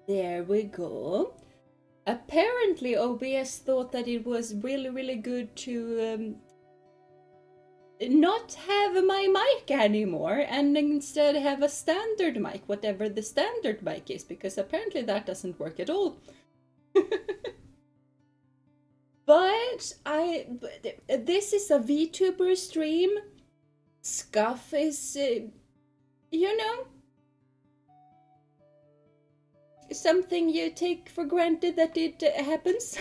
There we go. Apparently OBS thought that it was really good to not have my mic anymore and instead have a standard mic, whatever the standard mic is, because apparently that doesn't work at all. But this is a VTuber stream. Scuff is, you know, something you take for granted that it happens.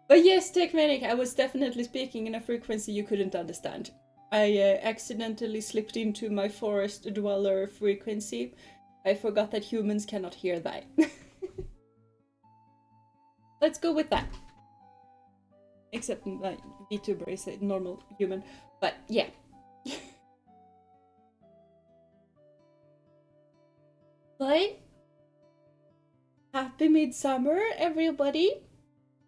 But yes, Techmanic, I was definitely speaking in a frequency you couldn't understand. I accidentally slipped into my forest dweller frequency. I forgot that humans cannot hear that. Let's go with that. Except like VTuber is a normal human, but yeah. But happy midsummer, everybody.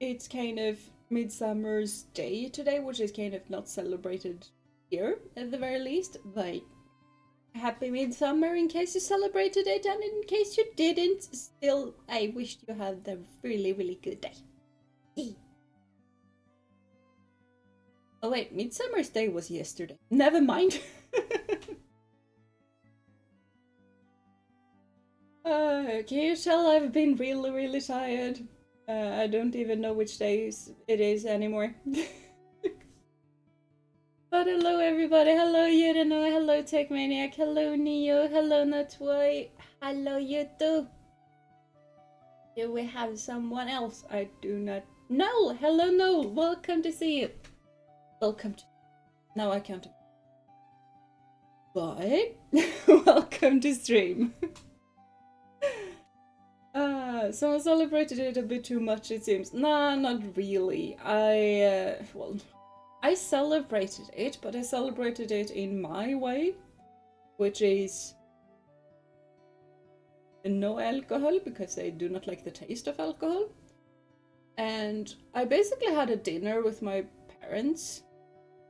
It's kind of Midsummer's Day today, which is kind of not celebrated here at the very least, but happy midsummer in case you celebrated it, and in case you didn't, still I wish you had a really good day. Oh wait, Midsummer's Day was yesterday. Never mind. Can you tell I've been really tired? I don't even know which days it is anymore. But hello everybody, hello Jeena, hello Techmaniac, hello Neo, hello Natway, hello YouTube. Do we have someone else? I do not know. Hello Noel, welcome to see you. Welcome to... Now I can't... But... welcome to stream. Someone celebrated it a bit too much, it seems. Nah, not really. Well, I celebrated it, but I celebrated it in my way, which is no alcohol, because I do not like the taste of alcohol. And I basically had a dinner with my parents,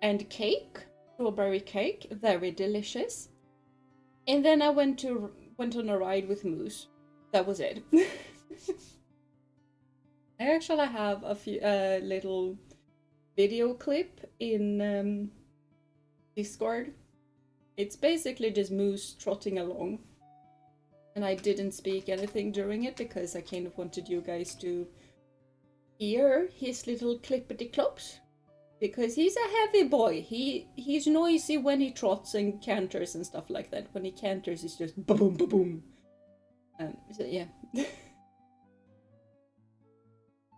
and cake, strawberry cake, very delicious. And then I went on a ride with Moose. That was it. I actually have a few little video clip in Discord. It's basically just Moose trotting along, and I didn't speak anything during it because I kind of wanted you guys to hear his little clippity clops, because he's a heavy boy. He's noisy when he trots and canters and stuff like that. When he canters, it's just boom boom boom. So yeah.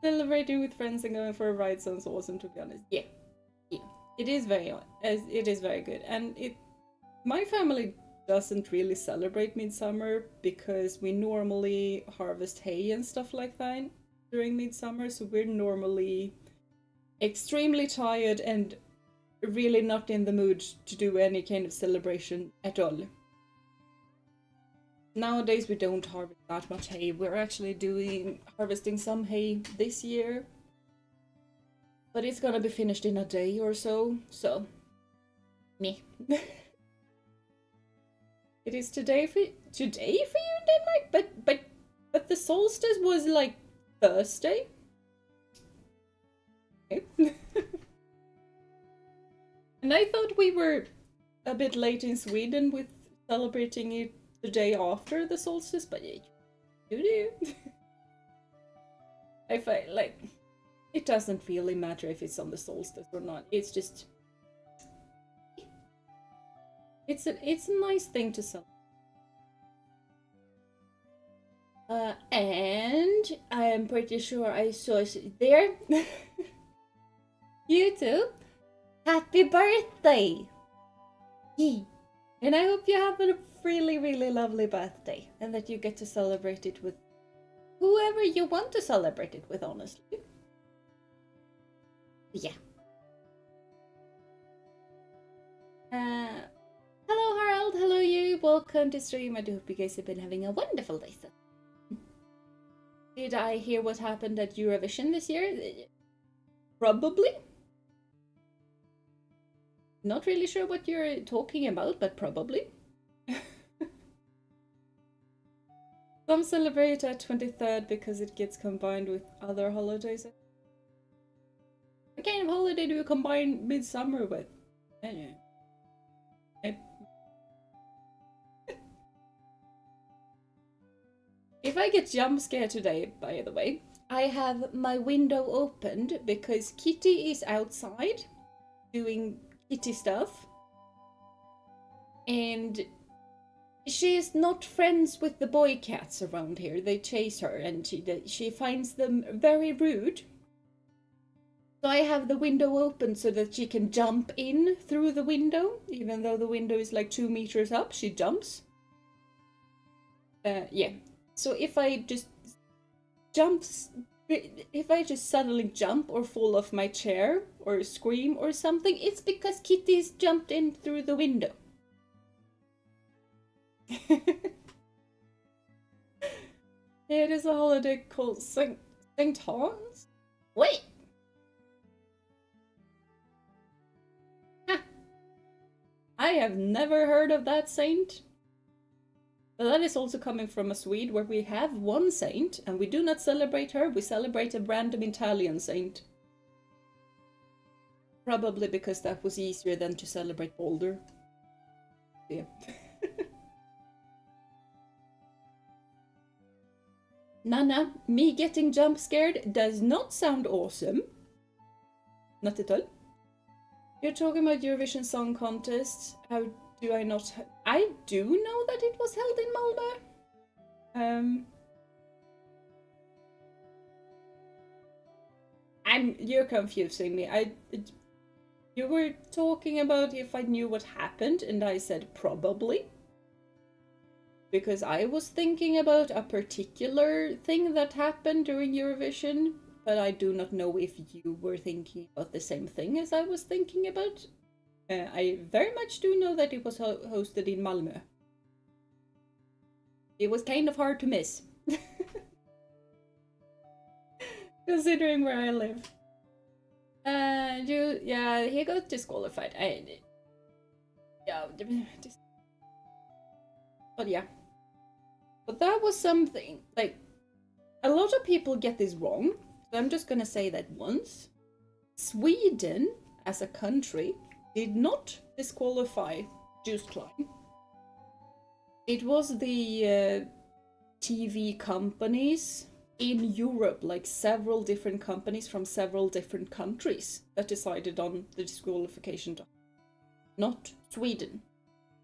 Celebrating with friends and going for a ride sounds awesome, to be honest. Yeah. It is very good, and my family doesn't really celebrate midsummer because we normally harvest hay and stuff like that during midsummer, so we're normally extremely tired and really not in the mood to do any kind of celebration at all. Nowadays we don't harvest that much hay. We're actually harvesting some hay this year, but it's gonna be finished in a day or so, meh. It is today for you in Denmark, but the solstice was like Thursday. Okay. And I thought we were a bit late in Sweden with celebrating it the day after the solstice, but yeah, you do. I feel like it doesn't really matter if it's on the solstice or not. It's just it's a nice thing to celebrate. And I am pretty sure I saw it there. You too. Happy birthday! And I hope you have a really lovely birthday, and that you get to celebrate it with whoever you want to celebrate it with, honestly. Yeah. Hello Harald, hello you, welcome to stream. I do hope you guys have been having a wonderful day. So. Did I hear what happened at Eurovision this year? Probably. Not really sure what you're talking about, but probably. Some celebrate at 23rd because it gets combined with other holidays. What kind of holiday do you combine Midsummer with? Anyway. If I get jump scared today, by the way, I have my window opened because Kitty is outside doing kitty stuff. And she is not friends with the boy cats around here. They chase her and she finds them very rude. So I have the window open so that she can jump in through the window. Even though the window is like 2 meters up, she jumps. Yeah. So if I just suddenly jump or fall off my chair or scream or something, it's because Kitty's jumped in through the window. It is a holiday called St. Hans? Wait! Huh. I have never heard of that saint. But that is also coming from a Swede where we have one saint and we do not celebrate her, we celebrate a random Italian saint. Probably because that was easier than to celebrate Boulder. Yeah. Nana, me getting jump scared does not sound awesome. Not at all. You're talking about Eurovision Song Contest. How do I not? I do know that it was held in Malmö. You're confusing me. You were talking about if I knew what happened, and I said probably. Because I was thinking about a particular thing that happened during Eurovision, but I do not know if you were thinking about the same thing as I was thinking about. I very much do know that it was hosted in Malmö. It was kind of hard to miss. Considering where I live. Yeah, he got disqualified. But yeah. But that was something, like, a lot of people get this wrong, so I'm just gonna say that once. Sweden, as a country, did not disqualify Juice Climb. It was the TV companies in Europe, like several different companies from several different countries, that decided on the disqualification. Not Sweden.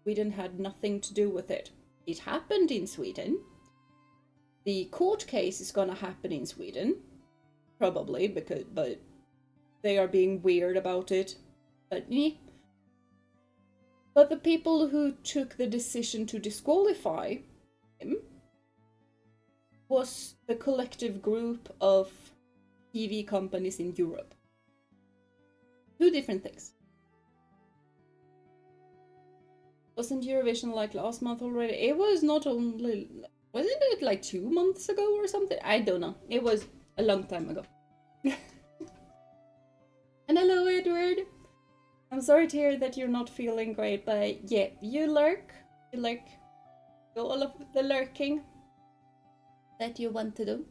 Sweden had nothing to do with it. It happened in Sweden. The court case is gonna happen in Sweden, probably, but they are being weird about it. But But the people who took the decision to disqualify him was the collective group of TV companies in Europe. Two different things. Wasn't Eurovision like last month already? It was not only... Wasn't it like 2 months ago or something? I don't know. It was a long time ago. And hello, Edward! I'm sorry to hear that you're not feeling great, but yeah, you lurk. You lurk. Do all of the lurking that you want to do.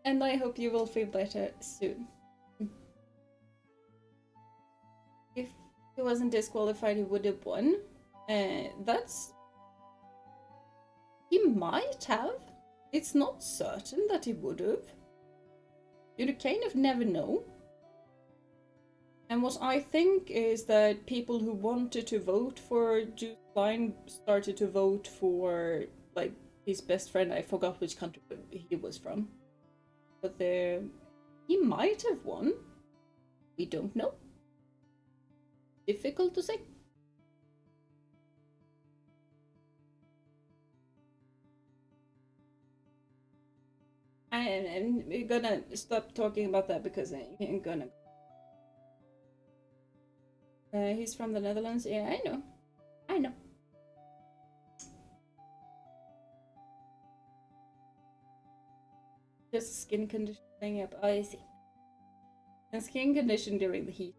And I hope you will feel better soon. If he wasn't disqualified, he would have won. That's... He might have. It's not certain that he would have. You kind of never know. And what I think is that people who wanted to vote for Juice Line started to vote for, like, his best friend. I forgot which country he was from. But he might have won. We don't know. Difficult to say. I'm gonna stop talking about that because I'm gonna... he's from the Netherlands. Yeah, I know. I know. Just skin conditioning up. Oh, I see. And skin condition during the heat.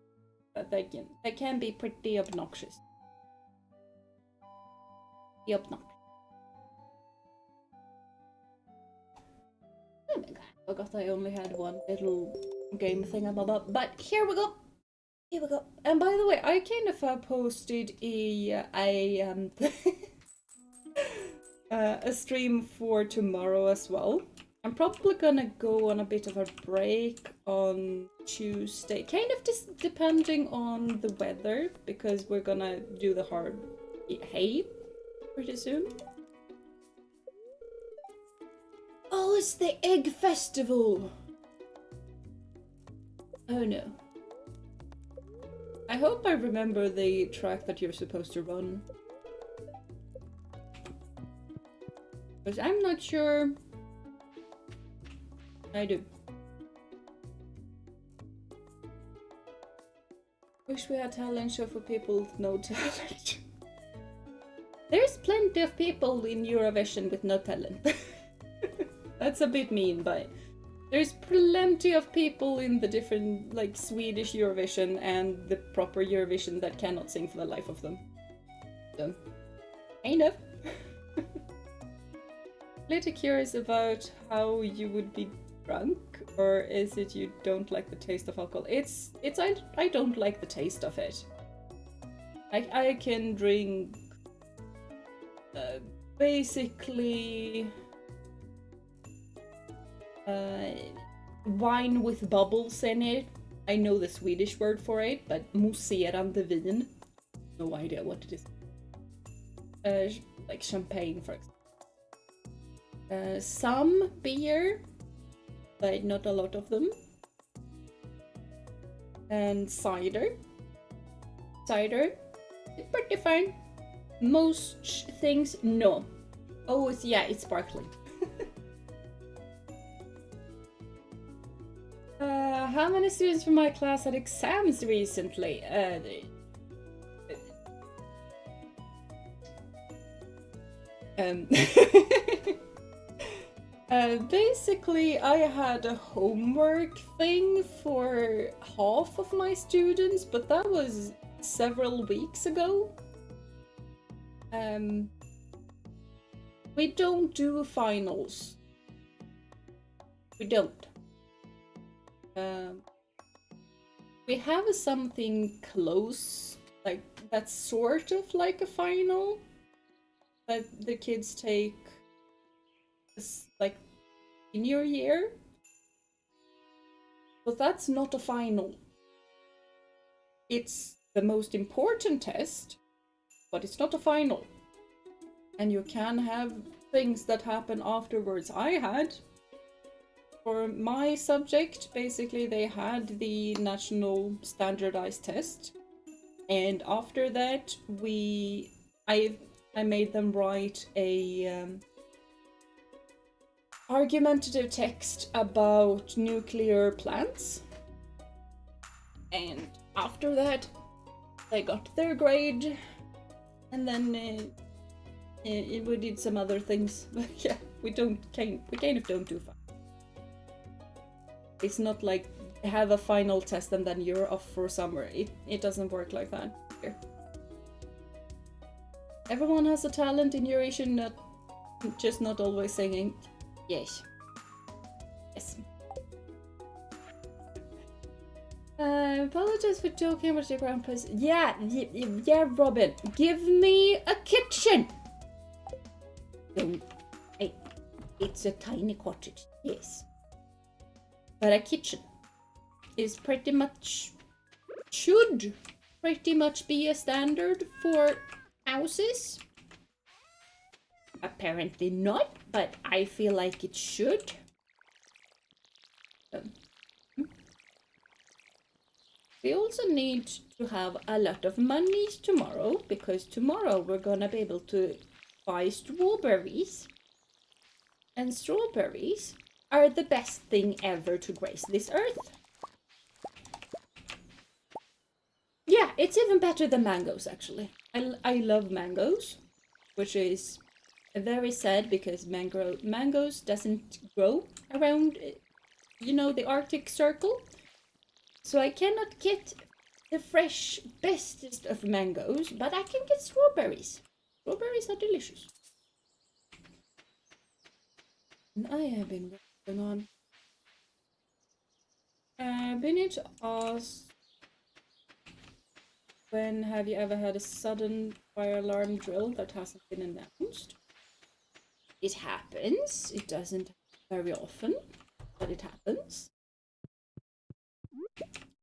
But they can be pretty obnoxious. Obnoxious. my god, I forgot I only had one little game thingamabob, but here we go. Here we go. And by the way, I kind of posted a stream for tomorrow as well. I'm probably gonna go on a bit of a break on Tuesday, kind of just depending on the weather, because we're gonna do the hard hay pretty soon. Oh, it's the egg festival! Oh no. I hope I remember the track that you're supposed to run. Because I'm not sure. I do. Wish we had talent show for people with no talent. There's plenty of people in Eurovision with no talent. That's a bit mean, but there's plenty of people in the different, like, Swedish Eurovision and the proper Eurovision that cannot sing for the life of them. So, kind of. Little curious about how you would be drunk, or is it you don't like the taste of alcohol? I don't like the taste of it. I can drink basically wine with bubbles in it. I know the Swedish word for it, but mousserande vin. No idea what it is. Like champagne, for example. Some beer, but not a lot of them. And cider. Cider, it's pretty fine. Most things, no. Oh, it's sparkling. How many students from my class had exams recently? Basically, I had a homework thing for half of my students, but that was several weeks ago. We don't do finals. We don't. We have something close, like that's sort of like a final, that the kids take like senior year, but that's not a final. It's the most important test, but it's not a final. And you can have things that happen afterwards. I had, for my subject, basically they had the national standardized test, and after that I made them write a argumentative text about nuclear plants, and after that they got their grade, and then we did some other things. But yeah, we kind of don't do fun. It's not like have a final test and then you're off for summer. It doesn't work like that here. Everyone has a talent in Eurasian, not always singing. Yes. Yes. Apologize for joking about your grandpa's. Yeah, Robin. Give me a kitchen. It's a tiny cottage, yes. But a kitchen is should pretty much be a standard for houses. Apparently not, but I feel like it should. We also need to have a lot of money tomorrow, because tomorrow we're gonna be able to buy strawberries. And strawberries are the best thing ever to grace this earth. Yeah, it's even better than mangoes, actually. I love mangoes, which is very sad because mangoes doesn't grow around, the Arctic Circle. So I cannot get the fresh, bestest of mangoes, but I can get strawberries. Strawberries are delicious. And I have been going on? Binage asks, when have you ever had a sudden fire alarm drill that hasn't been announced? It happens. It doesn't very often, but it happens.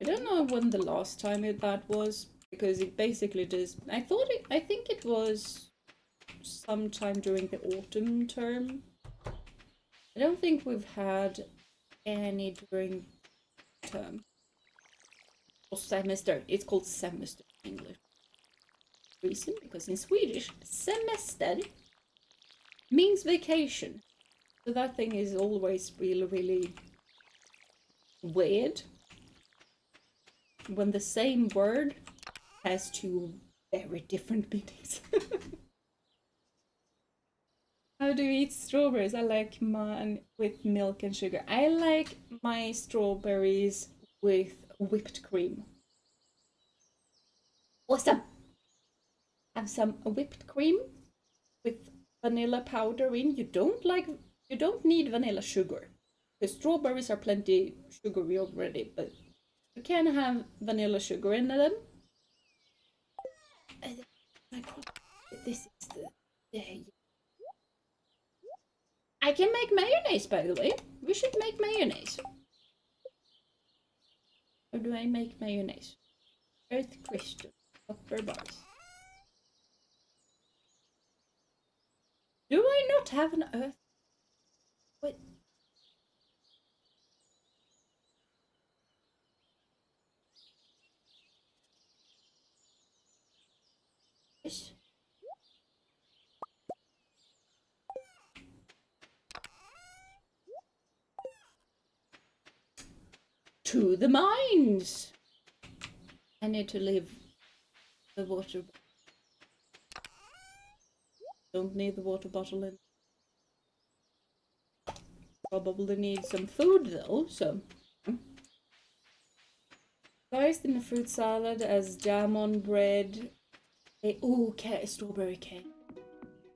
I don't know when the last time that was, because it basically just... I think it was sometime during the autumn term. I don't think we've had any during term. Or semester. It's called semester in English. Reason, because in Swedish, semester means vacation. So that thing is always really, really weird. When the same word has two very different meanings. How do you eat strawberries? I like mine with milk and sugar. I like my strawberries with whipped cream. Awesome! Have some whipped cream with vanilla powder in. You don't need vanilla sugar. Because strawberries are plenty sugary already, but you can have vanilla sugar in them. This is the... I can make mayonnaise, by the way. We should make mayonnaise. How do I make mayonnaise? Earth crystal, copper bars. Do I not have an earth? What? Yes. To the mines! I need to leave the water. Don't need the water bottle in. Probably need some food though, so. Sliced in a fruit salad as jam on bread. Ooh, strawberry cake.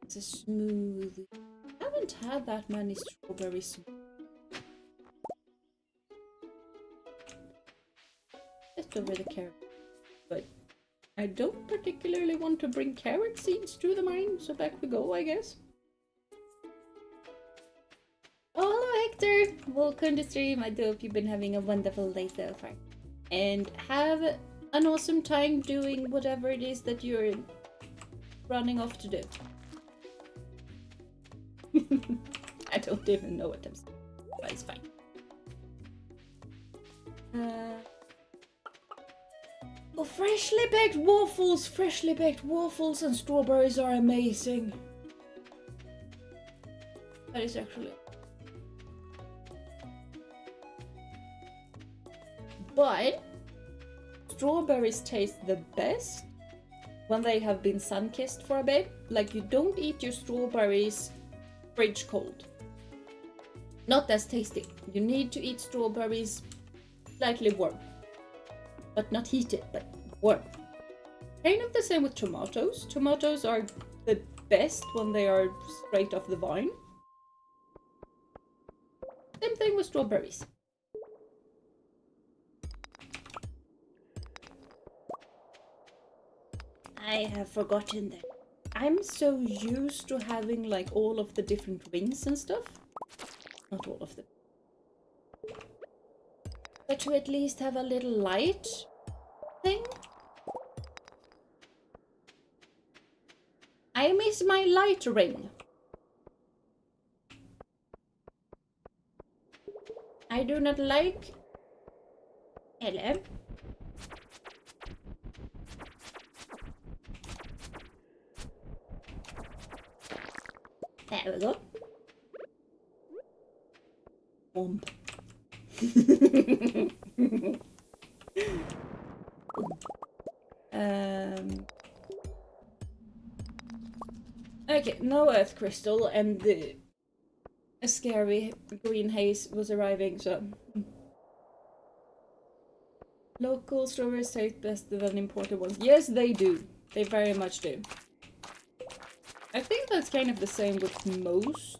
It's a smoothie. I haven't had that many strawberries. Just over the carrot. But I don't particularly want to bring carrot seeds to the mine, so back we go, I guess. Oh, hello Hector! Welcome to stream. I do hope you've been having a wonderful day so far. And have an awesome time doing whatever it is that you're running off to do. I don't even know what I'm saying, but it's fine. Oh, freshly baked waffles! Freshly baked waffles and strawberries are amazing. That is actually... But strawberries taste the best when they have been sun-kissed for a bit. Like, you don't eat your strawberries fridge cold. Not as tasty. You need to eat strawberries slightly warm. But not heated, but warm. Kind of the same with tomatoes. Tomatoes are the best when they are straight off the vine. Same thing with strawberries. I have forgotten that. I'm so used to having like all of the different rings and stuff. Not all of them. But to at least have a little light thing. I miss my light ring. I do not like... Hello. There we go. Bomb. Okay, no earth crystal, and the scary green haze was arriving, so... Local strawberries taste better than imported ones. Yes, they do. They very much do. I think that's kind of the same with most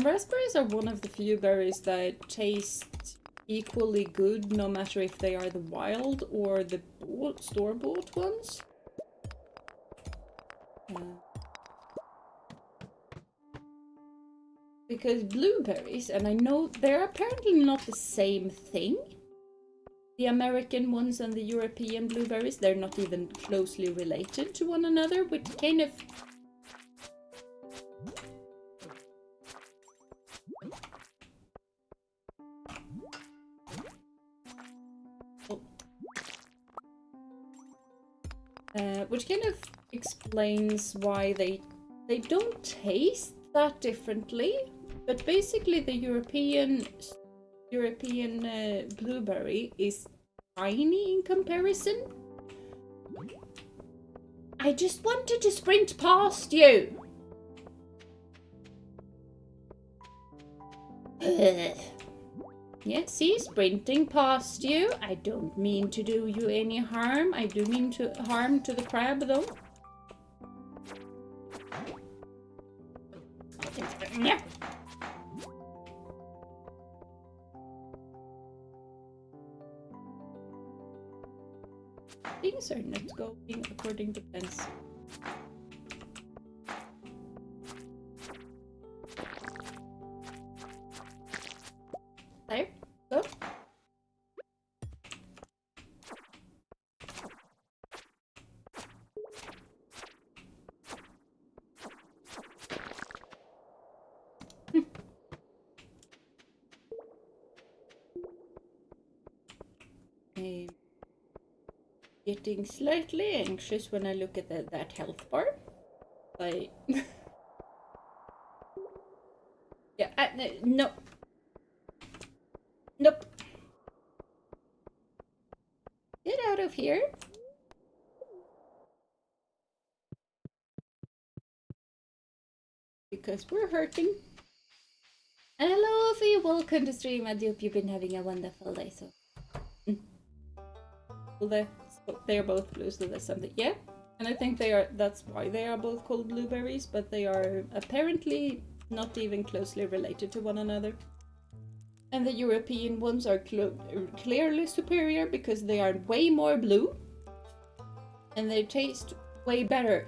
And raspberries are one of the few berries that taste equally good, no matter if they are the wild or the store-bought ones. Because blueberries, and I know they're apparently not the same thing. The American ones and the European blueberries, they're not even closely related to one another, which kind of... which kind of explains why they don't taste that differently, but basically the European blueberry is tiny in comparison. I just wanted to sprint past you. Yeah, see, sprinting past you. I don't mean to do you any harm. I do mean to harm to the crab, though. Things are not going according to plans. There, go. I'm getting slightly anxious when I look at that health bar. Yeah, no. Nope. Get out of here. Because we're hurting. And hello, Fee. Welcome to stream. I hope you've been having a wonderful day. So, well, they're both blue, so there's something. Yeah, and I think they are. That's why they are both called blueberries. But they are apparently not even closely related to one another. And the European ones are clearly superior because they are way more blue. And they taste way better.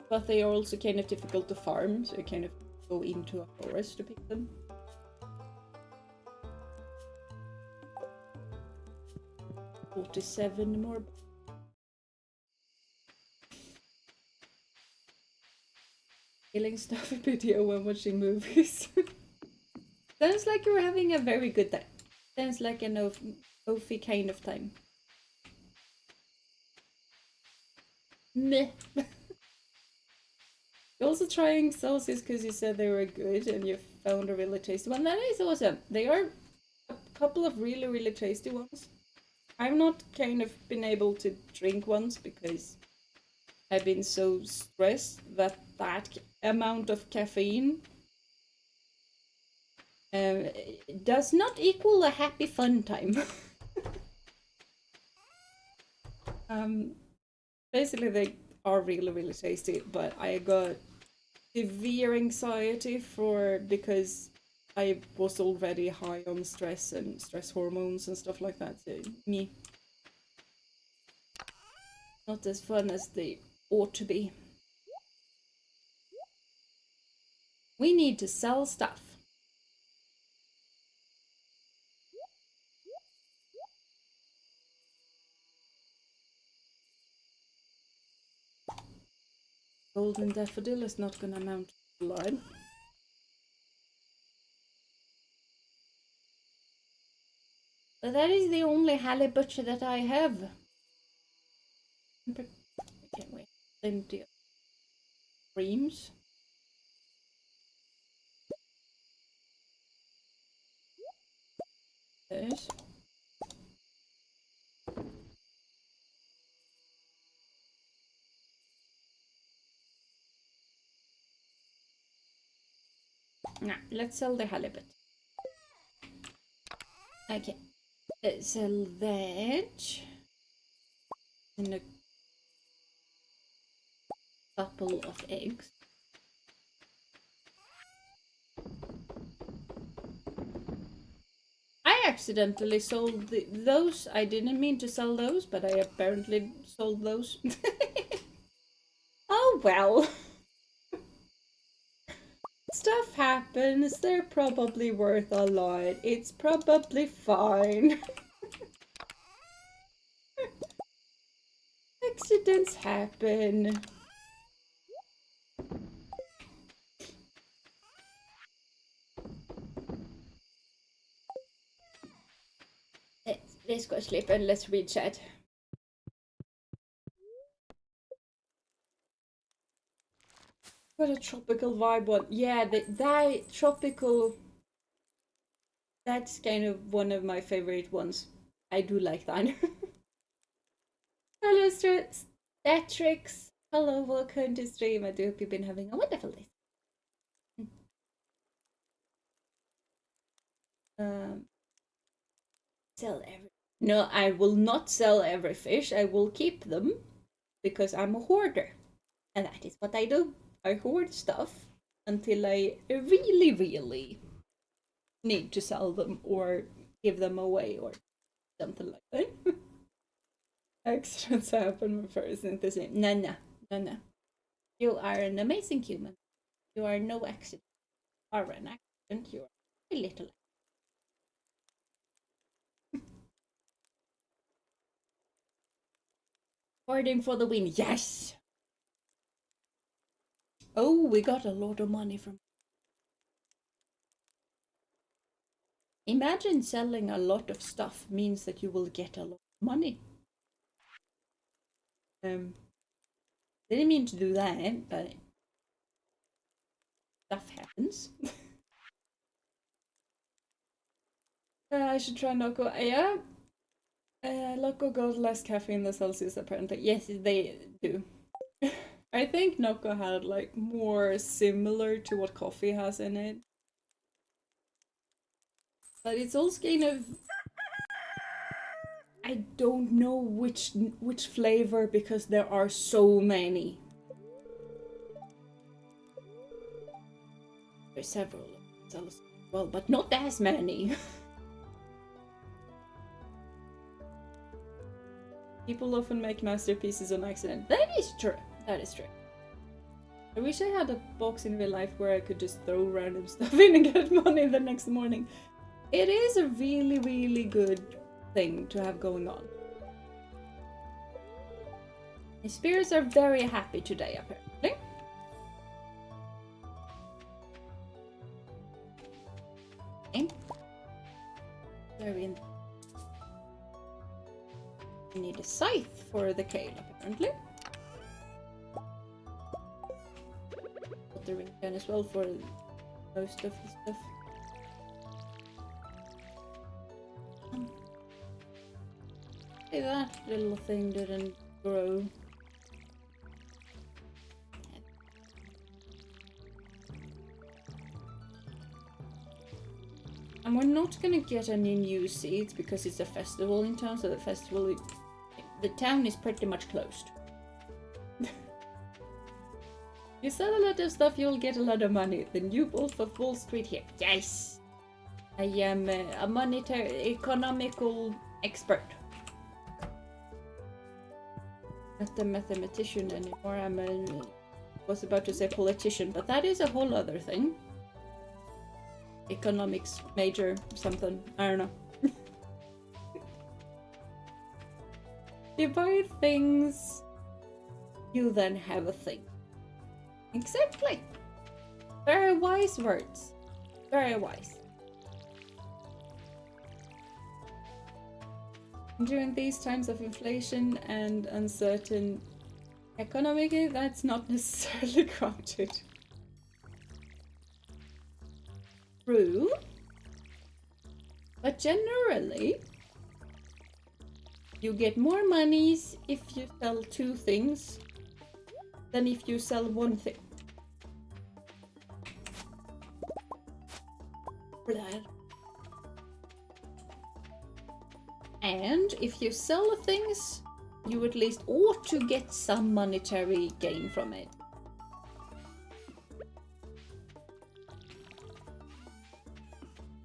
But they are also kind of difficult to farm, so you kind of go into a forest to pick them. $47 more. Killing stuff video when watching movies. Sounds like you're having a very good time. Sounds like an Ophi kind of time. Meh. You're also trying sauces because you said they were good and you found a really tasty one. That is awesome. They are a couple of really, really tasty ones. I've not kind of been able to drink ones because I've been so stressed that amount of caffeine does not equal a happy fun time. Basically they are really, really tasty, but I got severe anxiety because I was already high on stress and stress hormones and stuff like that, so me. Not as fun as they ought to be. We need to sell stuff. Golden daffodil is not gonna amount to blood. But that is the only halibut that I have. Okay, wait. Plenty of creams. Yes. Now, let's sell the halibut. Okay. Let's sell that. And a couple of eggs. accidentally sold those. I didn't mean to sell those, but I apparently sold those. Oh well. Stuff happens. They're probably worth a lot. It's probably fine. Accidents happen. Let's go sleep and let's read chat. What a tropical vibe one. Yeah, that tropical, that's kind of one of my favorite ones. I do like that. Hello, Statrix. Hello, welcome to stream. I do hope you've been having a wonderful day. Sell every. No, I will not sell every fish. I will keep them because I'm a hoarder. And that is what I do. I hoard stuff until I really, really need to sell them or give them away or something like that. Accidents happen when first in the same. No. You are an amazing human. You are no accident. You are an accident. You are a little. Hoarding for the win. Yes! Oh, we got a lot of money from. Imagine selling a lot of stuff means that you will get a lot of money. Didn't mean to do that, but stuff happens. I should try Nocco. Yeah. Nocco got less caffeine than Celsius apparently. Yes, they do. I think Nocco had like more similar to what coffee has in it. But it's also kind of, I don't know which flavor because there are so many. There's several as well, but not as many. People often make masterpieces on accident. That is true. That is true. I wish I had a box in real life where I could just throw random stuff in and get money the next morning. It is a really, really good thing to have going on. My spirits are very happy today, apparently. Okay. Very. I need a scythe for the kale, apparently. Watering can as well for most of the stuff. See, that little thing didn't grow. And we're not gonna get any new seeds because it's a festival in town, so the town is pretty much closed. You sell a lot of stuff, you'll get a lot of money. The new Wolf of Wall Street here. Yes! I am a monetary, economical expert. Not a mathematician anymore, was about to say politician, but that is a whole other thing. Economics major, something, I don't know. You buy things, you then have a thing. Exactly. Very wise words. Very wise. During these times of inflation and uncertain economy, that's not necessarily granted. True. But generally, you get more monies if you sell two things than if you sell one thing. Blood. And if you sell things, you at least ought to get some monetary gain from it.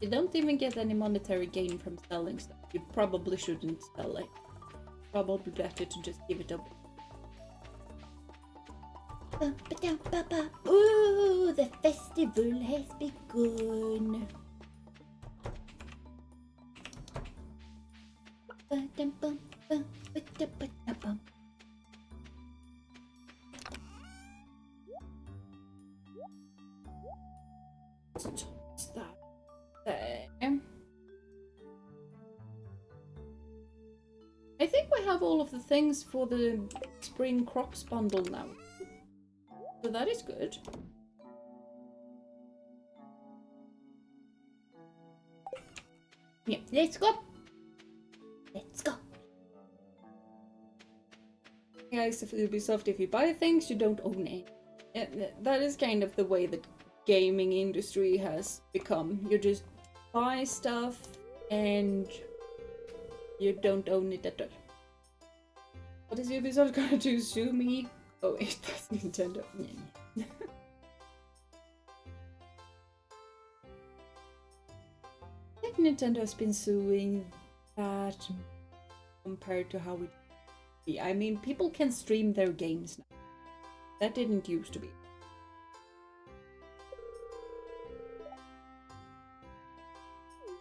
You don't even get any monetary gain from selling stuff. You probably shouldn't sell it. Probably better to just give it away. Ooh, the festival has begun. What's that? I think we have all of the things for the spring crops bundle now. So that is good. Yeah, let's go. Let's go. Guys, if Ubisoft, if you buy things, you don't own it. That is kind of the way that gaming industry has become. You just buy stuff and you don't own it at all. What is Ubisoft gonna do? Sue me? Oh wait, that's Nintendo. I think Nintendo has been suing that compared to how it used to be. I mean, people can stream their games now. That didn't used to be.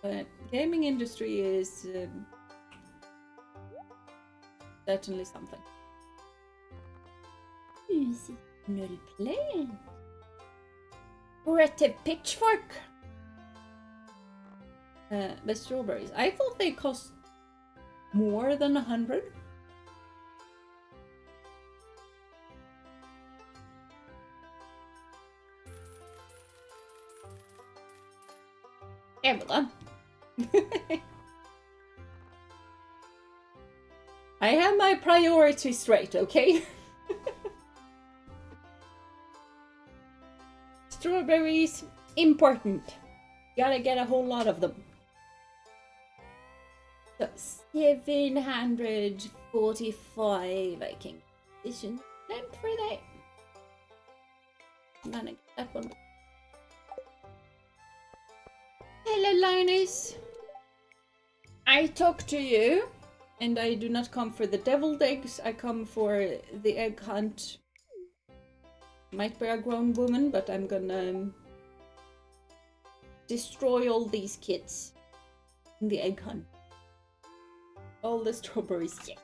But gaming industry is certainly something. Seasonal plant. Creative pitchfork. The strawberries. I thought they cost more than 100. Yeah, well done. I have my priorities straight, okay? Strawberries, important. Gotta get a whole lot of them. So 745, I can condition lamp for that. I'm gonna get that one. Hello, Linus. I talk to you, and I do not come for the deviled eggs. I come for the egg hunt. Might be a grown woman, but I'm gonna destroy all these kids in the egg hunt. All the strawberries, yeah.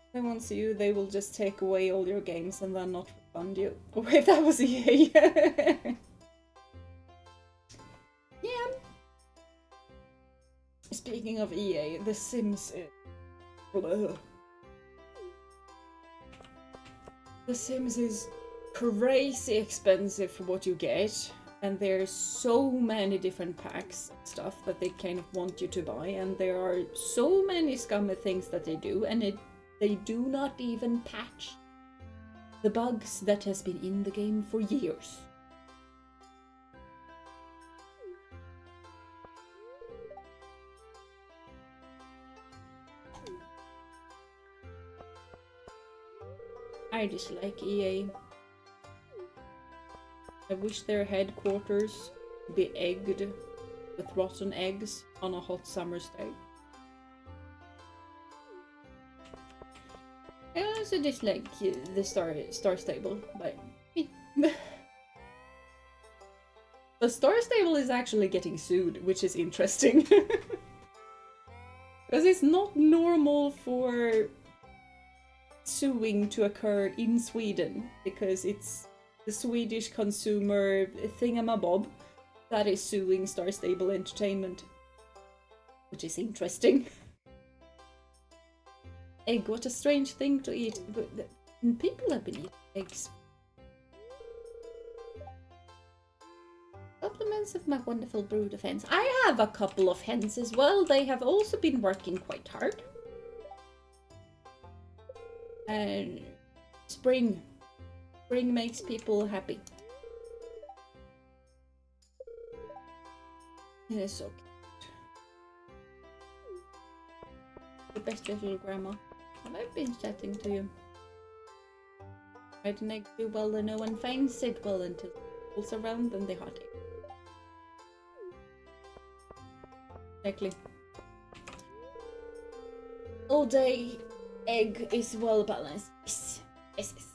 If I want to see you, they will just take away all your games and then not refund you. Oh wait, that was EA. Yeah. Speaking of EA, The Sims is... Ugh. The Sims is crazy expensive for what you get, and there's so many different packs and stuff that they kind of want you to buy, and there are so many scummy things that they do, and they do not even patch the bugs that has been in the game for years. I dislike EA. I wish their headquarters be egged with rotten eggs on a hot summer's day. I also dislike the Star Stable, but the Star Stable is actually getting sued, which is interesting. Because it's not normal for suing to occur in Sweden, because it's the Swedish consumer thingamabob that is suing Star Stable Entertainment, which is interesting. Egg, what a strange thing to eat, but people have been eating eggs. Compliments of my wonderful brood of hens. I have a couple of hens as well. They have also been working quite hard. And spring makes people happy. It is so cute. The best little grandma. Have I been chatting to you? Hide an egg too well and no one finds it well until it rolls around and they hot egg. Exactly. All day egg is well balanced. Yes. Yes, yes.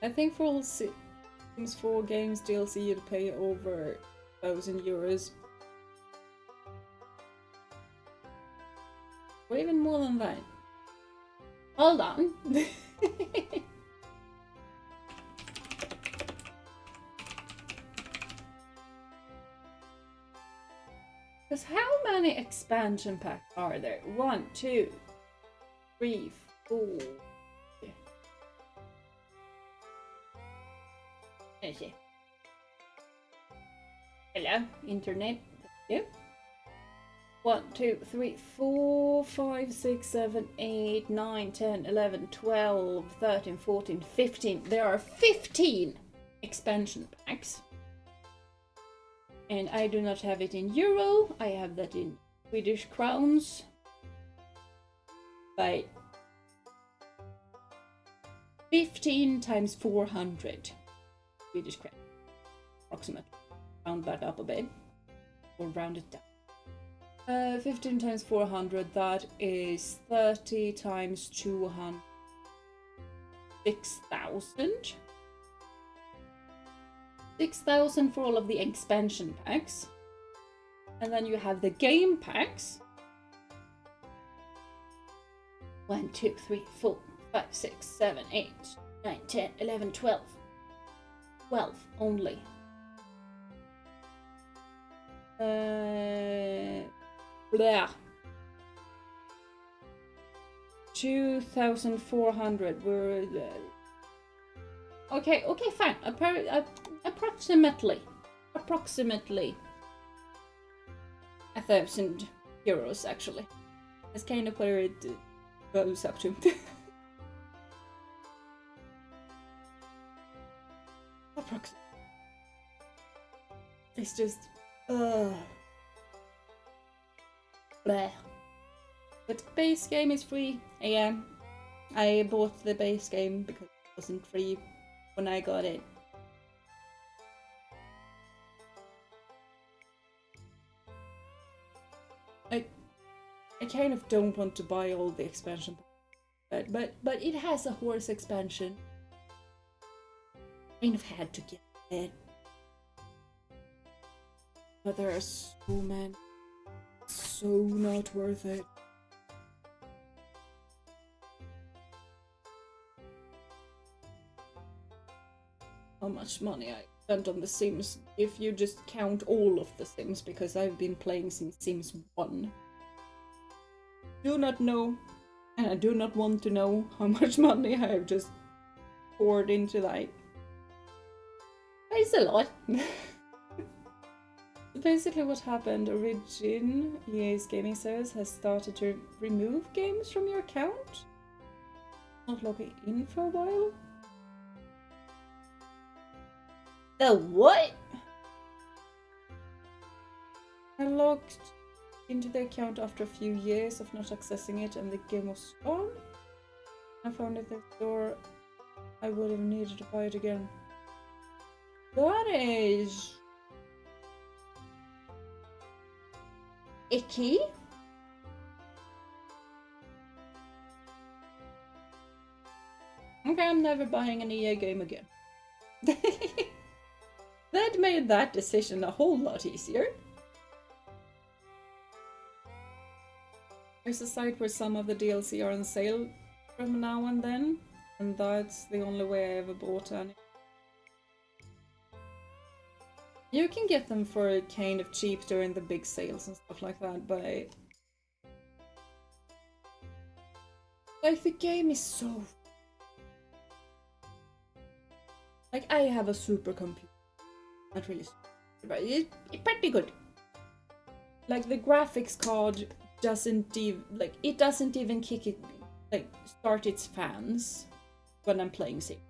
I think for all Sims 4 games DLC you'd pay over €1,000. Or even more than that. Hold on. Because how many expansion packs are there? 1, 2, 3, 4. Let's see. Hello, internet. Thank you. 1, 2, 3, 4, 5, 6, 7, 8, 9, 10, 11, 12, 13, 14, 15. There are 15 expansion packs. And I do not have it in euro. I have that in Swedish crowns. By 15 times 400 Swedish crowns. Approximately. Round that up a bit. Or round it down. 15 times 400, that is 30 times 200. 6,000. 6,000 for all of the expansion packs. And then you have the game packs. 1, 2, 3, 4, 5, 6, 7, 8, 9, 10, 11, 12. 12 only. Blah. 2,400 were... Okay, fine. Approximately. 1,000 euros, actually. That's kind of where it goes up to. Approximately. It's just... Bleh. But base game is free. Yeah. I bought the base game because it wasn't free when I got it. I kind of don't want to buy all the expansion, but it has a horse expansion. Kind of had to get it. But there are so many. So not worth it. How much money I spent on The Sims, if you just count all of The Sims, because I've been playing since Sims 1. Do not know, and I do not want to know how much money I have just poured into that. It's a lot. Basically what happened, Origin, EA's gaming service, has started to remove games from your account. Not logging in for a while. The what? I logged into the account after a few years of not accessing it and the game was gone. I found it at the store. I would have needed to buy it again. That is... icky. Okay, I'm never buying an EA game again. That made that decision a whole lot easier. There's a site where some of the DLC are on sale from now and then, and that's the only way I ever bought any. You can get them for kind of cheap during the big sales and stuff like that, but... like, the game is so... like, I have a supercomputer. Not really super, but it's pretty good. Like, the graphics card doesn't even... like, it doesn't even kick it... like, start its fans when I'm playing Sims.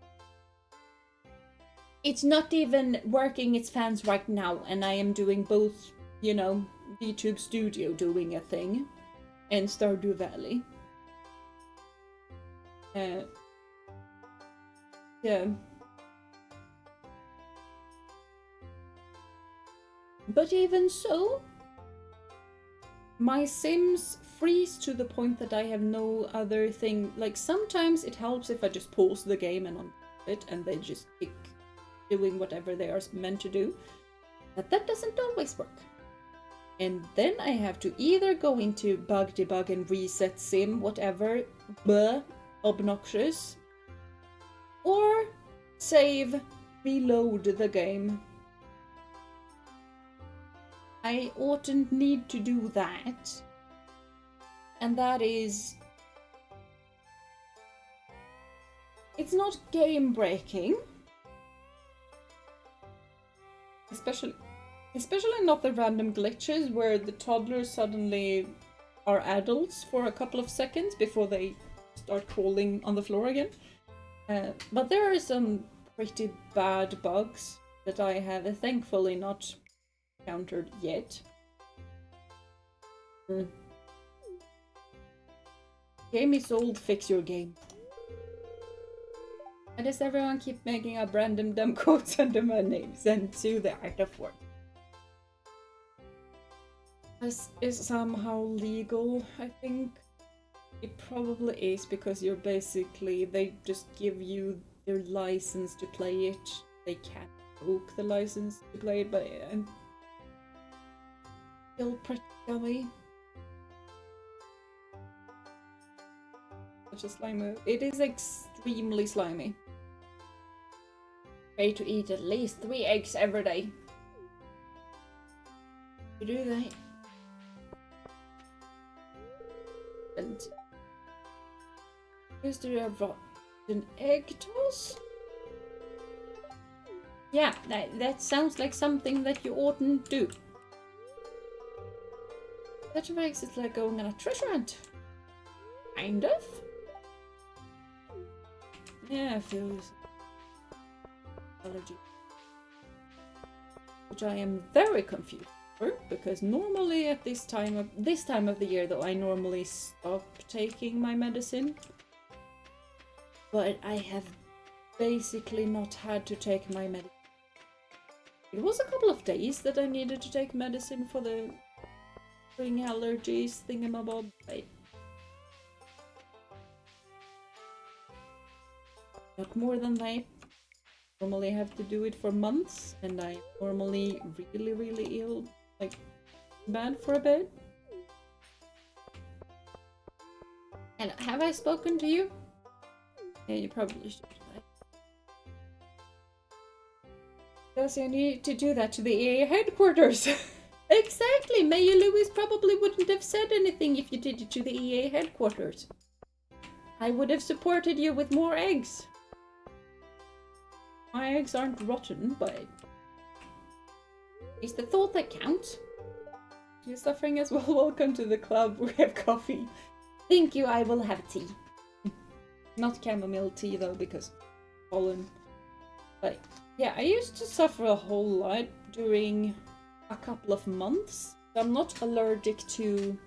It's not even working its fans right now, and I am doing both, you know, VTube Studio doing a thing, and Stardwe Valley. Yeah. But even so, my Sims freeze to the point that I have no other thing. Like, sometimes it helps if I just pause the game and unpause it and they just keep doing whatever they are meant to do. But that doesn't always work. And then I have to either go into bug debug and reset sim, whatever, obnoxious, or save, reload the game. I oughtn't need to do that. And that is... It's not game breaking. Especially not the random glitches where the toddlers suddenly are adults for a couple of seconds before they start crawling on the floor again. But there are some pretty bad bugs that I have thankfully not encountered yet. Game is old, fix your game. Why does everyone keep making up random dumb quotes under my names and to the art of war? This is somehow legal, I think. It probably is because you're basically, they just give you their license to play it. They can't revoke the license to play it, but I'm still pretty dummy. Such a slimy. It is extremely slimy. Try to eat at least 3 eggs every day. You do that. And is there a rotten egg toss? Yeah, that sounds like something that you oughtn't do. That makes it like going on a treasure hunt. Kind of. Yeah, I feel allergy. Which I am very confused for, because normally at this time of the year though I normally stop taking my medicine. But I have basically not had to take my medicine. It was a couple of days that I needed to take medicine for the spring allergies thingamabob. Not more than that. Normally have to do it for months, and I'm normally really ill, like bad for a bit. And have I spoken to you? Yeah, you probably should. Does I need to do that to the EA headquarters? Exactly! Mayor Lewis probably wouldn't have said anything if you did it to the EA headquarters. I would have supported you with more eggs. My eggs aren't rotten, but it's the thought that counts. You're suffering as well. Welcome to the club. We have coffee. Thank you, I will have tea. Not chamomile tea though, because pollen. But yeah, I used to suffer a whole lot during a couple of months. I'm not allergic to...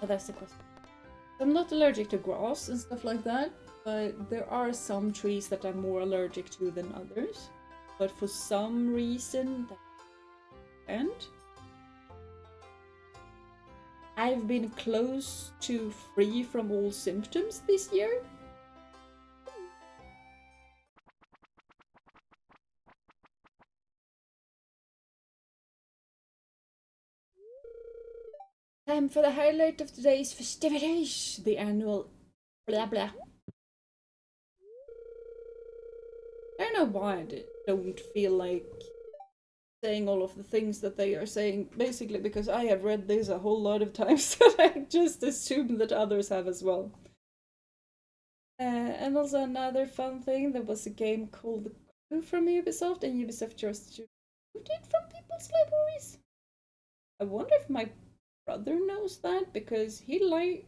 Oh, that's the question. I'm not allergic to grass and stuff like that, but there are some trees that I'm more allergic to than others. But for some reason, and I've been close to free from all symptoms this year. Time for the highlight of today's festivities, the annual blah blah. I don't know why I don't feel like saying all of the things that they are saying, basically because I have read this a whole lot of times and I just assume that others have as well. And also another fun thing, there was a game called The Crew from Ubisoft, and Ubisoft just shooted from people's libraries. I wonder if my brother knows that, because he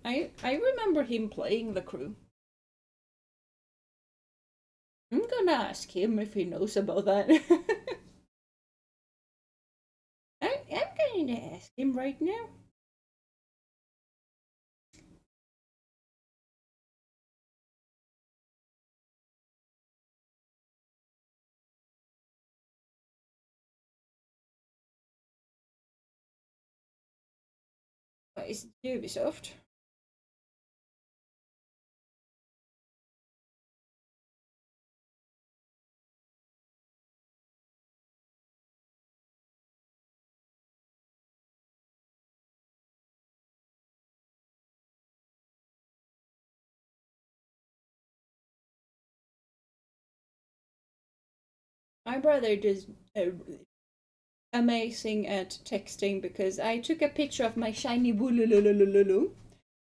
I remember him playing The Crew. I'm gonna ask him if he knows about that. I'm going to ask him right now. is Ubisoft. My brother is amazing at texting because I took a picture of my shiny woolululululu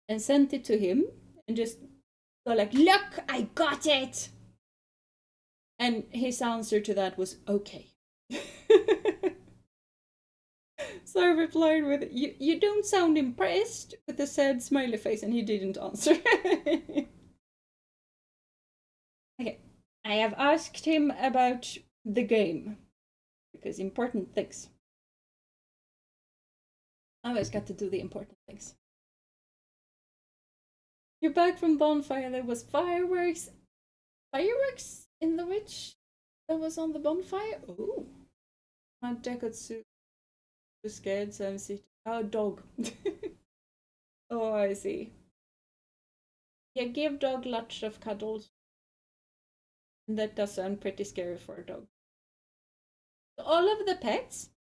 and sent it to him and just go like, "Look, I got it!" And his answer to that was, "Okay." So I replied with, you don't sound impressed," with a sad smiley face, and he didn't answer. Okay, I have asked him about the game, because important things. I always got to do the important things. You're back from bonfire. There was fireworks. Fireworks in the witch that was on the bonfire? Oh. My deck got super scared, so I'm sitting. Oh, dog. Oh, I see. Yeah, give dog lots of cuddles. That does sound pretty scary for a dog. All of the pets?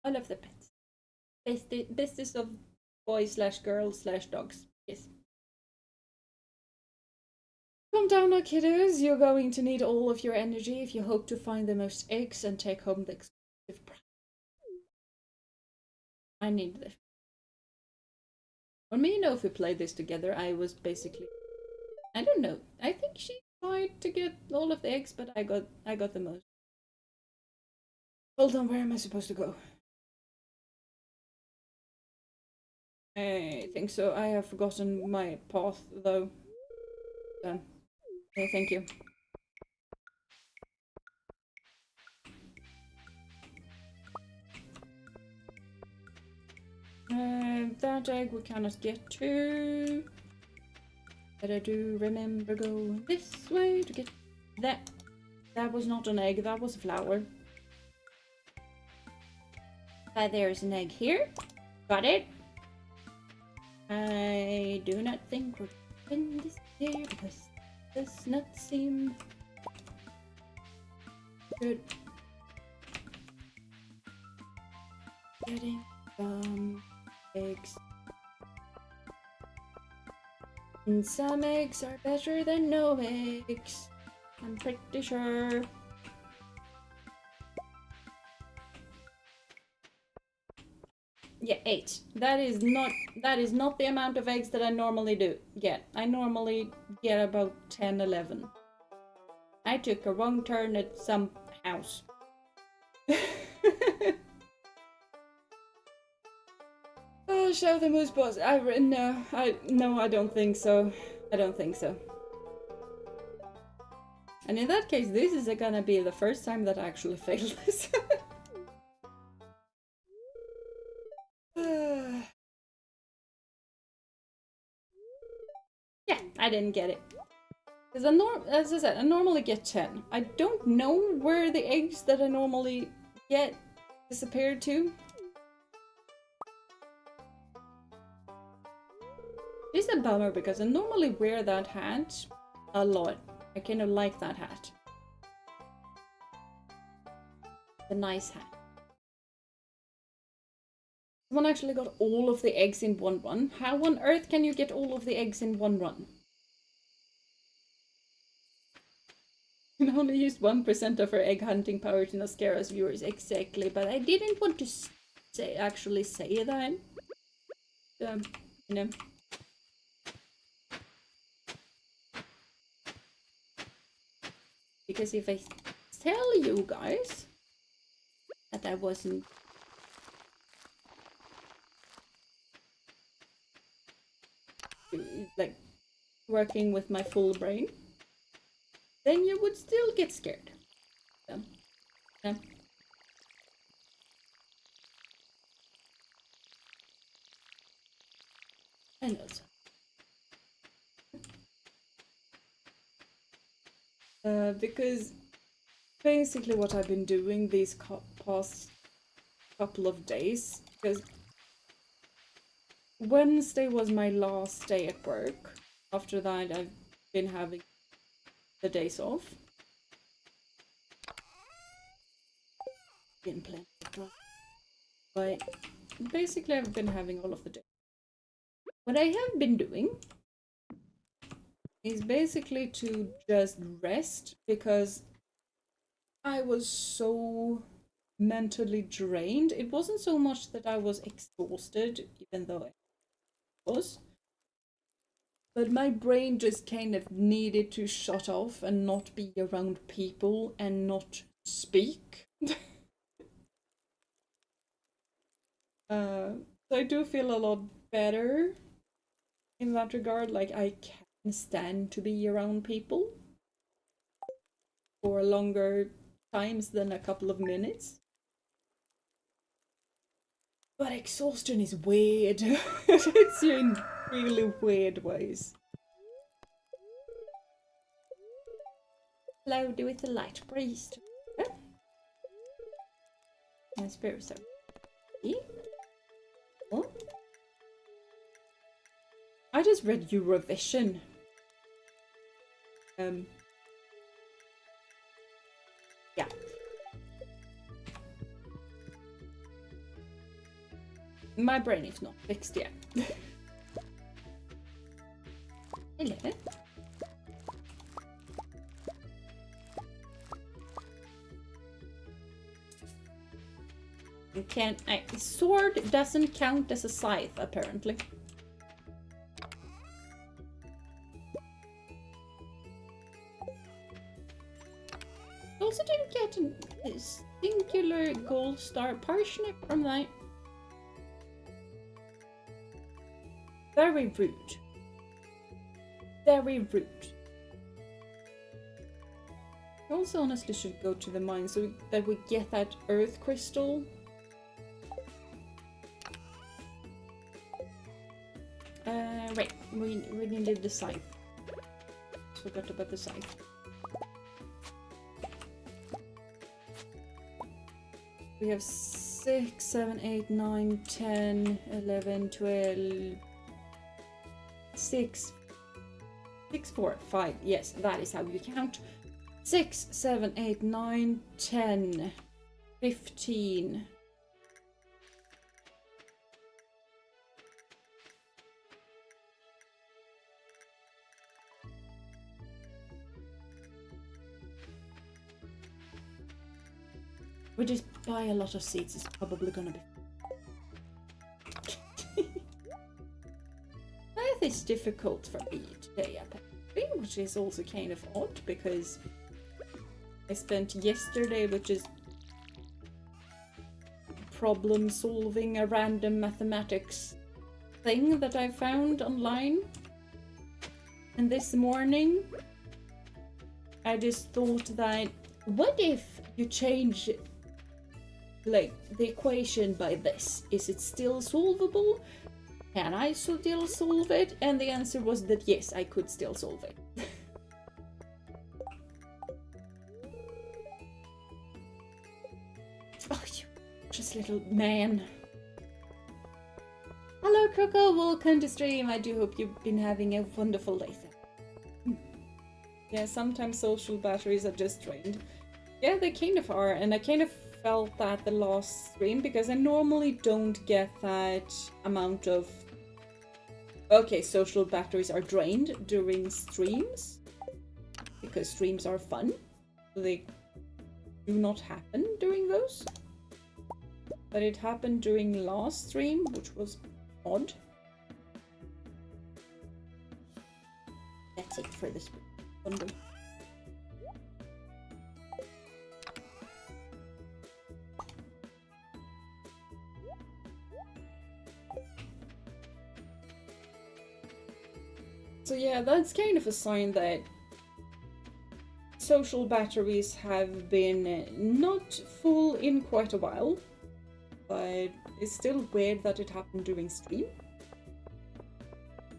All of the pets. Bestest of boys/girls/dogs. Yes. Calm down now, kiddos. You're going to need all of your energy if you hope to find the most eggs and take home the exclusive prize. I need this. When me and Ophi played this together, I was basically... I don't know. I think she tried to get all of the eggs, but I got the most. Hold on, where am I supposed to go? I think so. I have forgotten my path, though. Okay, thank you. That egg we cannot get to. But I do remember going this way to get that. That was not an egg, that was a flower. But there's an egg here. Got it. I do not think we're in this here because it does not seem good. Getting some eggs. And some eggs are better than no eggs. I'm pretty sure. Yeah, 8. That is not the amount of eggs that I normally get. I normally get about 10, 11. I took a wrong turn at some house. Oh, show the moose boss. No, I don't think so. I don't think so. And in that case, this is gonna be the first time that I actually fail this. Yeah, I didn't get it. Because as I said, I normally get 10. I don't know where the eggs that I normally get disappeared to. It's a bummer because I normally wear that hat a lot. I kind of like that hat. The nice hat. Someone actually got all of the eggs in one run. How on earth can you get all of the eggs in one run? You can only use 1% of her egg hunting power to not scare us viewers. Exactly, but I didn't want to actually say that. You know. Because if I tell you guys that I wasn't like working with my full brain, then you would still get scared. So, yeah. I know so. Because basically what I've been doing these past couple of days, because Wednesday was my last day at work. After that, I've been having the days off. Been plenty of work. But basically, I've been having all of the days. What I have been doing is basically to just rest because I was so mentally drained. It wasn't so much that I was exhausted, even though I was, but my brain just kind of needed to shut off and not be around people and not speak. So I do feel a lot better in that regard. Like, I can stand to be around people for longer times than a couple of minutes. But exhaustion is weird. It's in really weird ways. Cloudy with a light breeze. My spirits are ready. Oh. I just read Eurovision. Yeah. My brain is not fixed yet. Hello. Sword doesn't count as a scythe, apparently. Also didn't get a singular gold star parsnip from that. Very rude. Very rude. I also honestly should go to the mine so that we get that earth crystal. Right, we needed the scythe. Forgot about the scythe. We have 6, 7, 8, 9, 10, 11, 12, 6, 4, 5. Yes, that is how you count. 6, 7, 8, 9, 10, 15. We just buy a lot of seeds, it's probably gonna be. Math is difficult for me today, apparently, which is also kind of odd because I spent yesterday with just problem solving a random mathematics thing that I found online. And this morning, I just thought that, what if you change like the equation by this? Is it still solvable? Can I still solve it? And the answer was that yes, I could still solve it. Oh, you just little man. Hello, Croco. Welcome to stream. I do hope you've been having a wonderful day. Yeah, sometimes social batteries are just drained. Yeah, they kind of are, and I kind of felt that the last stream because I normally don't get that amount of social batteries are drained during streams because streams are fun, so they do not happen during those. But it happened during last stream, which was odd. That's it for this bundle. So yeah, that's kind of a sign that social batteries have been not full in quite a while, but it's still weird that it happened during stream.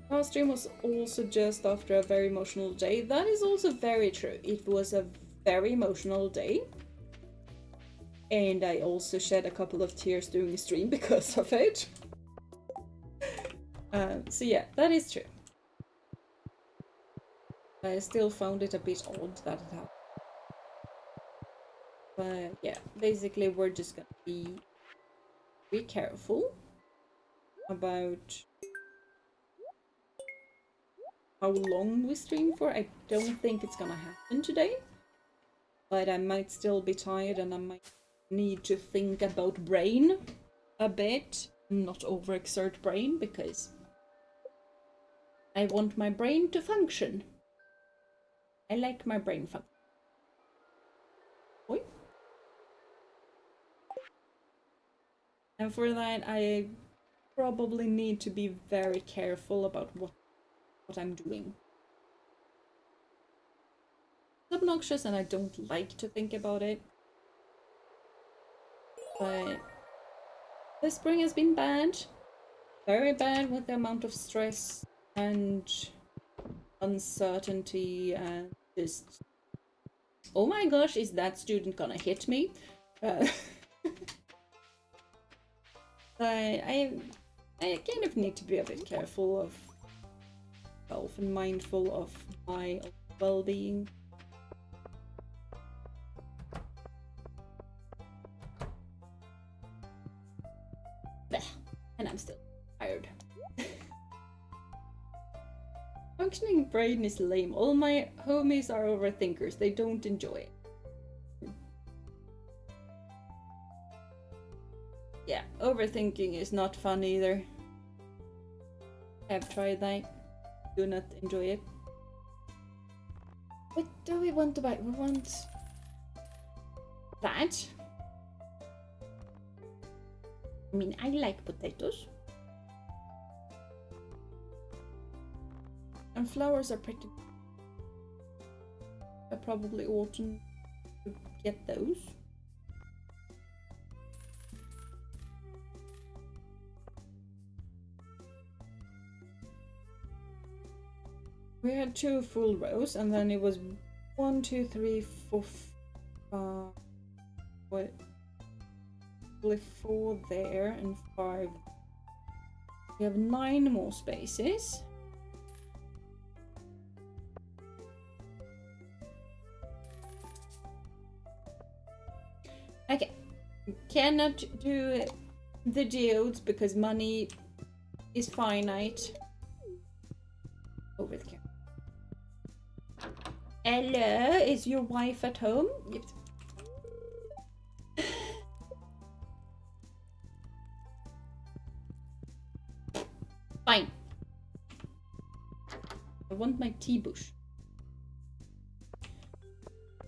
Last stream was also just after a very emotional day. That is also very true. It was a very emotional day. And I also shed a couple of tears during the stream because of it. So yeah, that is true. I still found it a bit odd that it happened. But yeah, basically we're just gonna be careful about how long we stream for. I don't think it's gonna happen today, but I might still be tired and I might need to think about brain a bit, not overexert brain, because I want my brain to function. I like my brain function. Oi. And for that, I probably need to be very careful about what I'm doing. It's obnoxious and I don't like to think about it. But this spring has been bad. Very bad with the amount of stress and uncertainty and just... Oh my gosh, is that student gonna hit me? I kind of need to be a bit careful of myself and mindful of my well-being. And I'm still tired. Functioning brain is lame. All my homies are overthinkers. They don't enjoy it. Yeah, overthinking is not fun either. I've tried that. Do not enjoy it. What do we want to buy? We want that. I mean, I like potatoes. And flowers are pretty. I probably oughtn't to get those. We had 2 full rows, and then it was 1, 2, 3, 4, 5. What? 4 there and 5. We have 9 more spaces. Okay, we cannot do the geodes because money is finite. Over the camera. Hello, is your wife at home? Yep. Fine. I want my tea bush.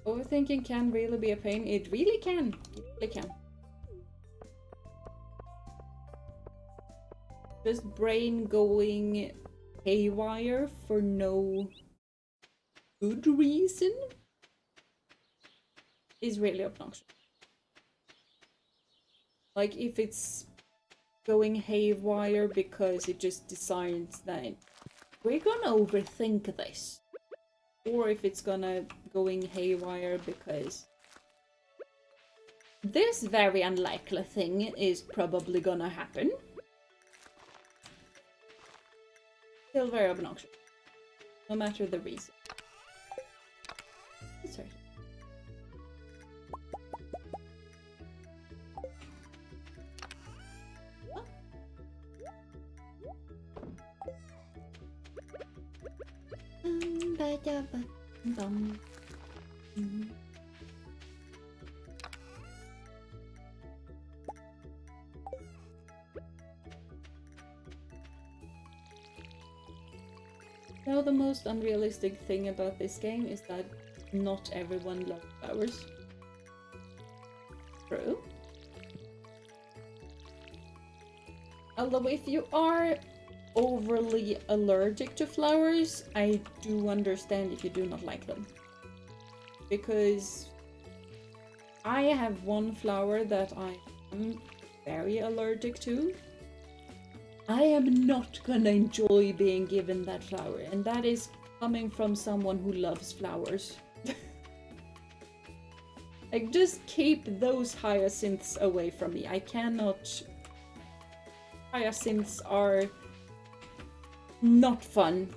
Overthinking can really be a pain. It really can. It really can. Just brain going haywire for no good reason is really obnoxious. Like if it's going haywire because it just decides that we're gonna overthink this, or if it's gonna going haywire because this very unlikely thing is probably gonna happen. Still very obnoxious, no matter the reason. Sorry. Now the most unrealistic thing about this game is that not everyone loves flowers. True. Although if you are overly allergic to flowers, I do understand if you do not like them. Because I have one flower that I am very allergic to. I am not gonna enjoy being given that flower, and that is coming from someone who loves flowers. Like, just keep those hyacinths away from me. I cannot... Hyacinths are not fun.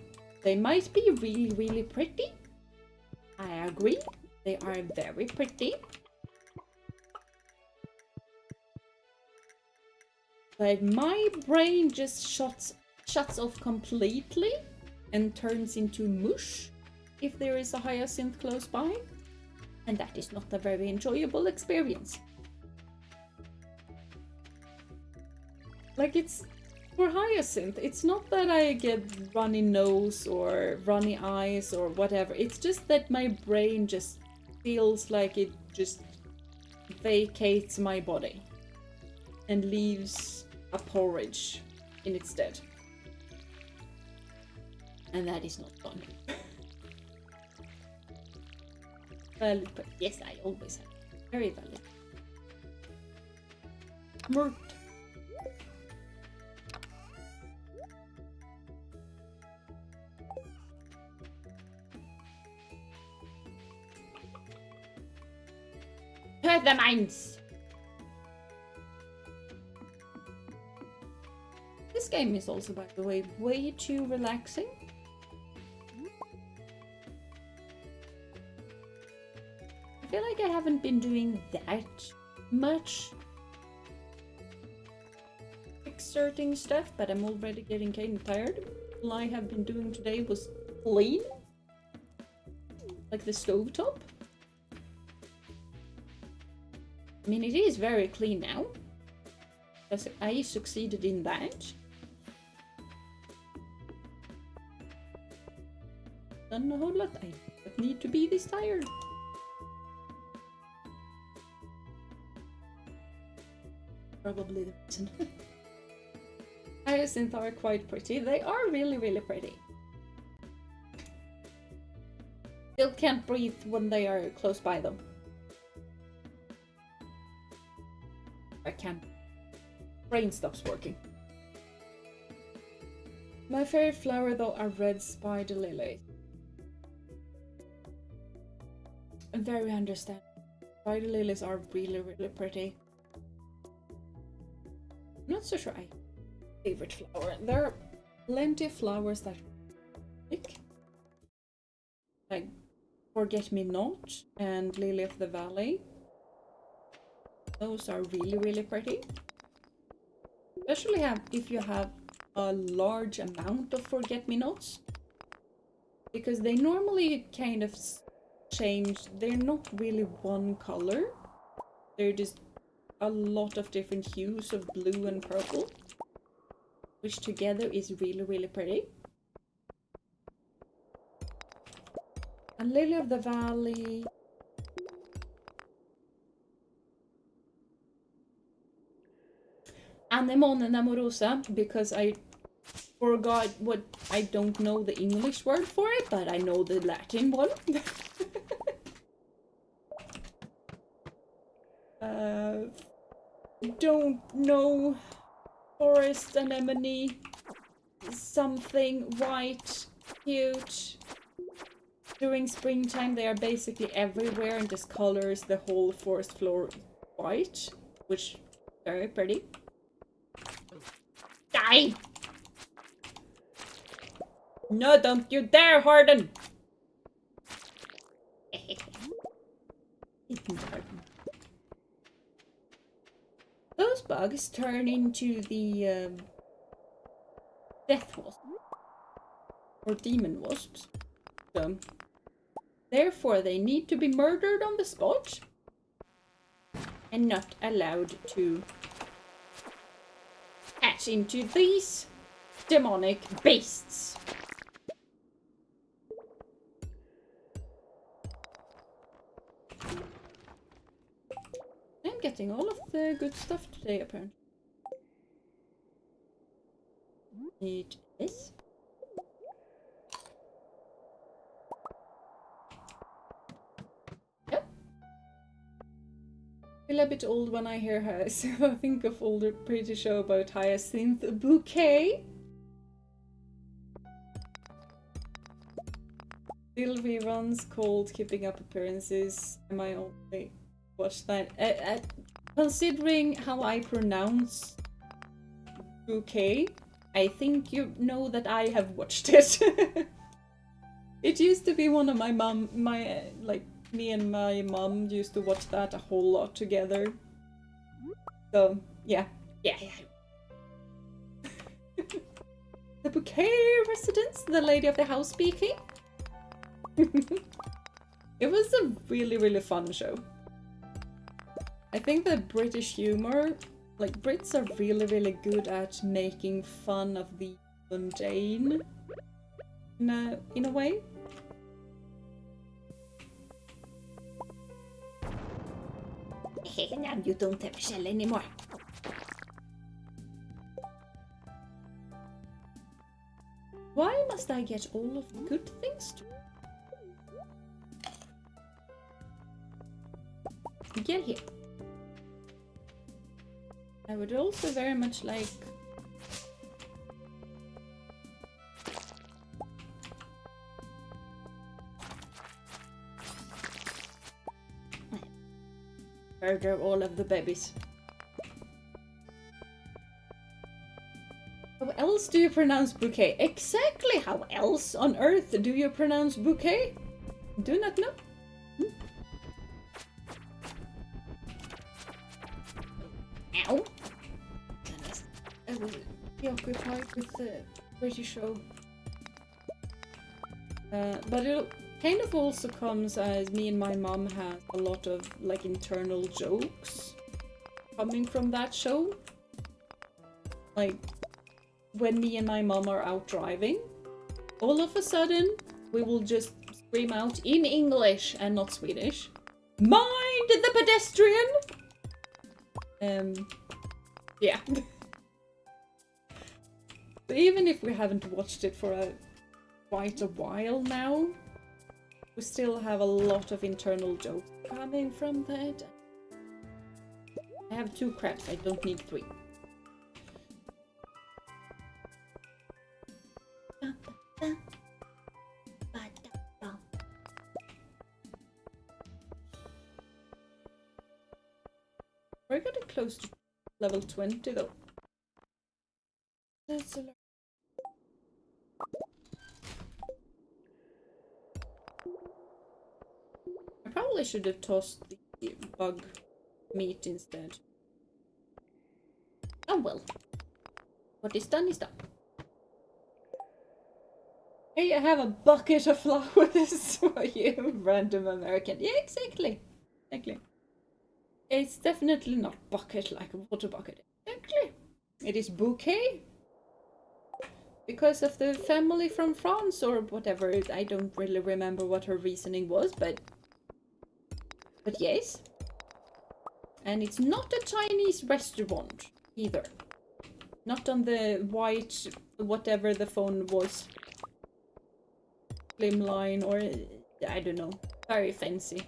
They might be really, really pretty. I agree. They are very pretty. But my brain just shuts off completely and turns into mush if there is a hyacinth close by. And that is not a very enjoyable experience. Like, it's for hyacinth, it's not that I get runny nose or runny eyes or whatever. It's just that my brain just feels like it just vacates my body and leaves a porridge in its stead. And that is not fun. Valid, but yes, I always have. Very valid. Murt. To the mines! This game is also, by the way, way too relaxing. I feel like I haven't been doing that much exerting stuff, but I'm already getting kind of tired. All I have been doing today was clean, like the stovetop. I mean, it is very clean now, because I succeeded in that. Done a whole lot. I don't need to be this tired. Probably the reason. Hyacinth are quite pretty. They are really, really pretty. Still can't breathe when they are close by them. I can't. Brain stops working. My favorite flower though are red spider lilies. I'm very understanding. Spider lilies are really, really pretty. I'm not so sure I favorite flower. There are plenty of flowers that I like Forget Me Not and Lily of the Valley. Those are really, really pretty. Especially if you have a large amount of Forget-Me-Nots. Because they normally kind of change. They're not really one color. They're just a lot of different hues of blue and purple. Which together is really, really pretty. And Lily of the Valley. Anemone amorosa, because I forgot what, I don't know the English word for it, but I know the Latin one. Don't know. Forest anemone. Something white, cute. During springtime they are basically everywhere and just colors the whole forest floor white, which is very pretty. Die! No, don't you dare, Harden! Those bugs turn into the death wasp. Or demon wasps. So, therefore, they need to be murdered on the spot. And not allowed to hatch into these demonic beasts. I'm getting all of the good stuff today, apparently. Need this. Yep. I feel a bit old when I hear her, so I think of older pretty show about Hyacinth Bouquet. Still reruns called Keeping Up Appearances. Am I only watch that? Considering how I pronounce bouquet, I think you know that I have watched it. It used to be one of me and my mom used to watch that a whole lot together. So, yeah. The Bouquet residence, the lady of the house speaking. It was a really, really fun show. I think the British humor, like Brits are really, really good at making fun of the mundane in a way. Now you don't have a shell anymore. Why must I get all of the good things? Get here. I would also very much like... Murder all of the babies. How else do you pronounce bouquet? Exactly how else on earth do you pronounce bouquet? Do not know. Ow. I was preoccupied with the British show. But it kind of also comes as me and my mom have a lot of like internal jokes coming from that show. Like when me and my mom are out driving, all of a sudden we will just scream out in English and not Swedish, "Mind the pedestrian!" Yeah. So even if we haven't watched it for quite a while now, we still have a lot of internal jokes coming from that. I have 2 crabs, I don't need 3. We're getting close to level 20 though. That's a lot. I probably should have tossed the bug meat instead. Oh well. What is done is done. Hey, I have a bucket of flowers for you, random American. Yeah, exactly. Exactly. It's definitely not bucket like a water bucket. Exactly. It is bouquet. Because of the family from France or whatever. I don't really remember what her reasoning was, but yes. And it's not a Chinese restaurant either. Not on the white, whatever the phone was. Slimline or I don't know. Very fancy.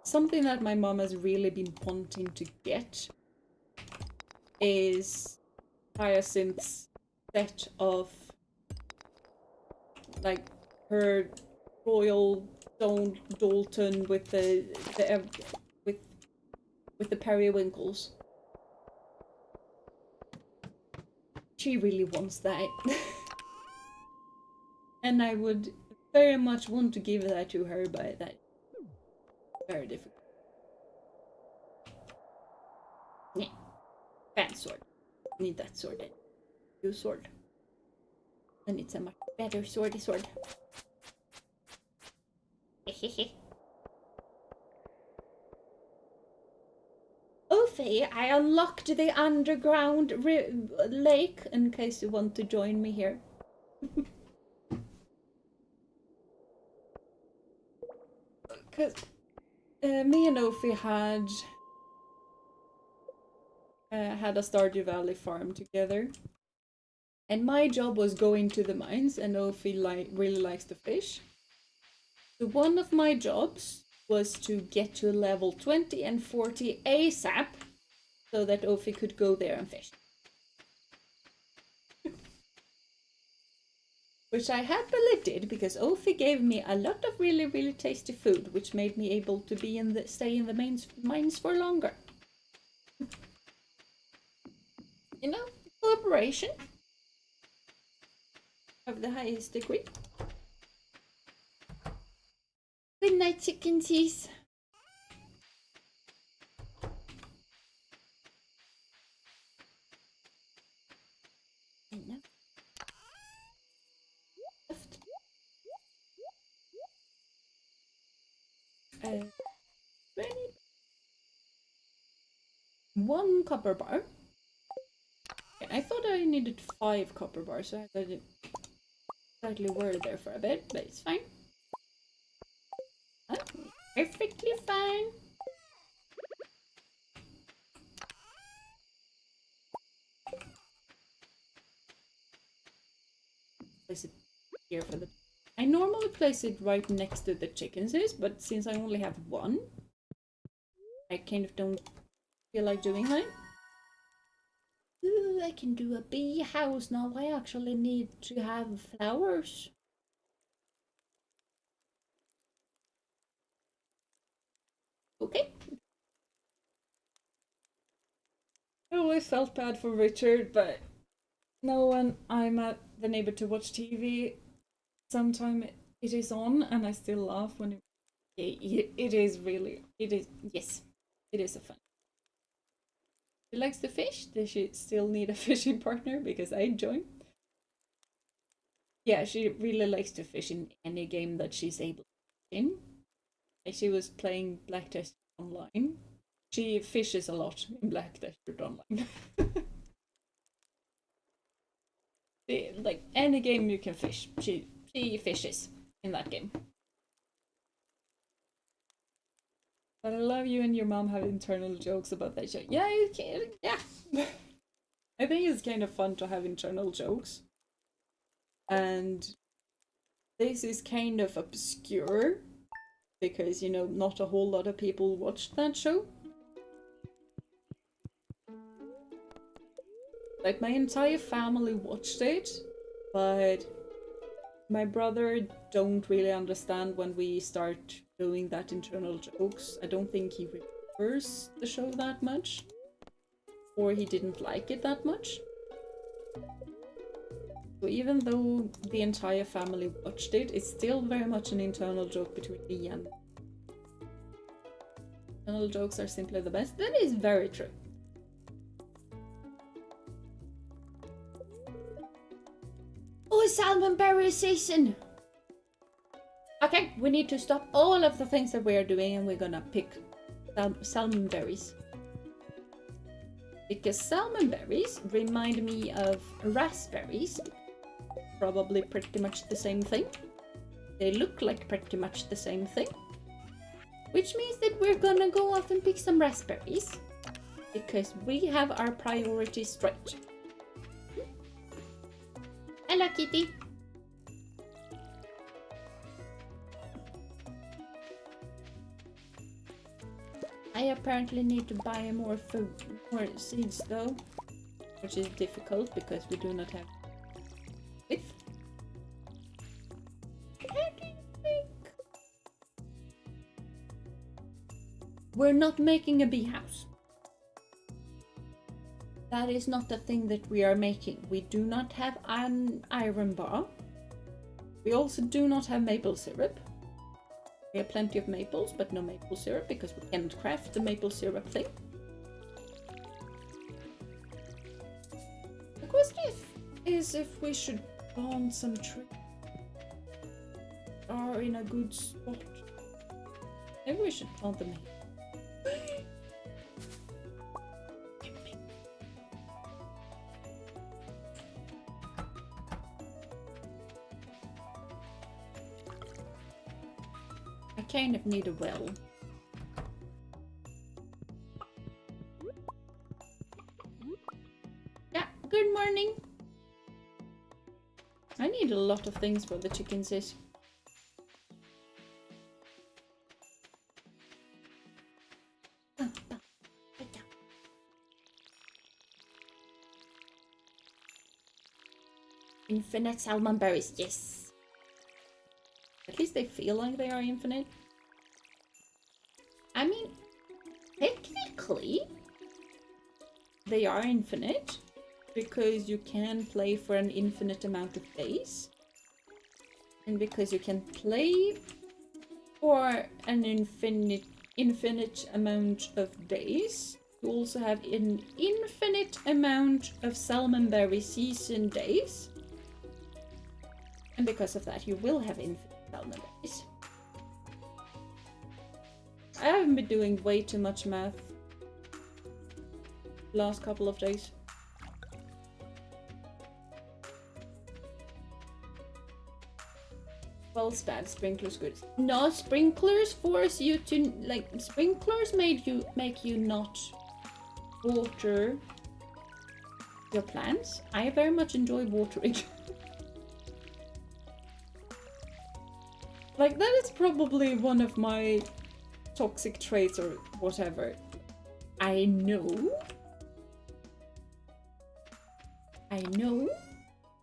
Something that my mom has really been wanting to get is Hyacinth's set of like her royal stone Dalton with the periwinkles. She really wants that. And I would very much want to give that to her, but that very difficult. Yeah. Fan sword. Need that sword then. New sword. And it's a much better sword. Ophi, I unlocked the underground lake in case you want to join me here. Because me and Ophi had a Stardew Valley farm together. And my job was going to the mines, and Ophi really likes to fish. So one of my jobs was to get to level 20 and 40 ASAP, so that Ophi could go there and fish. Which I happily did, because Ophi gave me a lot of really, really tasty food, which made me able to stay in the mines for longer. You know, cooperation of the highest degree. Good night, chickensies. One copper bar. Okay, I thought I needed 5 copper bars, so I had to slightly worry there for a bit, but it's fine. Oh, perfectly fine. Place it here for the. I normally place it right next to the chickens, but since I only have one, I kind of don't feel like doing that. Ooh, I can do a bee house now. I actually need to have flowers. Okay. I always felt bad for Richard, but now when I'm at the neighbor to watch TV, sometimes it is on and I still laugh when it is really, yes, it is a fun. She likes to fish. Does she still need a fishing partner? Because I join. Yeah, she really likes to fish in any game that she's able to in. She was playing Black Desert Online. She fishes a lot in Black Desert Online. Like any game you can fish, she fishes in that game. But I love you and your mom have internal jokes about that show. Yeah, yeah. I think it's kind of fun to have internal jokes. And this is kind of obscure because, you know, not a whole lot of people watched that show. Like, my entire family watched it, but my brother don't really understand when we start doing that internal jokes. I don't think he remembers the show that much, or he didn't like it that much. So even though the entire family watched it, it's still very much an internal joke between me and... Internal jokes are simply the best. That is very true. Oh, salmon berry season! Okay, we need to stop all of the things that we are doing and we're gonna pick salmon berries. Because salmon berries remind me of raspberries. Probably pretty much the same thing. They look like pretty much the same thing. Which means that we're gonna go off and pick some raspberries. Because we have our priorities straight. Hello, kitty. I apparently need to buy more food, more seeds though, which is difficult because we do not have with. How do you think? We're not making a bee house. That is not the thing that we are making. We do not have an iron bar. We also do not have maple syrup. We have plenty of maples, but no maple syrup because we can't craft the maple syrup thing. The question is if we should plant some trees are in a good spot. Maybe we should plant them here. Kind of need a well. Yeah, good morning. I need a lot of things for the chickens. Infinite salmon berries, yes. At least they feel like they are infinite. I mean, technically, they are infinite, because you can play for an infinite amount of days. And because you can play for an infinite amount of days, you also have an infinite amount of Salmonberry season days. And because of that, you will have infinite Salmonberries. I haven't been doing way too much math the last couple of days. Well, bad. Sprinklers good. No, sprinklers force you to sprinklers make you not water your plants. I very much enjoy watering. Like, that is probably one of my toxic traits or whatever. I know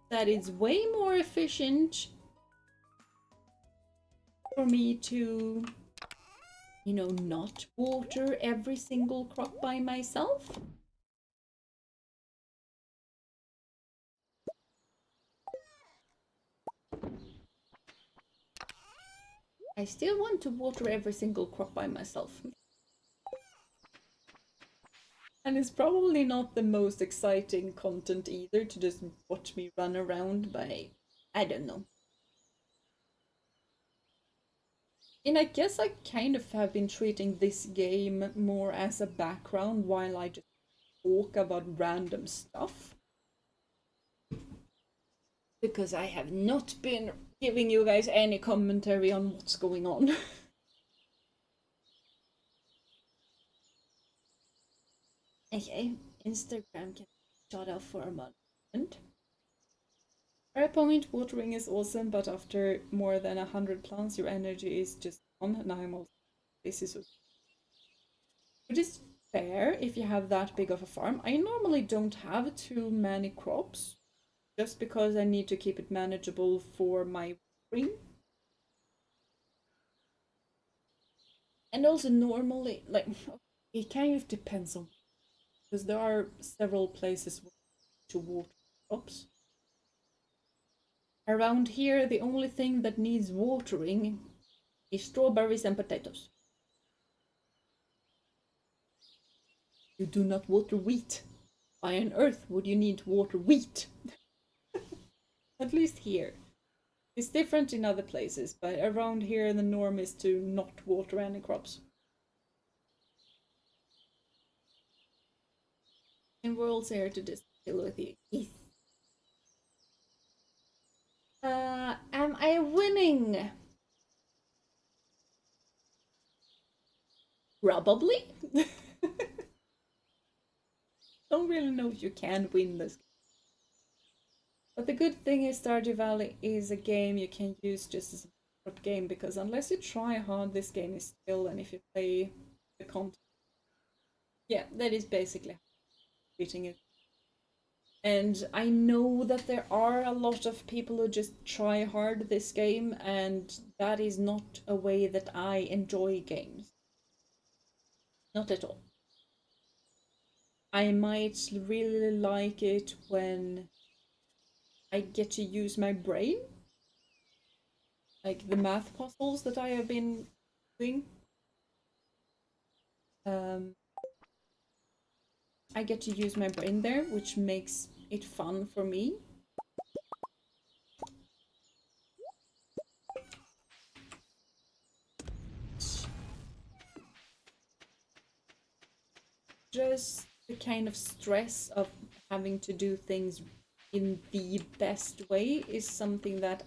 that it's way more efficient for me to, you know, not water every single crop by myself. I still want to water every single crop by myself. And it's probably not the most exciting content either, to just watch me run around by, I don't know. And I guess I kind of have been treating this game more as a background while I just talk about random stuff. Because I have not been giving you guys any commentary on what's going on. Okay, Instagram can shut off for a moment. Fair point, watering is awesome, but after more than 100 plants, your energy is just gone, and I'm also... This is... Which is fair if you have that big of a farm. I normally don't have too many crops, just because I need to keep it manageable for my watering. And also normally, like, it kind of depends on... Because there are several places to water crops. Around here, the only thing that needs watering is strawberries and potatoes. You do not water wheat. Why on earth would you need to water wheat? At least here. It's different in other places, but around here the norm is to not water any crops. And we're also here to just chill with you. Am I winning? Probably. Don't really know if you can win this. But the good thing is Stardew Valley is a game you can use just as a short game, because unless you try hard, this game is still, and if you play the content. Yeah, that is basically beating it. And I know that there are a lot of people who just try hard this game, and that is not a way that I enjoy games. Not at all. I might really like it when I get to use my brain. Like the math puzzles that I have been doing. I get to use my brain there, which makes it fun for me. Just the kind of stress of having to do things in the best way is something that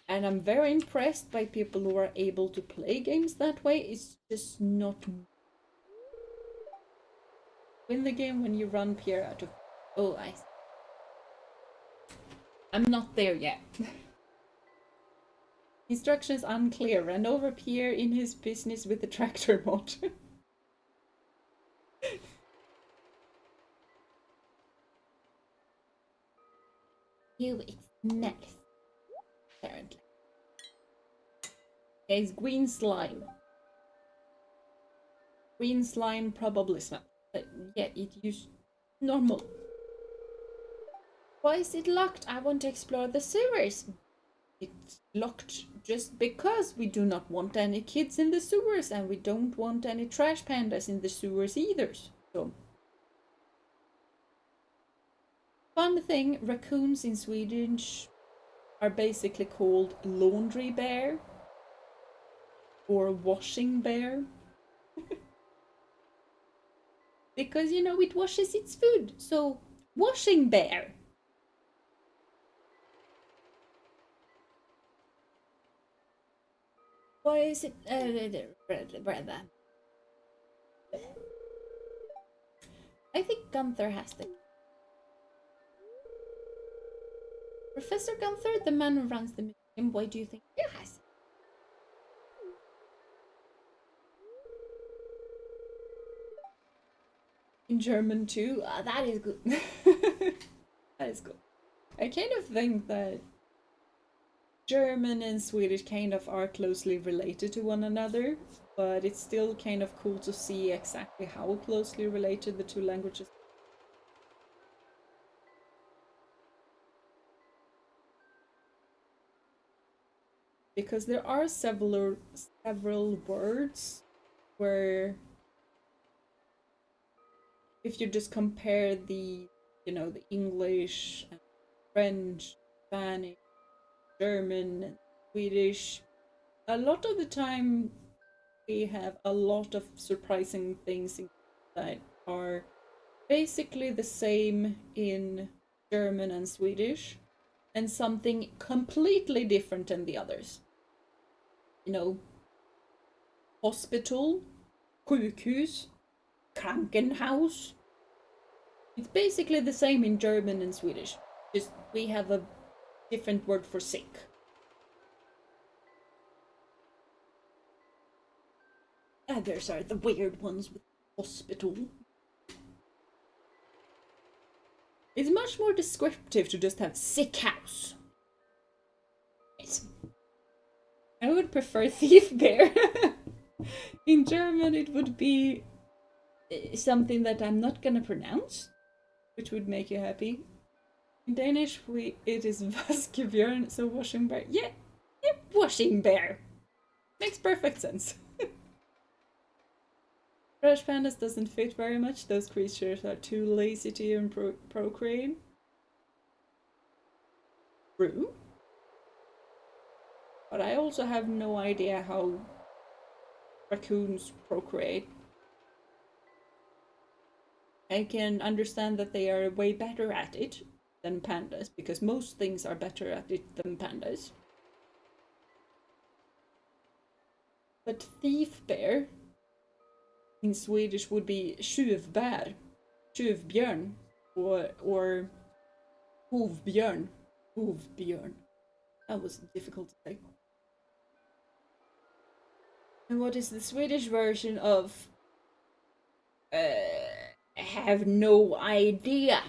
and I'm very impressed by people who are able to play games that way. It's just not... Win the game when you run Pierre out of... Oh, I'm not there yet. Instructions unclear. Ran over Pierre in his business with the tractor mod. You, it's nice. Apparently. Okay, it's green slime. Green slime probably smells. yeah, it used normal. Why is it locked? I want to explore the sewers. It's locked just because we do not want any kids in the sewers and we don't want any trash pandas in the sewers either. So, fun thing, raccoons in Swedish are basically called laundry bear or washing bear. Because, you know, it washes its food. So, washing bear. Why is it... I think Gunther has the... Professor Gunther, the man who runs the museum, why do you think he has it? In German too? Ah, that is good. That is good. I kind of think that German and Swedish kind of are closely related to one another, but it's still kind of cool to see exactly how closely related the two languages are. Because there are several words where if you just compare the, you know, the English, French, Spanish, German, and Swedish, a lot of the time we have a lot of surprising things that are basically the same in German and Swedish, and something completely different in the others. You know, hospital, sjukhus, Krankenhaus. It's basically the same in German and Swedish. Just we have a different word for sick. Others are the weird ones with hospital. It's much more descriptive to just have sick house. Yes. I would prefer thief bear. In German it would be something that I'm not gonna pronounce, which would make you happy. In Danish it is vaskebjørn, so washing bear. Yeah, washing bear. Makes perfect sense. Trash pandas doesn't fit very much. Those creatures are too lazy to even procreate. True. But I also have no idea how raccoons procreate. I can understand that they are way better at it than pandas, because most things are better at it than pandas. But thief bear in Swedish would be tjuvbär, tjuvbjörn, or hovbjörn. Hovbjörn. That was difficult to say. And what is the Swedish version of I have no idea.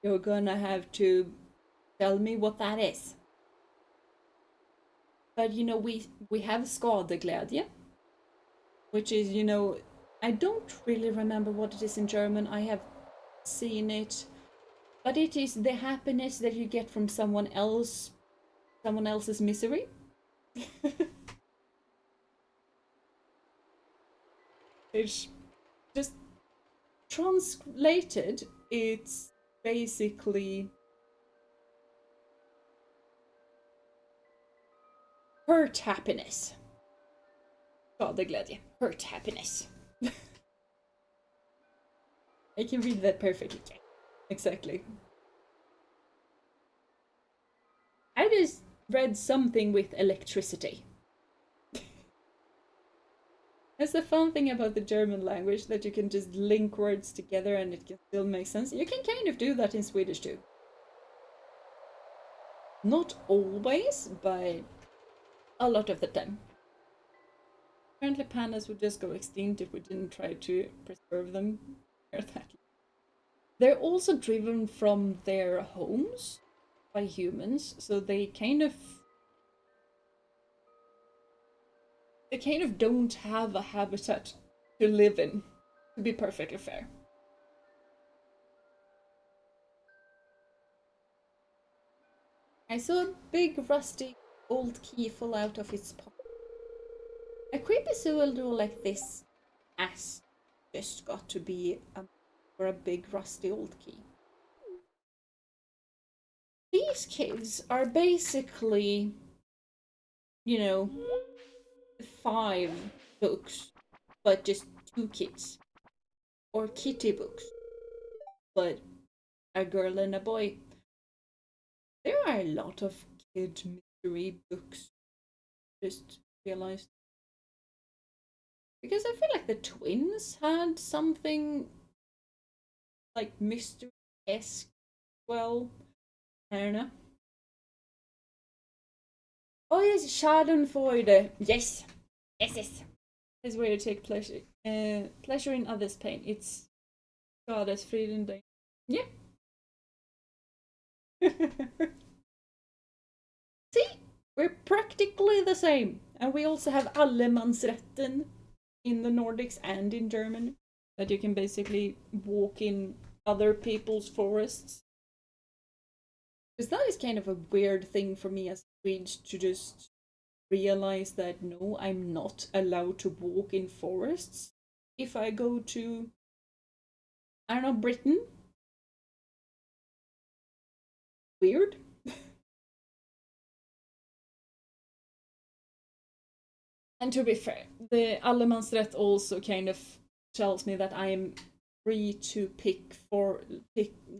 You're gonna have to tell me what that is. But you know, we have skadeglädje, which is, you know, I don't really remember what it is in German. I have seen it, but it is the happiness that you get from someone else's misery. It's just translated, it's basically hurt happiness. Skadeglädje. Hurt happiness. I can read that perfectly. Exactly. I just read something with electricity. That's the fun thing about the German language, that you can just link words together and it can still make sense. You can kind of do that in Swedish too. Not always, but a lot of the time. Apparently pandas would just go extinct if we didn't try to preserve them. They're also driven from their homes by humans, so they kind of don't have a habitat to live in, to be perfectly fair. I saw a big rusty old key fall out of its pocket. A creepy sewer door like this has just got to be for a big rusty old key. These kids are basically, you know, 5 books, but just 2 kids. Or kitty books, but a girl and a boy. There are a lot of kid mystery books, just realized. Because I feel like the twins had something like mystery-esque. Well, I don't know. Oh yes, Schadenfreude. Yes. Yes. Is where you take pleasure. Pleasure in others' pain. It's Skadesfriden. Yeah. See? We're practically the same. And we also have allemansrätten in the Nordics and in Germany. That you can basically walk in other people's forests. Because that is kind of a weird thing for me as a Swede to just realize that no, I'm not allowed to walk in forests if I go to, I don't know, Britain. Weird. And to be fair, the allemansrätt also kind of tells me that I am free to pick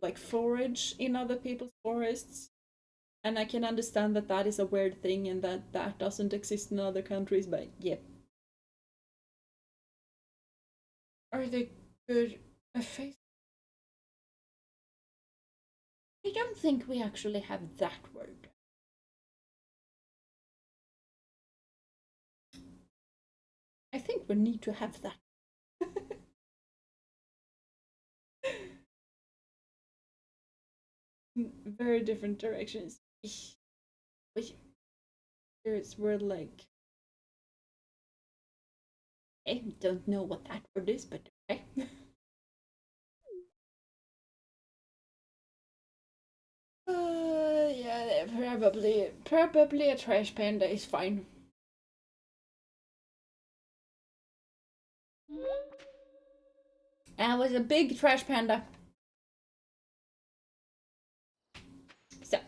like forage in other people's forests. And I can understand that that is a weird thing and that that doesn't exist in other countries, but yep. Are they good? I don't think we actually have that word. I think we need to have that. Very different directions. There's word like, I don't know what that word is, but okay. Yeah, probably a trash panda is fine. I was a big trash panda. So,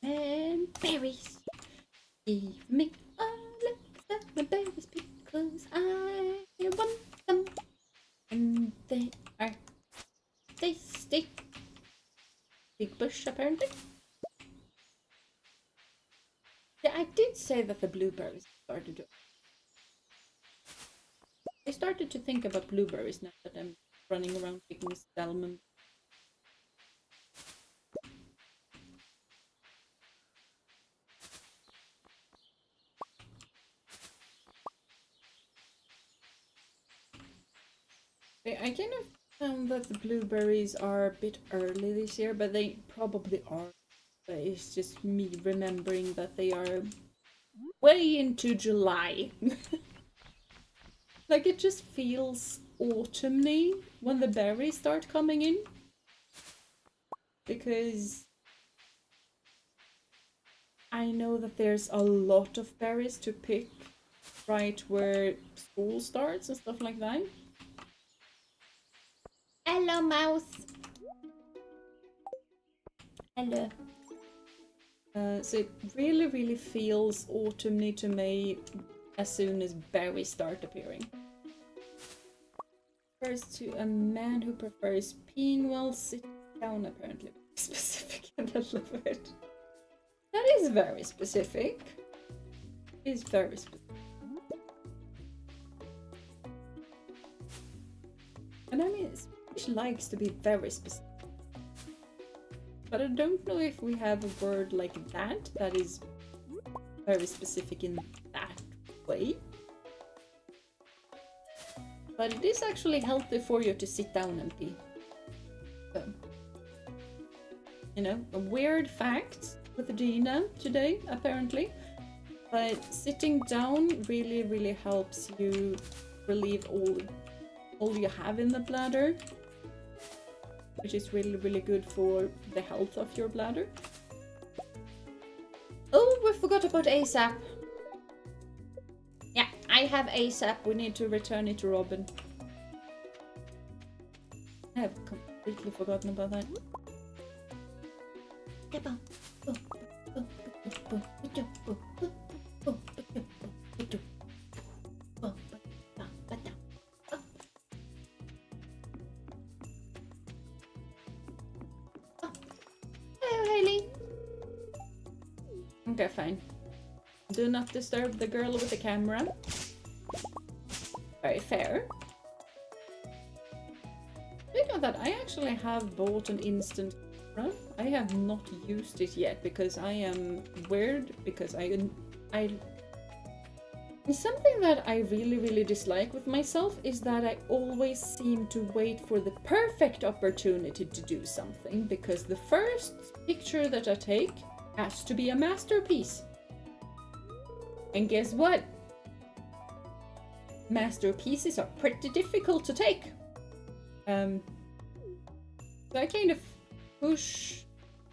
and berries. Give me all of the berries because I want them. And they are tasty. Big bush, apparently. Yeah, I did say that the blueberries started to. I started to think about blueberries now that I'm running around picking salmon. I kind of found that the blueberries are a bit early this year, but they probably are. But it's just me remembering that they are way into July. Like it just feels autumny when the berries start coming in. Because I know that there's a lot of berries to pick right where school starts and stuff like that. Hello, mouse. Hello. So it really feels autumny to me as soon as berries start appearing. Refers to a man who prefers peeing while sitting down, apparently. Specific, and I love it. That is very specific. It is very specific. And I mean, Swedish likes to be very specific. But I don't know if we have a word like that that is very specific in that way. But it is actually healthy for you to sit down and pee. So, you know, a weird fact with Jeena today, apparently. But sitting down really helps you relieve all you have in the bladder. which is really, really good for the health of your bladder. Oh, we forgot about ASAP. Yeah, I have ASAP. We need to return it to Robin. I have completely forgotten about that. Hello, Haley. Okay, fine. Do not disturb the girl with the camera. Very fair. Speaking of that, I actually have bought an instant camera. I have not used it yet because I am weird, because something that I really, really dislike with myself is that I always seem to wait for the perfect opportunity to do something, because the first picture that I take has to be a masterpiece. And guess what? Masterpieces are pretty difficult to take. So I kind of push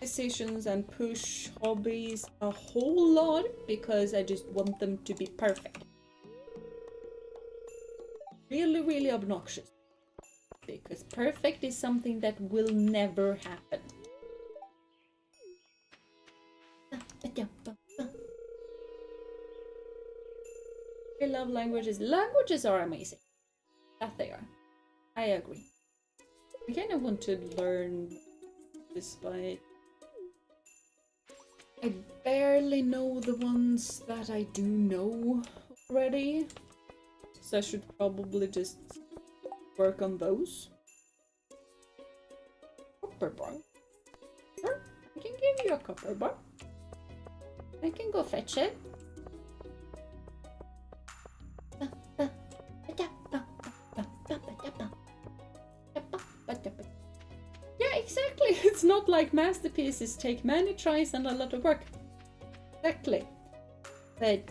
decisions and push hobbies a whole lot because I just want them to be perfect. Really, really obnoxious. Because perfect is something that will never happen. I love languages. Languages are amazing. That they are. I agree. I kind of want to learn, despite I barely know the ones that I do know already. So I should probably just work on those. Copper bar. Sure, I can give you a copper bar. I can go fetch it. Yeah, exactly. It's not like masterpieces take many tries and a lot of work. Exactly. But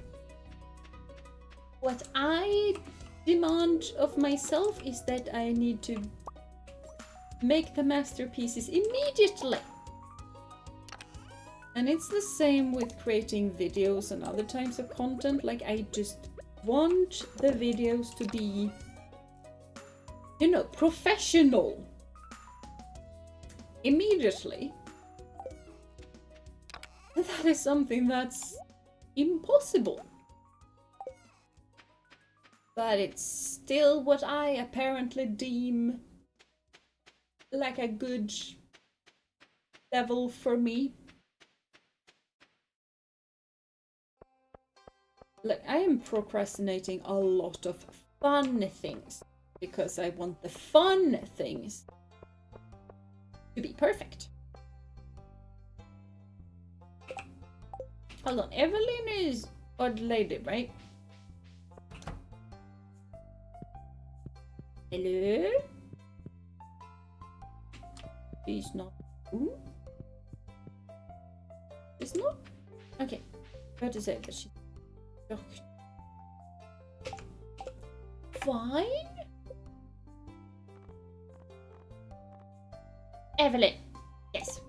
what I demand of myself is that I need to make the masterpieces immediately. And it's the same with creating videos and other types of content. Like, I just want the videos to be, you know, professional immediately. And that is something that's impossible. But it's still what I apparently deem like a good level for me. Like, I am procrastinating a lot of fun things because I want the fun things to be perfect. Hold on, Evelyn is odd lady, right? Hello? She's not. Ooh. It's not? Okay. I had to say that she's shocked. Fine? Evelyn. Yes.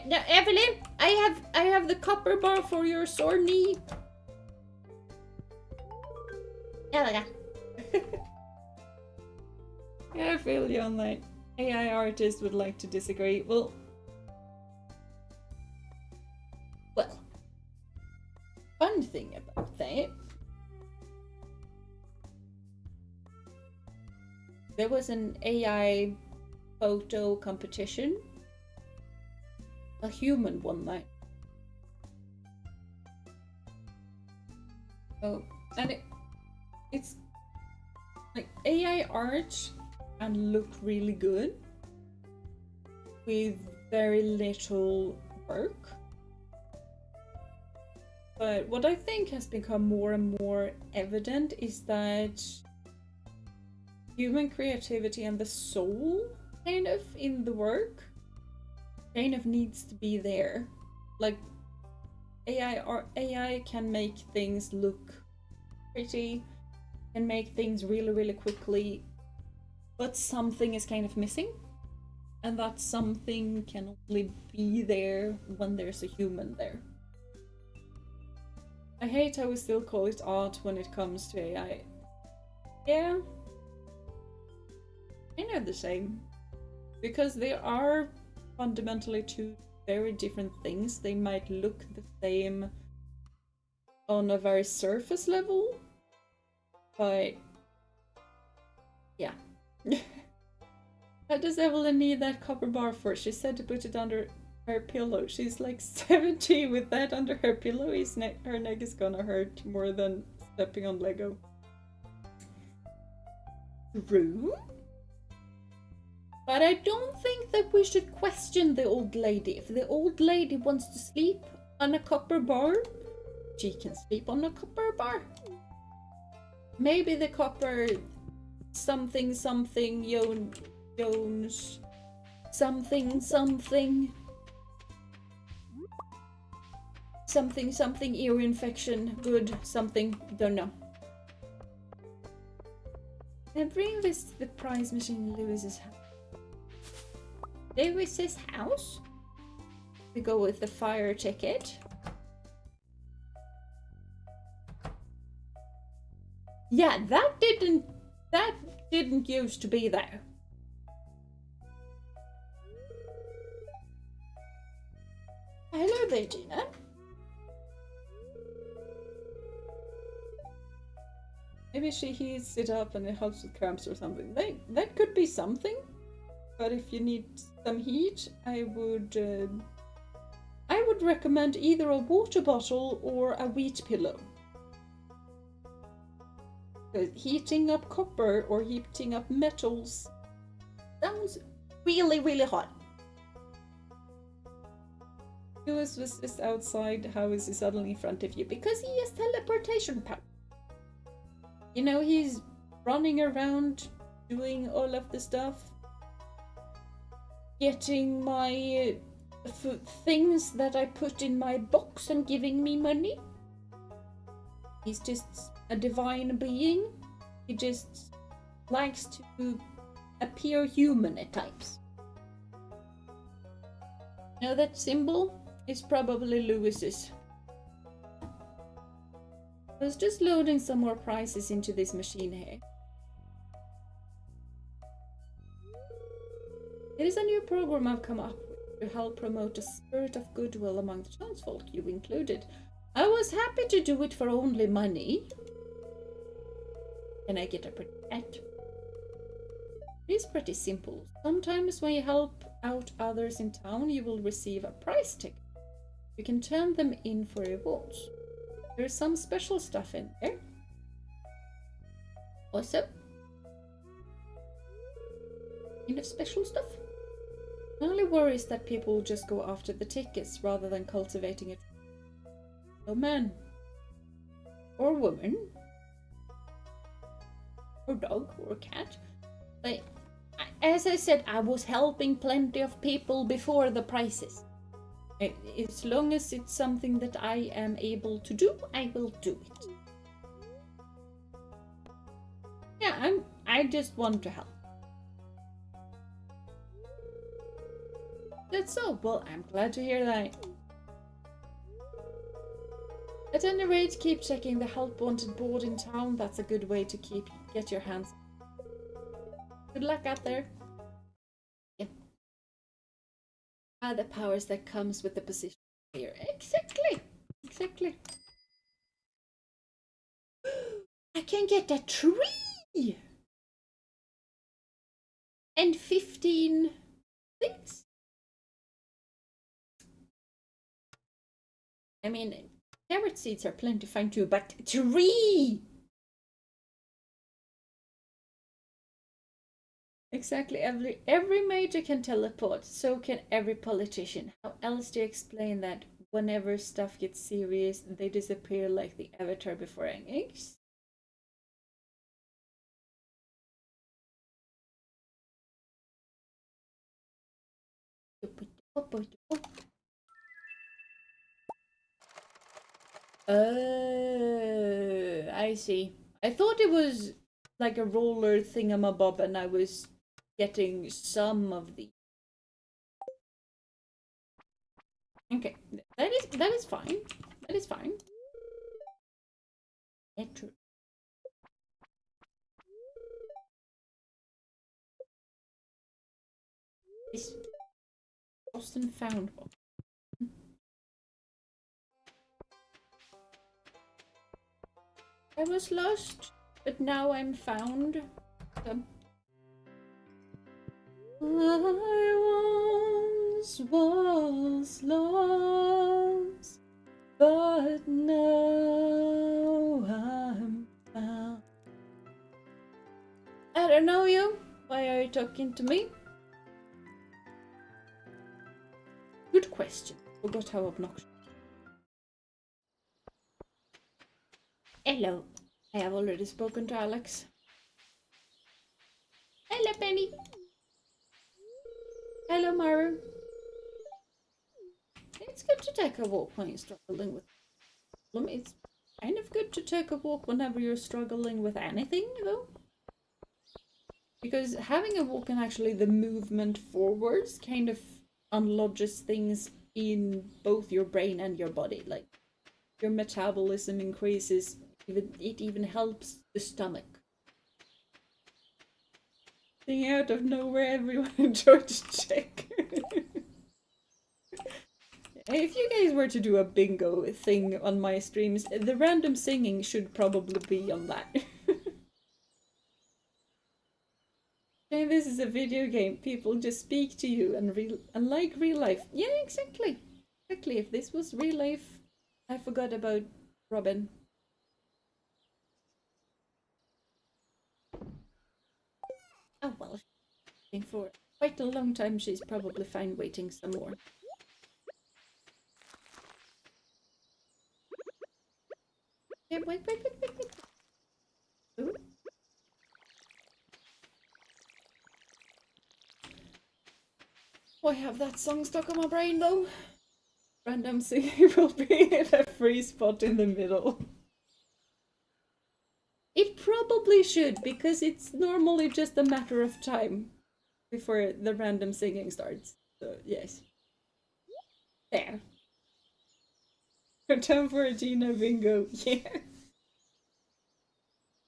No, Evelyn, I have the copper bar for your sore knee. Yeah. Yeah, I feel you on that. AI artist would like to disagree. Well, fun thing about that, there was an AI photo competition. A human won that. Oh, and it's like AI art can look really good with very little work. But what I think has become more and more evident is that human creativity and the soul kind of in the work kind of needs to be there. Like, AI can make things look pretty, can make things really, really quickly, but something is kind of missing. And that something can only be there when there's a human there. I hate how we still call it art when it comes to AI. Yeah. I know the same. Because they are fundamentally two very different things. They might look the same on a very surface level, but yeah. What does Evelyn need that copper bar for? She said to put it under her pillow. She's like 70 with that under her pillow. Her neck is gonna hurt more than stepping on Lego. True. But I don't think that we should question the old lady. If the old lady wants to sleep on a copper bar, she can sleep on a copper bar. Maybe the copper something Jones something ear infection, good something, don't know. And bring this to the prize machine Lewis's house. Lewis's house? We go with the fire ticket. Yeah, that didn't used to be there. Hello there, Jeena. Maybe she heats it up and it helps with cramps or something. That could be something. But if you need some heat, I would recommend either a water bottle or a wheat pillow. Heating up copper or heating up metals sounds really, really hot. Lewis was just outside. How is he suddenly in front of you? Because he has teleportation power. You know, he's running around doing all of the stuff. Getting my things that I put in my box and giving me money. He's just a divine being. He just likes to appear human at times. Now that symbol is probably Lewis's. I was just loading some more prizes into this machine here. It is a new program I've come up with to help promote a spirit of goodwill among the townsfolk, you included. I was happy to do it for only money. Can I get a pretty pet? It is pretty simple. Sometimes when you help out others in town, you will receive a prize ticket. You can turn them in for rewards. There is some special stuff in there. Awesome. Kind of special stuff. My only worry is that people will just go after the tickets rather than cultivating it. No man. Or woman. Or dog. Or cat. But as I said, I was helping plenty of people before the prices. As long as it's something that I am able to do, I will do it. Yeah, I just want to help. That's all. Well, I'm glad to hear that. At any rate, keep checking the help wanted board in town. That's a good way to get your hands. Good luck out there. Yeah. The powers that comes with the position here. Exactly. Exactly. I can get a tree. And 15 things. I mean, carrot seeds are plenty fine too, but tree! Exactly, every major can teleport, so can every politician. How else do you explain that whenever stuff gets serious, they disappear like the avatar before eggs? Oh, I see. I thought it was like a roller thingamabob, and I was getting some of the. Okay, that is fine. That is fine. True. This lost and found one. I was lost, but now I'm found. I once was lost, but now I'm found. I don't know you. Why are you talking to me? Good question. Forgot how obnoxious. Hello. I have already spoken to Alex. Hello, Penny. Hello, Maru. It's good to take a walk when you're struggling with problem. It's kind of good to take a walk whenever you're struggling with anything, though. Because having a walk and actually the movement forwards kind of unlodges things in both your brain and your body. Like, your metabolism increases, it even helps the stomach. Thing out of nowhere, everyone enjoyed to check. If you guys were to do a bingo thing on my streams, the random singing should probably be on that. Okay, this is a video game. People just speak to you and like real life. Yeah, exactly. Exactly. If this was real life, I forgot about Robin. Oh well, for quite a long time, she's probably fine waiting some more. Yeah, wait. Ooh. Oh, I have that song stuck on my brain though. Random singing will be in a free spot in the middle. It probably should, because it's normally just a matter of time before the random singing starts. So, yes. There. Time for a Jeena bingo. Yeah.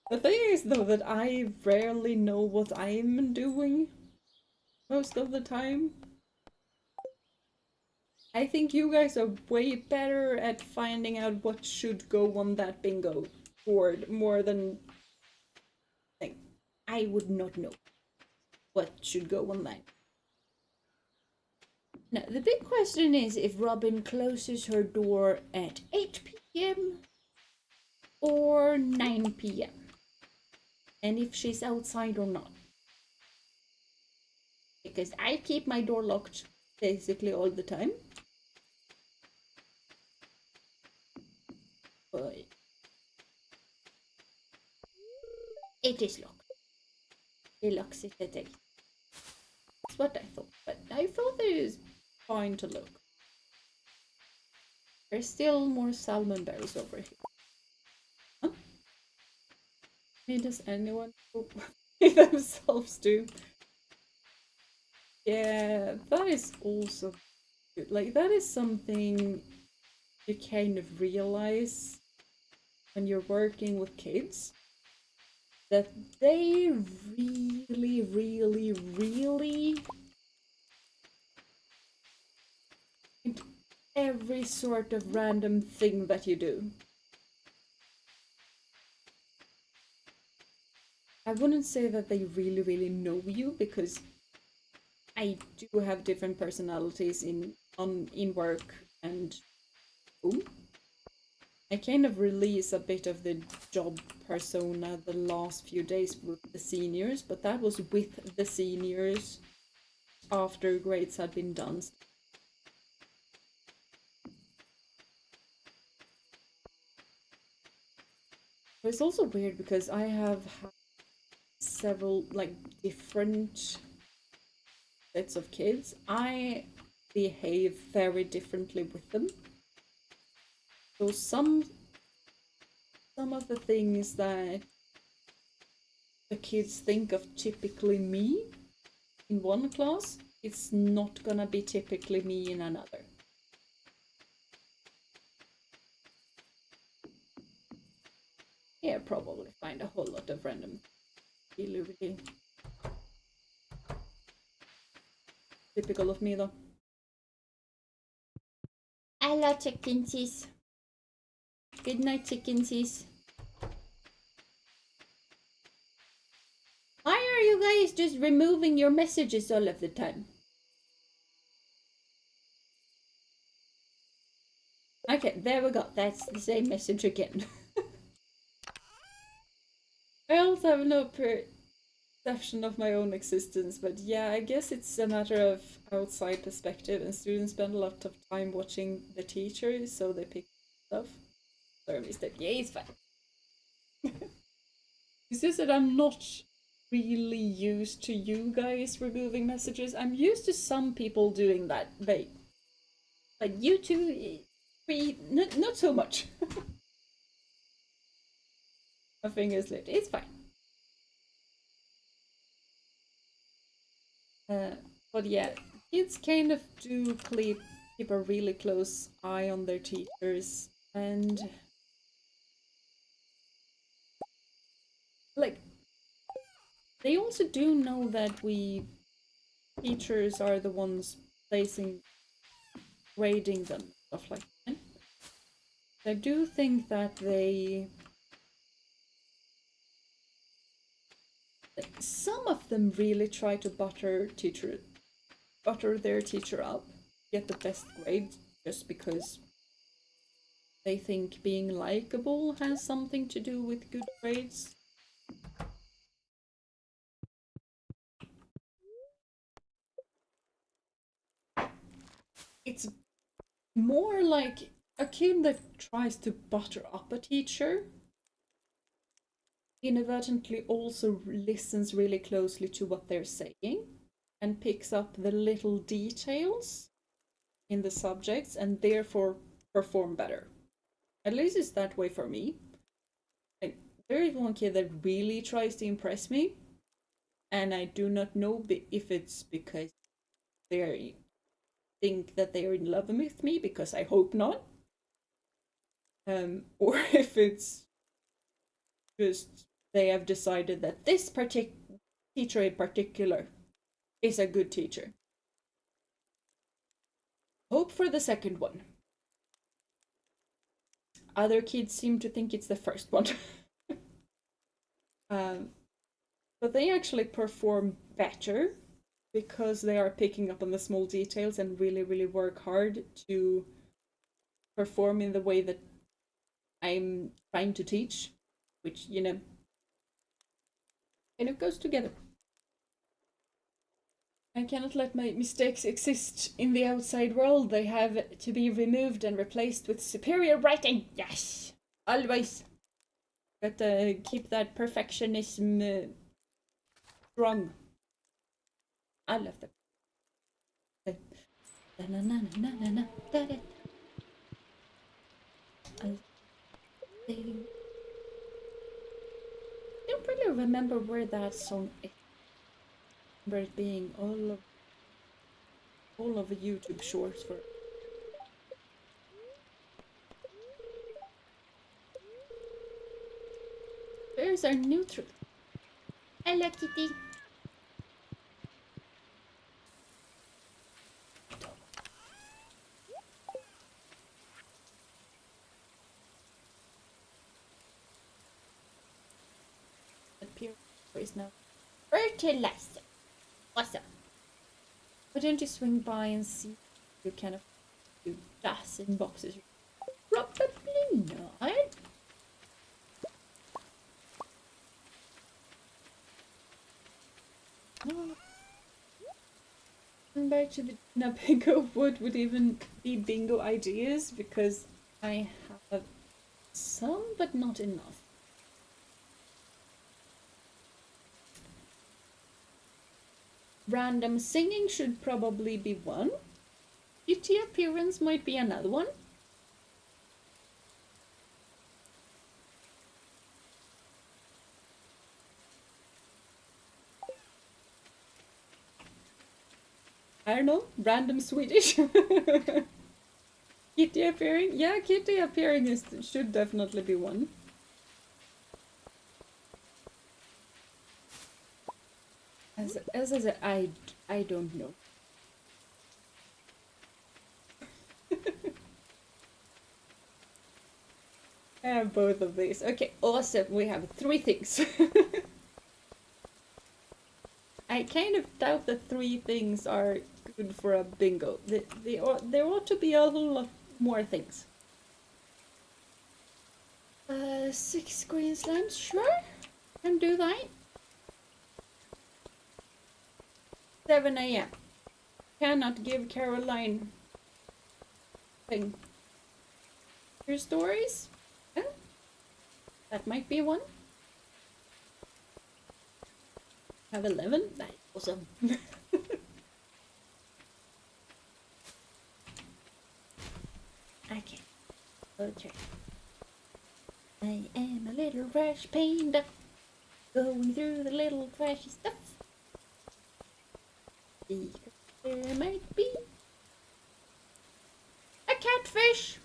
The thing is, though, that I rarely know what I'm doing most of the time. I think you guys are way better at finding out what should go on that bingo board more than, like, I would not know what should go on that. Now, the big question is if Robin closes her door at 8 p.m. or 9 p.m. and if she's outside or not. Because I keep my door locked basically all the time. But it is locked. He locks it at 8. That's what I thought. But I thought it is fine to look. There's still more salmon berries over here. Huh? Does anyone themselves do? Yeah, that is also good. Like, that is something you kind of realize when you're working with kids, that they really think every sort of random thing that you do. I wouldn't say that they really know you, because I do have different personalities in work and home. I kind of release a bit of the job persona the last few days with the seniors, but that was with the seniors after grades had been done. But it's also weird because I have had several, like, different sets of kids. I behave very differently with them. So some of the things that the kids think of typically me in one class, it's not gonna be typically me in another. Yeah, probably find a whole lot of random, really, really typical of me though. Hello, chickensies. Good night, chickensies. Why are you guys just removing your messages all of the time? Okay, there we go. That's the same message again. I also have no perception of my own existence, but yeah, I guess it's a matter of outside perspective, and students spend a lot of time watching the teachers, so they pick stuff. Sorry, mistake. Yeah, it's fine. It's just that I'm not really used to you guys removing messages. I'm used to some people doing that, but you two, not so much. My fingers lit. It's fine. But yeah, kids kind of do keep a really close eye on their teachers, and like they also do know that we teachers are the ones placing grading them, stuff like that. I do think that some of them really try to butter their teacher up, get the best grade just because they think being likable has something to do with good grades. It's more like a kid that tries to butter up a teacher inadvertently also listens really closely to what they're saying and picks up the little details in the subjects and therefore perform better. At least it's that way for me. Like, there is one kid that really tries to impress me, and I do not know if it's because they think that they are in love with me, because I hope not, or if it's just they have decided that this teacher in particular is a good teacher. Hope for the second one. Other kids seem to think it's the first one. But they actually perform better because they are picking up on the small details and really, really work hard to perform in the way that I'm trying to teach, which, kind of goes together. I cannot let my mistakes exist in the outside world. They have to be removed and replaced with superior writing. Yes, always. Gotta keep that perfectionism strong. I love that. I don't really remember where that song is. I remember it being all of the YouTube shorts for. Where's our neutral? Hello, kitty. Appear is now. Fertilizer. Awesome. Why don't you swing by and see if you can do dust in boxes? Probably not. Oh. Back to the Jeena bingo. What would even be bingo ideas? Because I have some, but not enough. Random singing should probably be one. Beauty appearance might be another one. I don't know, random Swedish. Kitty appearing? Yeah, Kitty appearing should definitely be one. As I said, I don't know. I have both of these. Okay, awesome. We have 3 things. I kind of doubt that 3 things are good for a bingo. There ought to be a whole lot more things. 6 green slimes, sure. Can do that. 7 AM. Cannot give Caroline thing. Your stories? Yeah. That might be one. Have 11? That's awesome. Okay. Okay. I am a little trash panda, going through the little trashy stuff. There might be a catfish.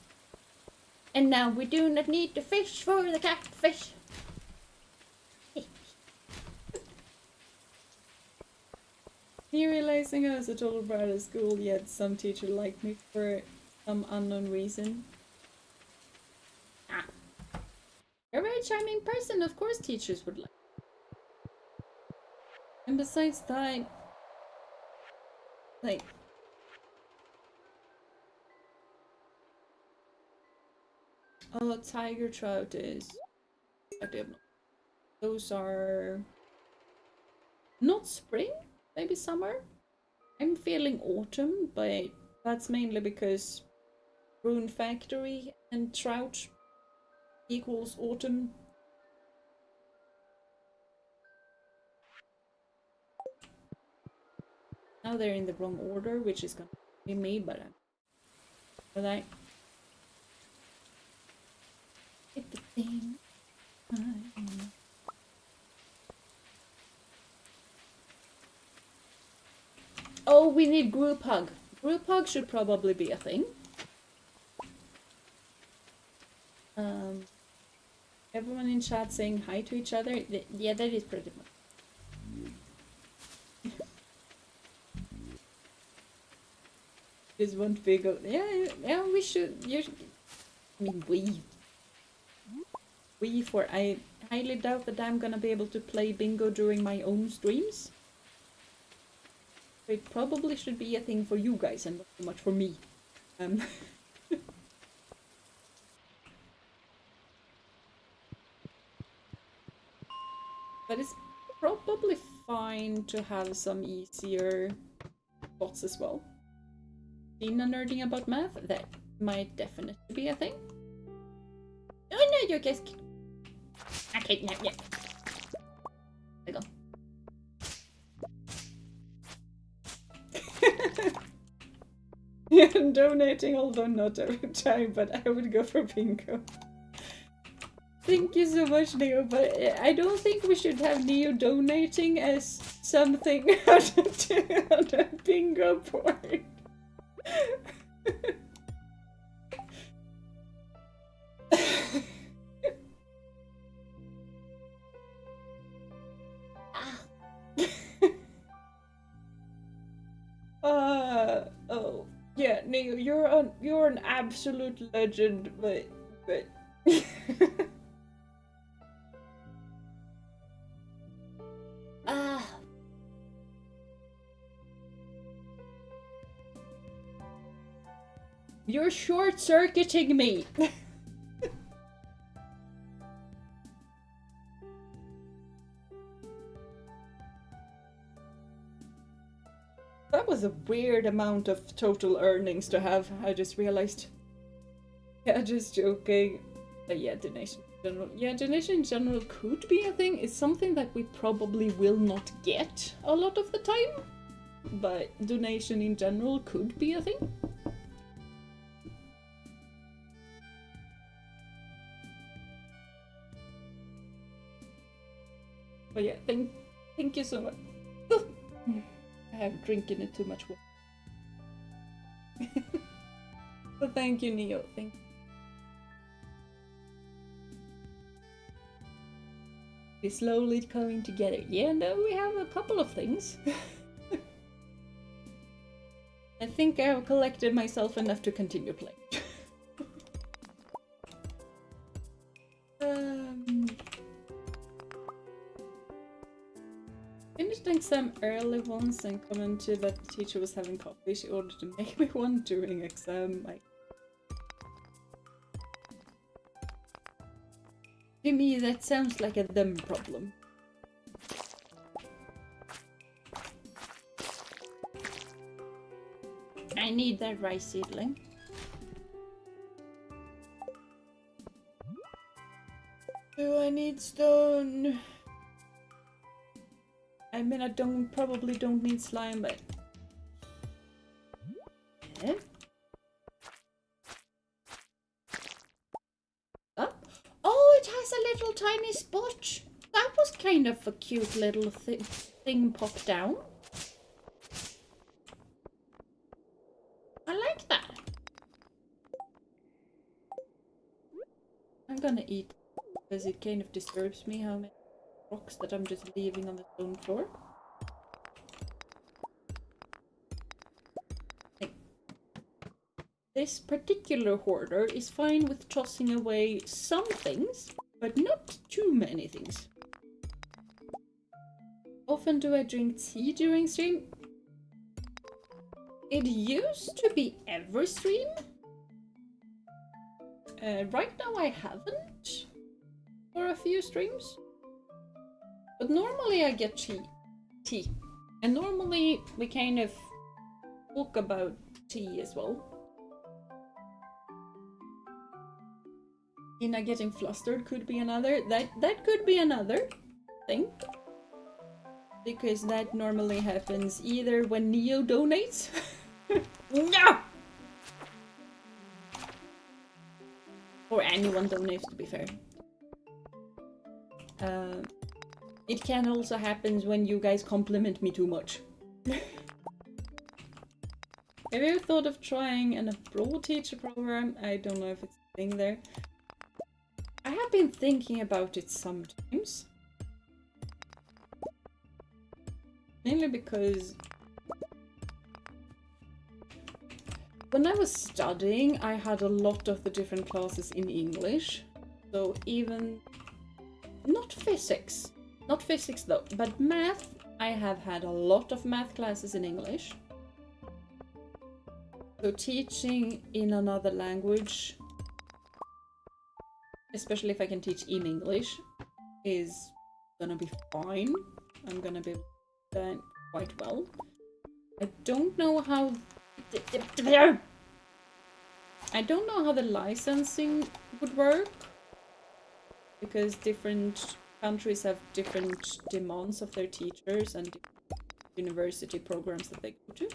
And now we do not need to fish for the catfish. Me realizing I was a total brat at school, yet some teacher liked me for some unknown reason. Ah. You're a very charming person, of course teachers would like. And besides that, like, oh, tiger trout is, those are not spring, maybe summer. I'm feeling autumn, but that's mainly because Rune Factory and trout equals autumn. Now they're in the wrong order, which is gonna be me, but I'm like, it's the thing. Oh, we need group hug. Group hug should probably be a thing. Everyone in chat saying hi to each other. Yeah, that is pretty much. Just one bingo. Yeah, we should. I mean, for I highly doubt that I'm gonna be able to play bingo during my own streams. It probably should be a thing for you guys and not so much for me. But it's probably fine to have some easier spots as well. Jeena nerding about math? That might definitely be a thing. Oh no, you guys. Okay, yeah. There you go. Yeah, donating, although not every time, but I would go for bingo. Thank you so much, Neo, but I don't think we should have Neo donating as something on a bingo board. Oh, yeah, Neo, you're an absolute legend, but you're short-circuiting me. That was a weird amount of total earnings to have, I just realized. Yeah, just joking. Yeah, donation in general. Yeah, donation in general could be a thing. It's something that we probably will not get a lot of the time. But donation in general could be a thing. But yeah, thank you so much. I have drinking it too much water. Well, thank you, Neo. Thank you. We're slowly coming together. Yeah, no, we have a couple of things. I think I have collected myself enough to continue playing. Finished an exam early once and commented that the teacher was having coffee. She ordered to make me one during exam. To me, that sounds like a them problem. I need that rice seedling. Do I need stone? I mean, I probably don't need slime, but... Yeah. Oh, it has a little tiny spot. That was kind of a cute little thing popped down. I like that. I'm gonna eat because it kind of disturbs me how many rocks that I'm just leaving on the stone floor. This particular hoarder is fine with tossing away some things, but not too many things. Often do I drink tea during stream? It used to be every stream. Right now I haven't for a few streams. But normally I get tea. And normally we kind of talk about tea as well. Jeena getting flustered could be another. That could be another thing. Because that normally happens either when Neo donates. No! Or anyone donates, to be fair. It can also happen when you guys compliment me too much. Have you ever thought of trying an abroad teacher program? I don't know if it's a thing there. I have been thinking about it sometimes. Mainly because when I was studying, I had a lot of the different classes in English. So even... not physics though, but math. I have had a lot of math classes in English. So teaching in another language, especially if I can teach in English, is gonna be fine. I'm gonna be able to do that quite well. I don't know how the licensing would work, because different countries have different demands of their teachers and university programs that they go to.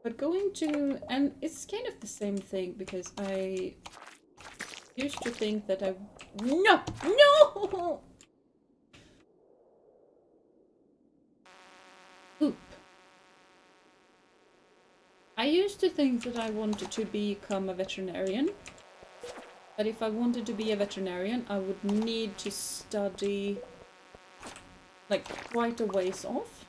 But going to, and it's kind of the same thing, because I used to think that no! Oop. I used to think that I wanted to become a veterinarian. But if I wanted to be a veterinarian, I would need to study like quite a ways off.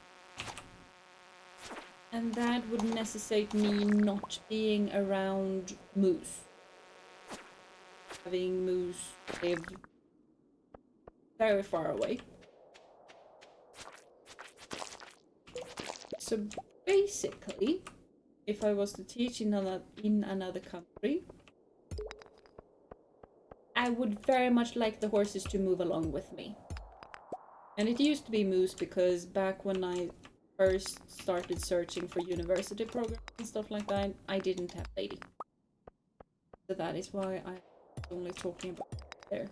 And that would necessitate me not being around moose. Having moose live very far away. So basically, if I was to teach in another country, I would very much like the horses to move along with me. And it used to be moose because back when I first started searching for university programs and stuff like that, I didn't have lady. So that is why I'm only talking about there.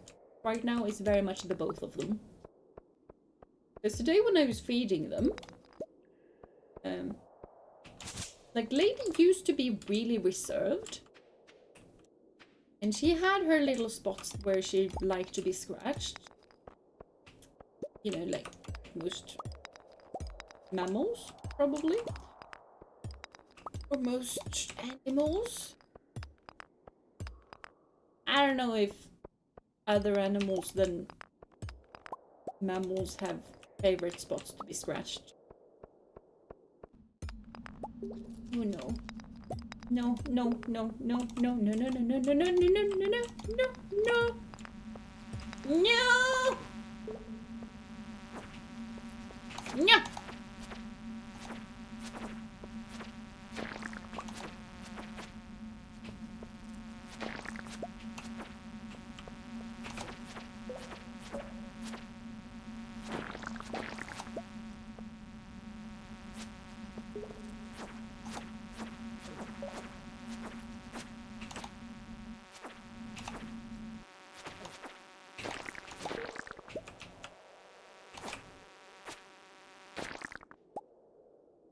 Right now it's very much the both of them. Because today when I was feeding them, Like, Lady used to be really reserved. And she had her little spots where she liked to be scratched. You know, like most mammals, probably. Or most animals. I don't know if other animals than mammals have favorite spots to be scratched. Oh no. No, no, no, no, no, no, no, no, no, no, no, no, no, no, no, no, no, no.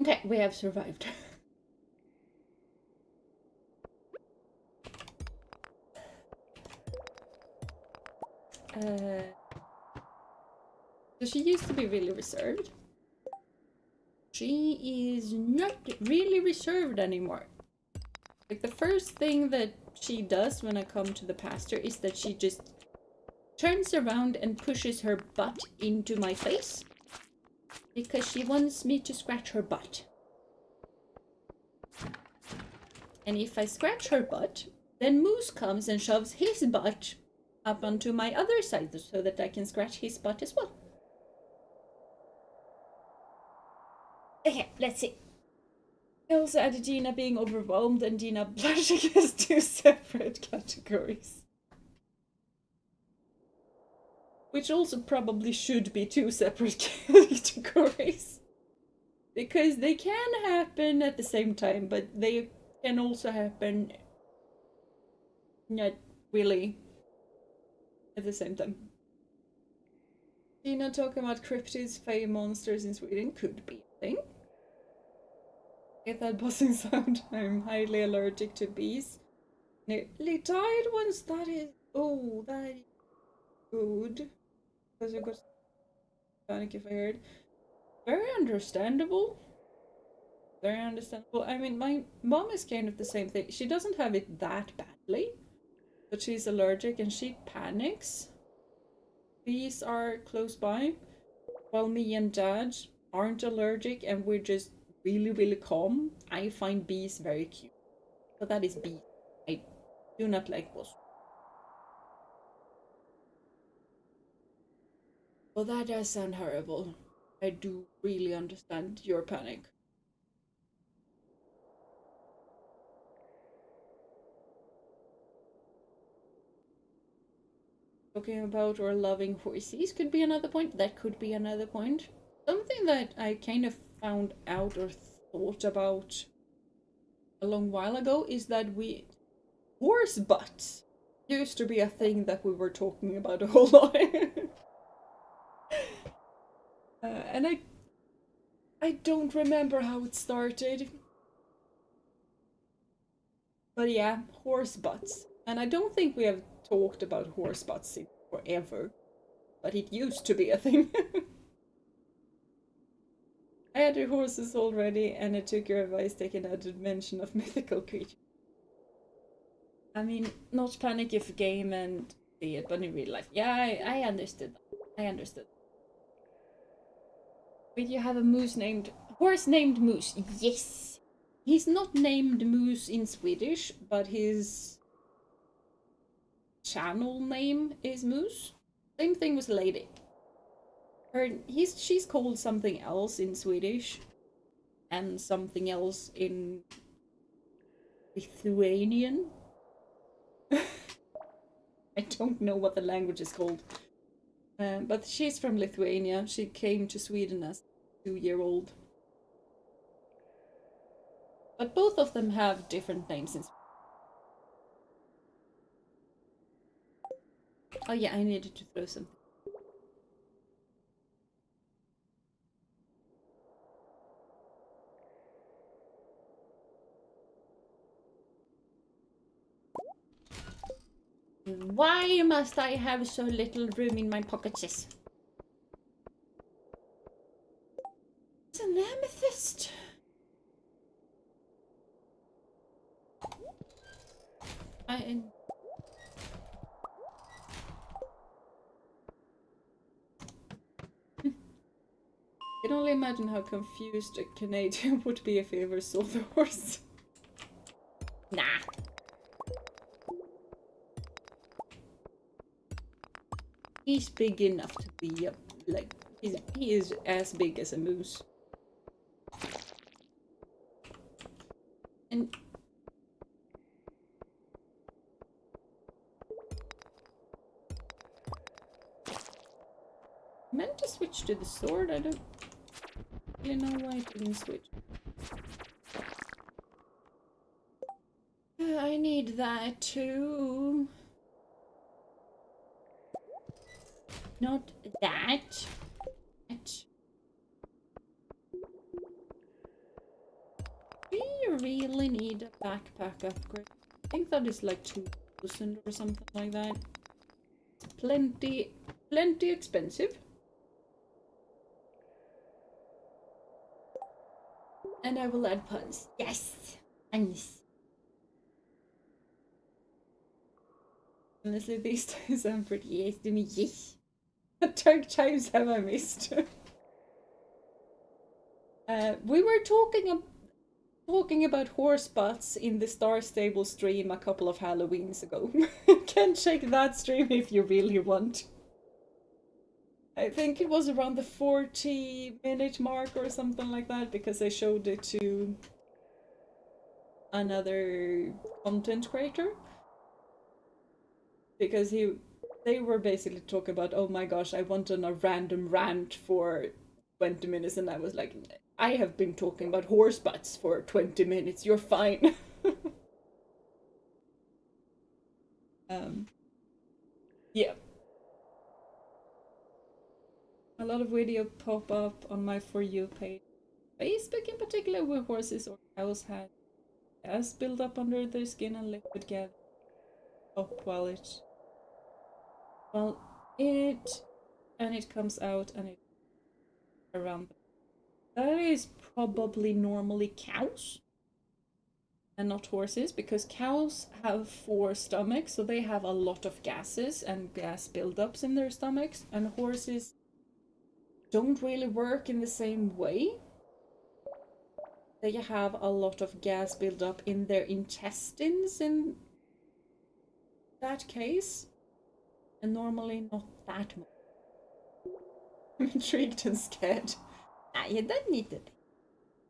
Okay, we have survived. So she used to be really reserved. She is not really reserved anymore. Like, the first thing that she does when I come to the pasture is that she just turns around and pushes her butt into my face. Because she wants me to scratch her butt. And if I scratch her butt, then Moose comes and shoves his butt up onto my other side so that I can scratch his butt as well. Okay, let's see. I also added Jeena being overwhelmed and Jeena blushing as two separate categories. Which also probably should be two separate categories. Because they can happen at the same time, but they can also happen not really at the same time. Jeena talking about cryptids, fae monsters in Sweden could be a thing. Get that buzzing sound. I'm highly allergic to bees. Nearly died once. That is... Oh, that is good. Because I got panic if I heard. Very understandable. Very understandable. I mean, my mom is kind of the same thing. She doesn't have it that badly, but she's allergic and she panics. Bees are close by, while me and dad aren't allergic and we're just really, really calm. I find bees very cute. So that is bees. I do not like wasps. Well, that does sound horrible. I do really understand your panic. Talking about or loving horses could be another point. That could be another point. Something that I kind of found out or thought about a long while ago is that horse butts used to be a thing that we were talking about a whole lot. And I don't remember how it started. But yeah, horse butts. And I don't think we have talked about horse butts in forever. But it used to be a thing. I had your horses already, and I took your advice taking added mention of mythical creatures. I mean, not panic if game and see it, but in real life. Yeah, I understood that. I understood. Wait, you have a horse named Moose? Yes! He's not named Moose in Swedish, but his channel name is Moose. Same thing with Lady. She's called something else in Swedish, and something else in Lithuanian. I don't know what the language is called. But she's from Lithuania. She came to Sweden as a 2-year-old. But both of them have different names in Sweden. Oh yeah, I needed to throw something. Why must I have so little room in my pockets? It's an amethyst. I can only imagine how confused a Canadian would be if he ever saw the horse. Nah. He's big enough to be like he is as big as a moose. And I meant to switch to the sword. I don't really know why I didn't switch. I need that too. Not that. We really need a backpack upgrade. I think that is like 2,000 or something like that. Plenty expensive. And I will add puns. Yes! Puns. Honestly, these days I'm pretty yes to me. Yes. What dark times have I missed? We were talking about horse butts in the Star Stable stream a couple of Halloweens ago. Can check that stream if you really want. I think it was around the 40-minute mark or something like that, because I showed it to another content creator. Because they were basically talking about, oh my gosh, I went on a random rant for 20 minutes, and I was like, I have been talking about horse butts for 20 minutes, you're fine. Yeah. A lot of video pop up on my For You page. Facebook in particular, where horses or cows had gas build up under their skin and liquid gas up while it comes out and it around. That is probably normally cows and not horses, because cows have 4 stomachs, so they have a lot of gases and gas buildups in their stomachs, and horses don't really work in the same way. They have a lot of gas buildup in their intestines in that case, and normally not that much. I'm intrigued and scared. Ah, you don't need to be.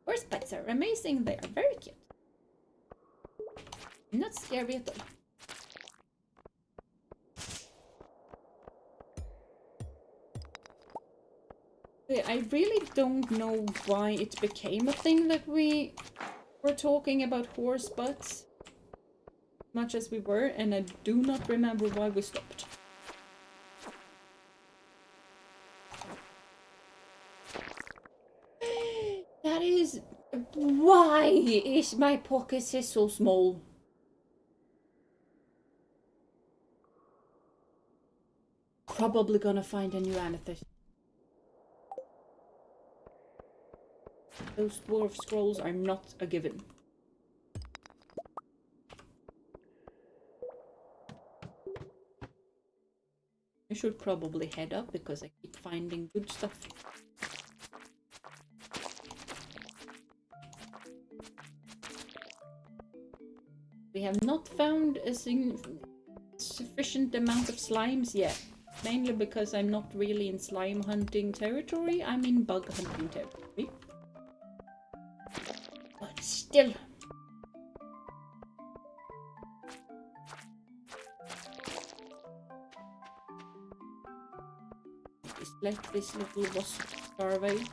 Horse pets are amazing, they are very cute. Not scary at all. I really don't know why it became a thing that we were talking about horse butts much as we were, and I do not remember why we stopped. That is... Why is my pocket so small? Probably gonna find a new amethyst. Those dwarf scrolls are not a given. I should probably head up because I keep finding good stuff. We have not found a sufficient amount of slimes yet. Mainly because I'm not really in slime hunting territory, I'm in bug hunting territory. But still. Just let this little wasp starve.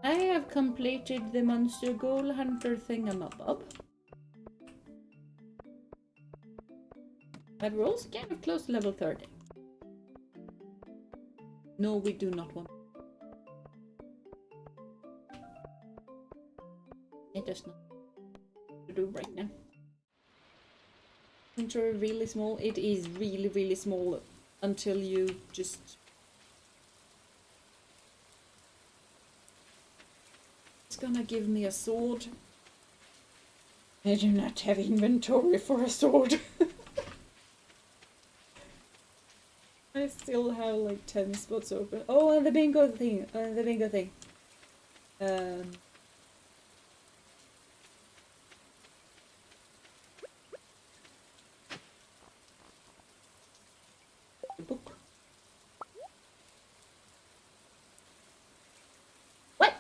I have completed the monster goal hunter thingamabob. But we're also kind of close to level 30. No, we do not want. It does not to do right now. inventory really small? It is really, really small until you just... It's gonna give me a sword. I do not have inventory for a sword. I still have like 10 spots open. Oh, and the bingo thing. The book. What?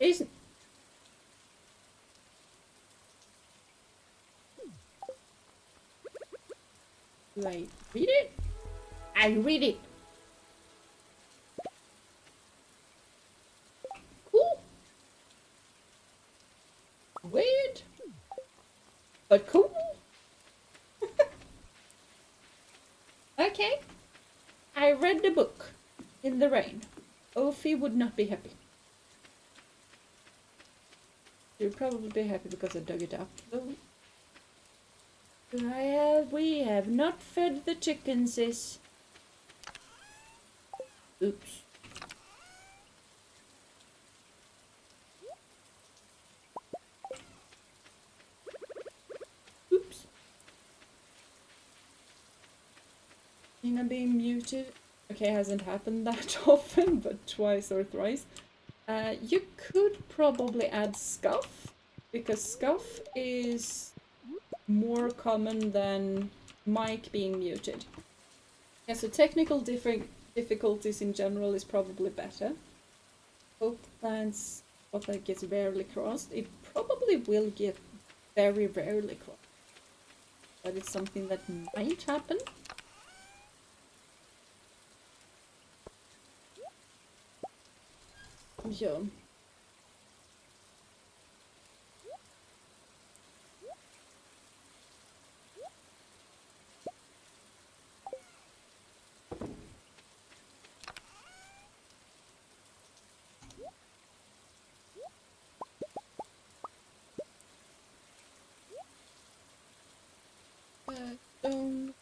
Isn't... Do I read it? I read it. Cool. Weird. But cool. Okay. I read the book in the rain. Ophi would not be happy. She'll probably be happy because I dug it up, though. We have not fed the chickens, sis. Oops. Oops. Jeena being muted. Okay, hasn't happened that often, but twice or thrice. You could probably add scuff, because scuff is more common than mic being muted. Yeah, so technical difficulties in general is probably better. Hope plants, what that gets rarely crossed. It probably will get very rarely crossed, but it's something that might happen. Yeah.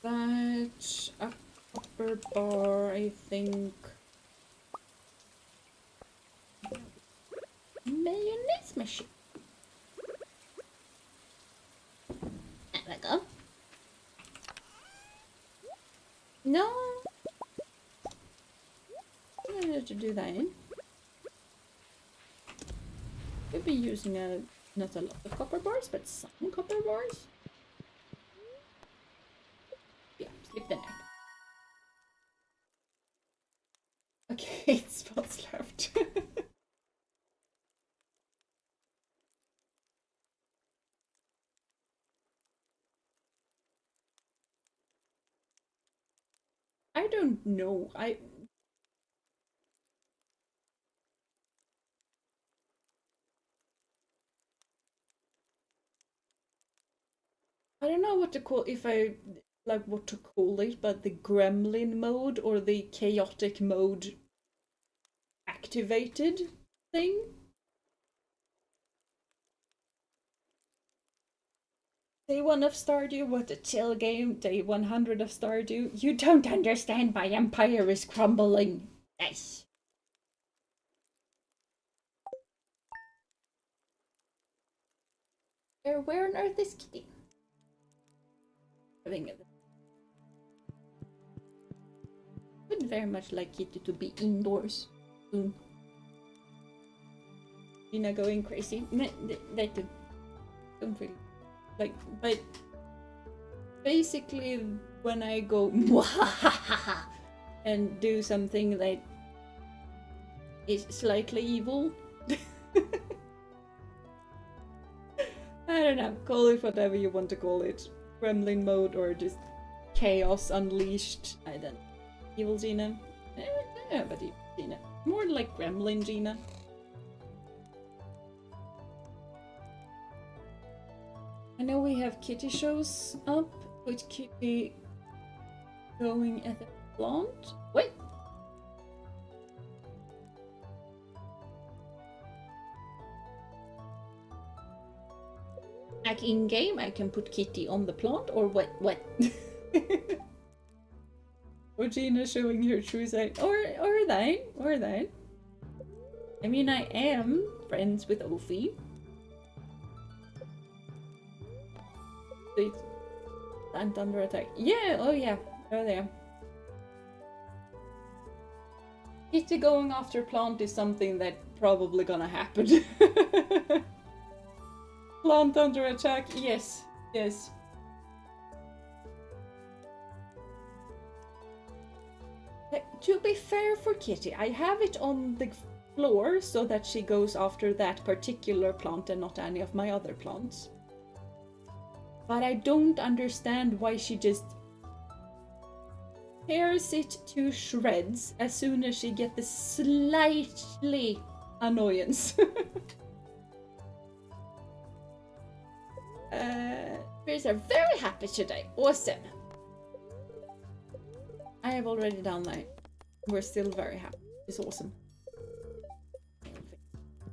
That a copper bar, I think. Mayonnaise machine. There we go. No. I don't know to do that in. We'll be using not a lot of copper bars, but some copper bars. Yeah, sleep the night. Okay, 8 spots left. I don't know. I don't know what to call, if I like what to call it, but the gremlin mode or the chaotic mode activated thing. Day 1 of Stardew, what a chill game. Day 100 of Stardew. You don't understand, my empire is crumbling. Nice. Where on earth is Kitty? Having it. Would very much like Kitty to be indoors soon. Jeena going crazy. They do. Don't really like, but basically when I go and do something that is slightly evil, I don't know, call it whatever you want to call it. Gremlin mode or just chaos unleashed. I don't know. Evil Jeena? Yeah, but evil Jeena. More like gremlin Jeena. I know we have Kitty shows up, with Kitty going at the plant. Wait! Like in game, I can put Kitty on the plant, or what? Or Jeena showing her true side, or then. I mean, I am friends with Ophi. They stand under attack. Yeah, oh yeah, oh there. Kitty going after plant is something that probably gonna happen. Plant under attack, yes. To be fair for Kitty, I have it on the floor so that she goes after that particular plant and not any of my other plants. But I don't understand why she just tears it to shreds as soon as she gets the slightly annoyance. Spirits are very happy today. Awesome. I have already done that. We're still very happy. It's awesome.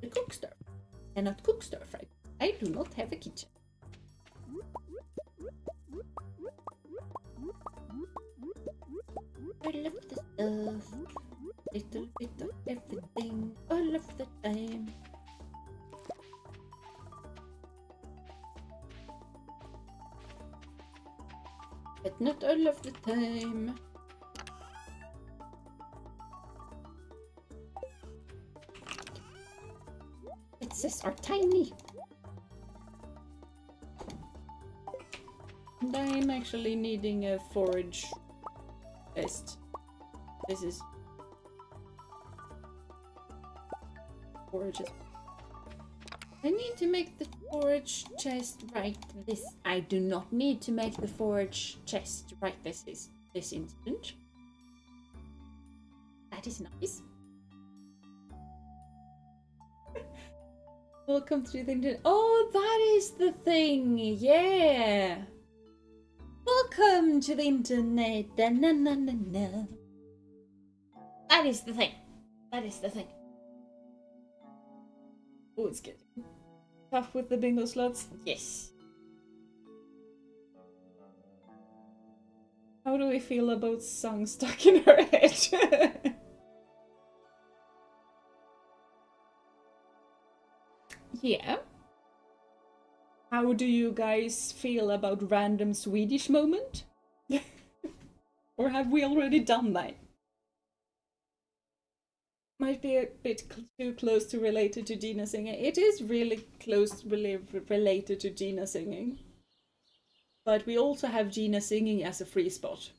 The cook stir. Cannot cook stir fry. I do not have a kitchen. All of the stuff. Little bit of everything. All of the time. But not all of the time. Pizzas are tiny. And I'm actually needing a forage chest. This is forages. I need to make the forage chest right this. I do not need to make the forage chest right this instant. That is nice. Welcome to the internet. Oh, that is the thing. Yeah. Welcome to the internet. Na, na, na, na. That is the thing. That is the thing. Oh, it's getting tough with the bingo slots. Yes. How do we feel about song stuck in her head? Yeah. How do you guys feel about random Swedish moment? Or have we already done that? Might be a bit too close to related to Jeena singing. It is really close related to Jeena singing. But we also have Jeena singing as a free spot.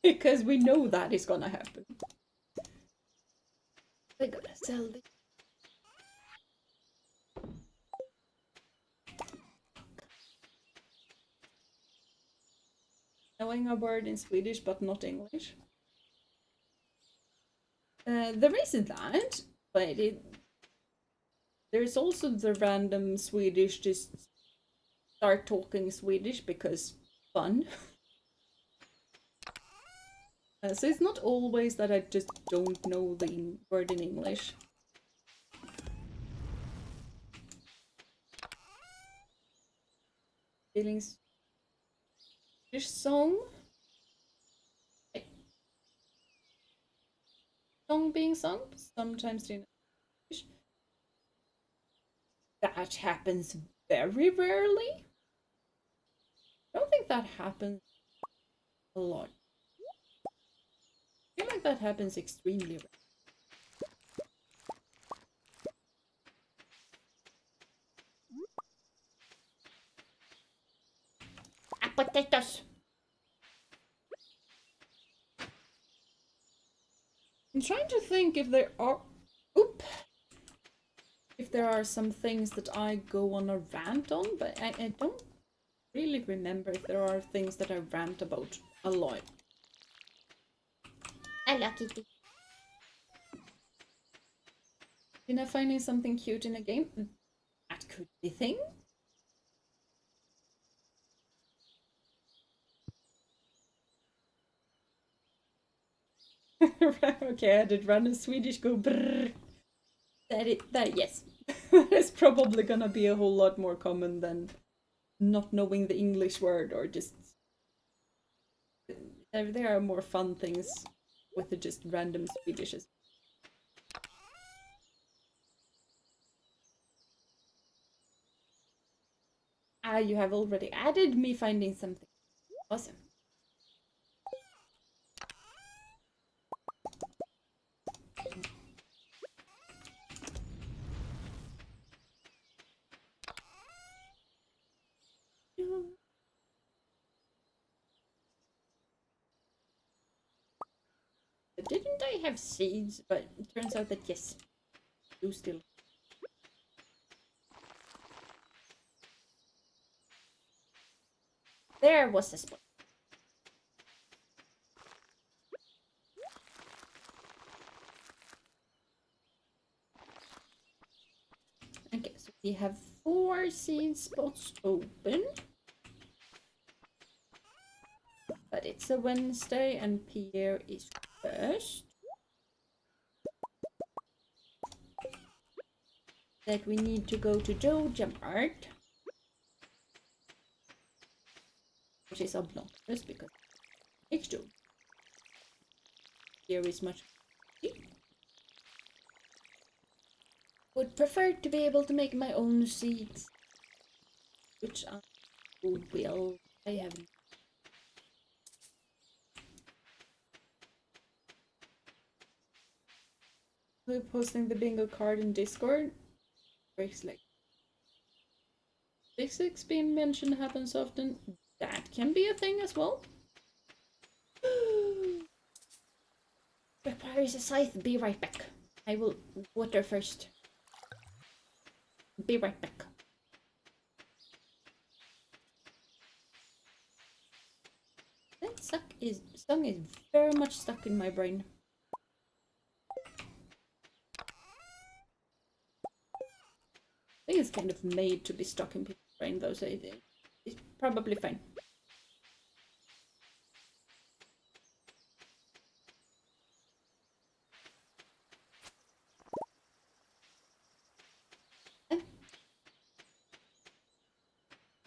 Because we know that is gonna happen. We're gonna sell this. Knowing a word in Swedish but not English. There isn't that, but there's also the random Swedish, just start talking Swedish because fun. So it's not always that I just don't know the word in English. Feelings. Swedish song. Song being sung, sometimes in English. That happens very rarely. I don't think that happens a lot. I feel like that happens extremely rarely. Potatoes. I'm trying to think if there are... If there are some things that I go on a rant on, but I don't really remember if there are things that I rant about a lot. I like it. Jeena finding something cute in a game? That could be a thing. Okay, I did random Swedish go brrr. That yes. It's probably gonna be a whole lot more common than not knowing the English word, or just there are more fun things with the just random Swedishes. Ah, you have already added me finding something. Awesome. Didn't I have seeds? But it turns out that yes, I do still. There was a spot. Okay, so we have 4 seed spots open. But it's a Wednesday and Pierre is first. That we need to go to Georgia Mart. Which is obnoxious because next door. Here is much. Would prefer to be able to make my own seeds. Which I will. I haven't. We're posting the bingo card in Discord. Breaks like physics being mentioned happens often. That can be a thing as well. Requires a scythe. Be right back. I will water first. Be right back. That song is very much stuck in my brain. I think it's kind of made to be stuck in people's brain though, so it's probably fine.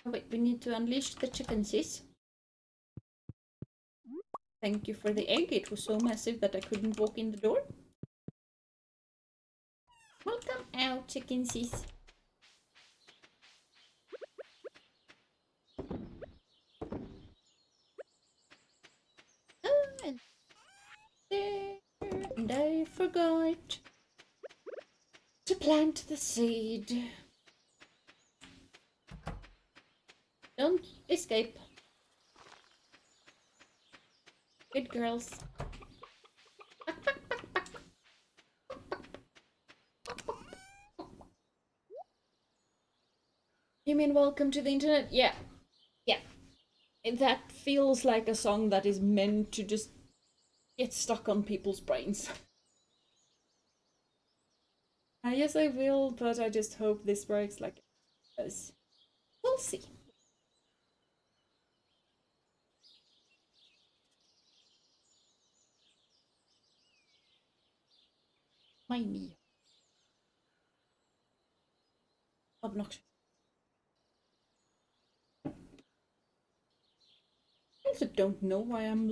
Oh wait, we need to unleash the chicken, sis. Thank you for the egg. It was so massive that I couldn't walk in the door. Welcome out, chicken sis. Oh, and there, and I forgot to plant the seed. Don't escape. Good girls. You mean welcome to the internet? Yeah. Yeah. That feels like a song that is meant to just get stuck on people's brains. Yes, I will, but I just hope this works like it does. We'll see. My knee. Obnoxious. I also don't know why I'm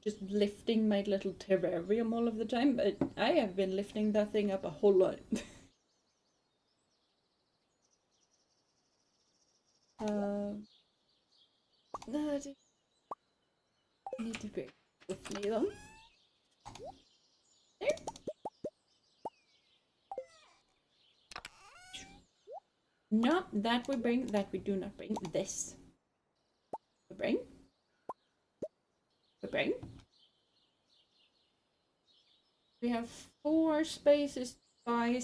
just lifting my little terrarium all of the time, but I have been lifting that thing up a whole lot. I need to break with me though. There. No, that we bring, that we do not bring. This. We bring. We bring. We have 4 spaces by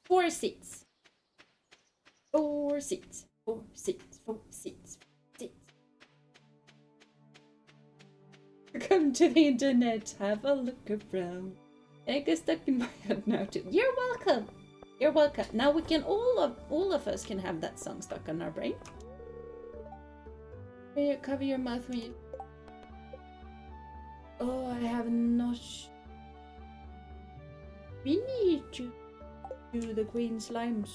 4 seats. 4 seats. 4 seats. 4 seats. 4 seats. Come to the internet. Have a look around. Egg is stuck in my head now too. You're welcome. You're welcome. Now we can all of us can have that song stuck on our brain. Can you cover your mouth when you... Oh, I have not... We need to do the green slimes.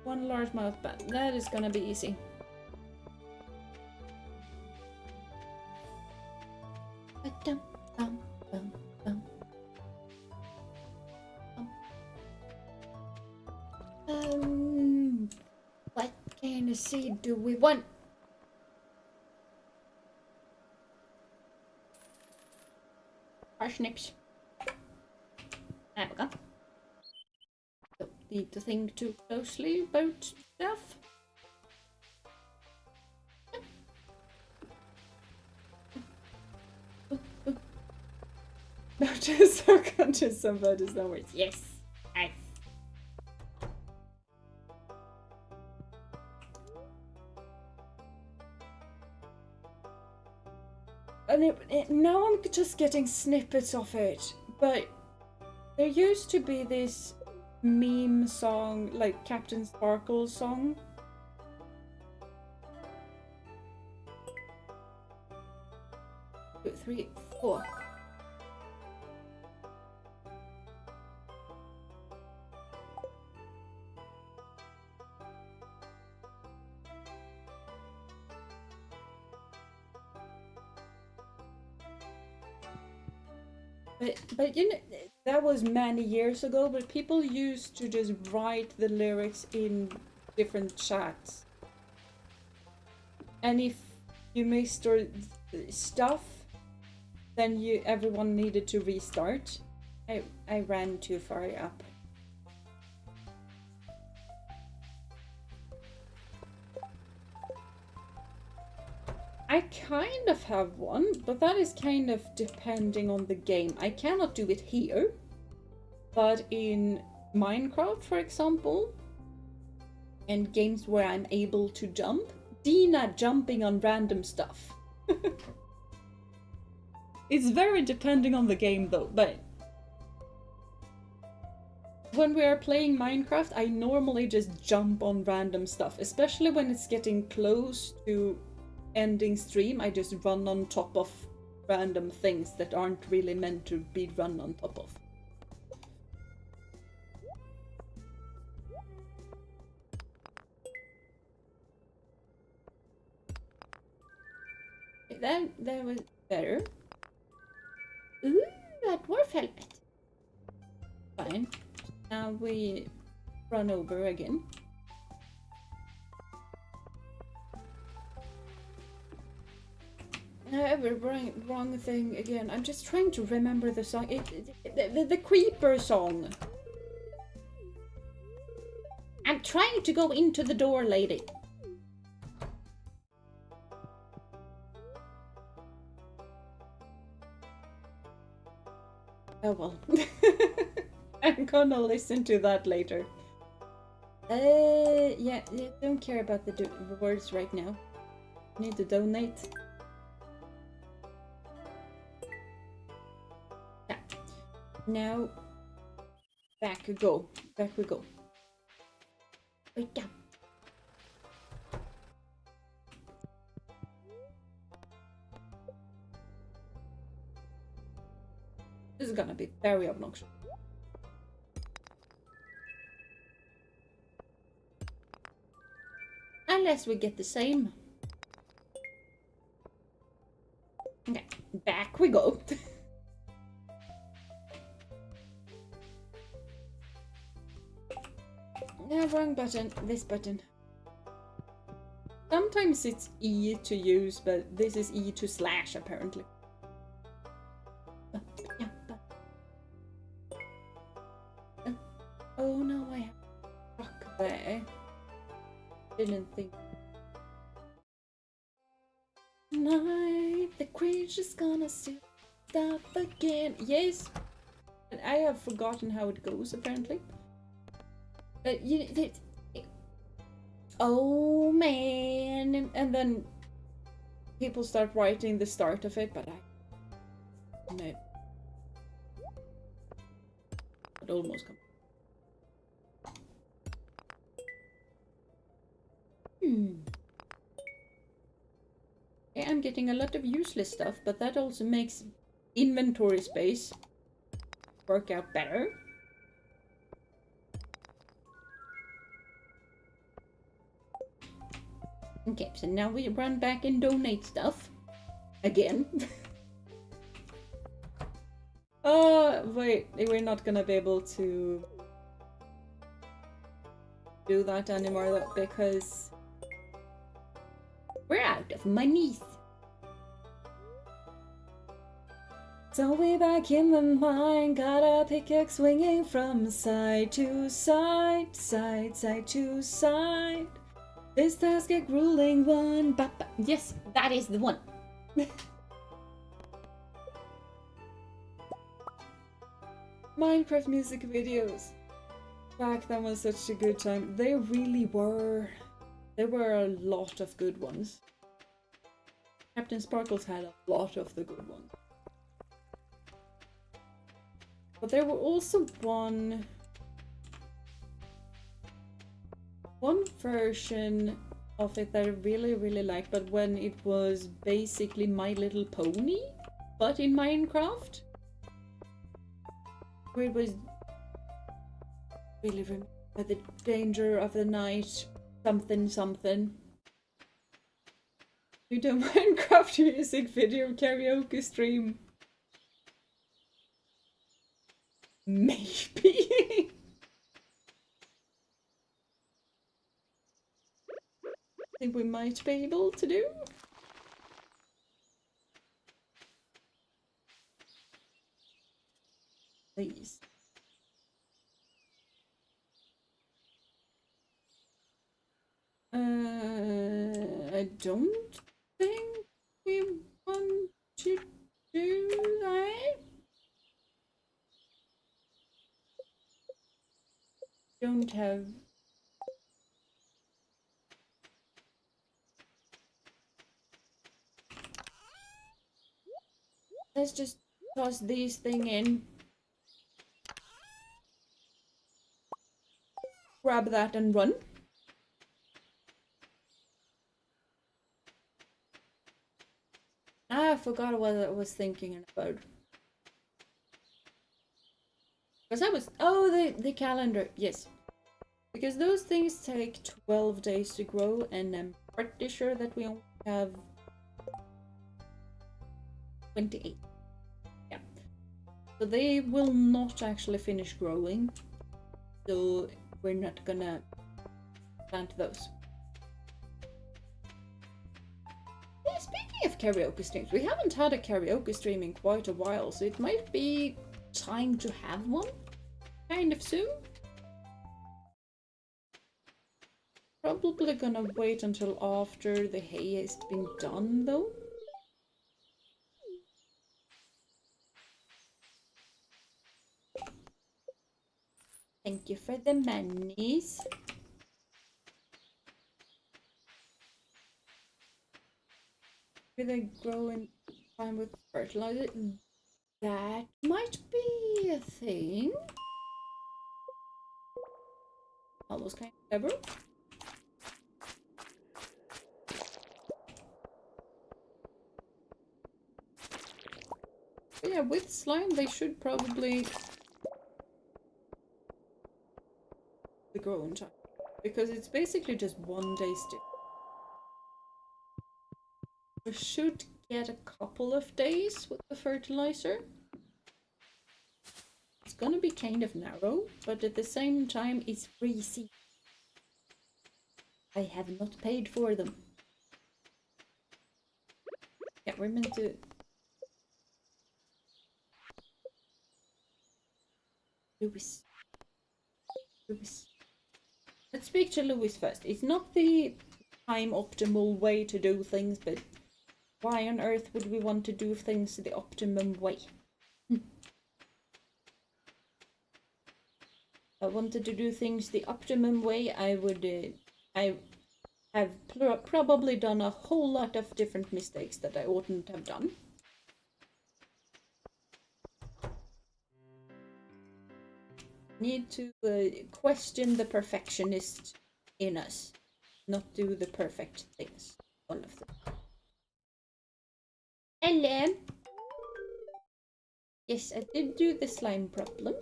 One largemouth bat. That is gonna be easy. What kind of seed do we want? Parsnips. There we go. Don't need to think too closely about stuff. No, just so conscious somebody somewhere. Yes. Nice. And now I'm just getting snippets of it, but there used to be this meme song, like Captain Sparkle song. 2, 3, 4. But you know, that was many years ago, but people used to just write the lyrics in different chats. And if you missed or stuff, then everyone needed to restart. I ran too far up. I kind of have one, but that is kind of depending on the game. I cannot do it here, but in Minecraft, for example, and games where I'm able to jump, Jeena jumping on random stuff. It's very depending on the game though, but when we are playing Minecraft, I normally just jump on random stuff, especially when it's getting close to ending stream. I just run on top of random things that aren't really meant to be run on top of. That was better. Ooh, a dwarf helmet. Fine. Now we run over again. Wrong thing again. I'm just trying to remember the song. The creeper song. I'm trying to go into the door, lady. Oh well. I'm gonna listen to that later. Yeah, don't care about the words right now. Need to donate. Yeah. Now, back we go. Back we go. Wait down. This is gonna be very obnoxious. Unless we get the same. Okay, back we go. No, wrong button. This button. Sometimes it's E to use, but this is E to slash apparently. Oh no, I have stuck there. Didn't think. Night, the creature's gonna see stuff again. Yes, and I have forgotten how it goes apparently. Oh man, and then people start writing the start of it, but no, it almost come. Okay, I'm getting a lot of useless stuff, but that also makes inventory space. work out better. Okay, so now we run back and donate stuff. Again. Oh, wait, we're not gonna be able to do that anymore though, because we're out of money. So we back in the mine, got a pickaxe swinging from side to side, side to side. This task a grueling one. Yes, that is the one. Minecraft music videos. Back then was such a good time. They really were. There were a lot of good ones. Captain Sparkles had a lot of the good ones. But there were also one version of it that I really liked, but when it was basically My Little Pony, but in Minecraft. Where it was really remember the danger of the night, something. We do Minecraft music video karaoke stream. Maybe. I think we might be able to do. Please. I don't think we want to do that. Don't have. Let's just toss this thing in. Grab that and run. I forgot what I was thinking about. Because I was... Oh, the calendar. Yes. Because those things take 12 days to grow, and I'm pretty sure that we only have 28. Yeah. So they will not actually finish growing. So we're not gonna plant those. Yeah, speaking of karaoke streams, we haven't had a karaoke stream in quite a while, so it might be time to have one kind of soon. Probably gonna wait until after the hay has been done though. Thank you for the monies. Will they grow in time with fertilizer? That might be a thing. Almost kind of clever. But yeah, with slime they should probably grow in time. Because it's basically just 1 day still. We should get a couple of days with the fertilizer. It's gonna be kind of narrow, but at the same time it's free seed. I have not paid for them. Yeah, we're meant to... Lewis. Let's speak to Lewis first. It's not the time optimal way to do things, but why on earth would we want to do things the optimum way? I wanted to do things the optimum way, I would... I have probably done a whole lot of different mistakes that I oughtn't have done. Need to question the perfectionist in us, not do the perfect things all of them. Hello. Yes, I did do the slime problem.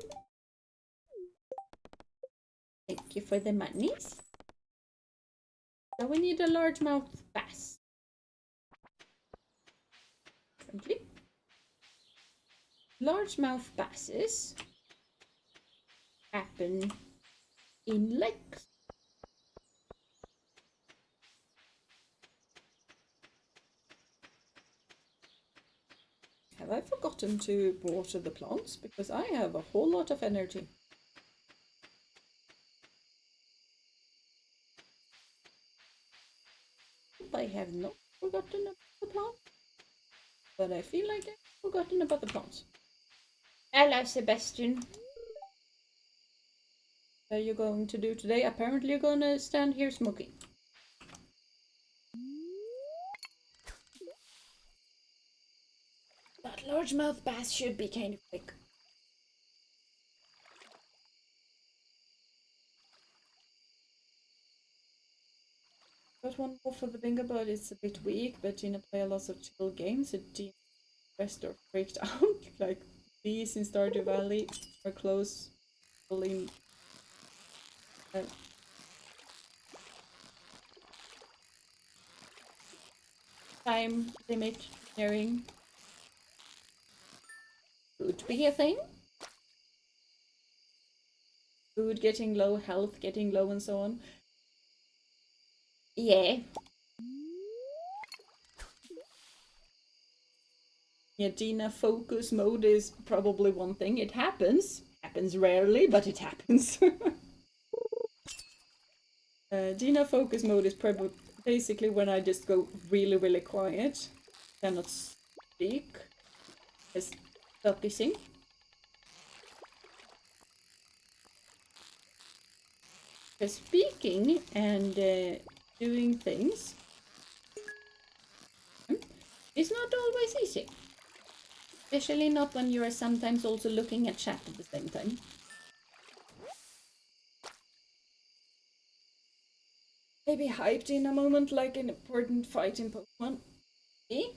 Thank you for the monies. So we need a largemouth bass. Currently. Largemouth basses happen in lakes. Have I forgotten to water the plants? Because I have a whole lot of energy. I have not forgotten about the plants, but I feel like I've forgotten about the plants. Hello, Sebastian. What are you going to do today? Apparently you're gonna stand here smoking. That largemouth bass should be kind of quick. Got one more for the bingo, but it's a bit weak. But Jeena play a lot of chill games. So Jeena stressed or freaked out. Like these in Stardwe Valley are close. Pulling. Time limit nearing. Could be a thing. Food getting low, health getting low, and so on. Yeah. Yeah, Jeena focus mode is probably one thing. It happens. Happens rarely, but it happens. Jeena focus mode is probably basically when I just go really, really quiet. Cannot speak. Just focusing. Because speaking and doing things is not always easy. Especially not when you are sometimes also looking at chat at the same time. Maybe hyped in a moment like an important fight in Pokemon. Eh?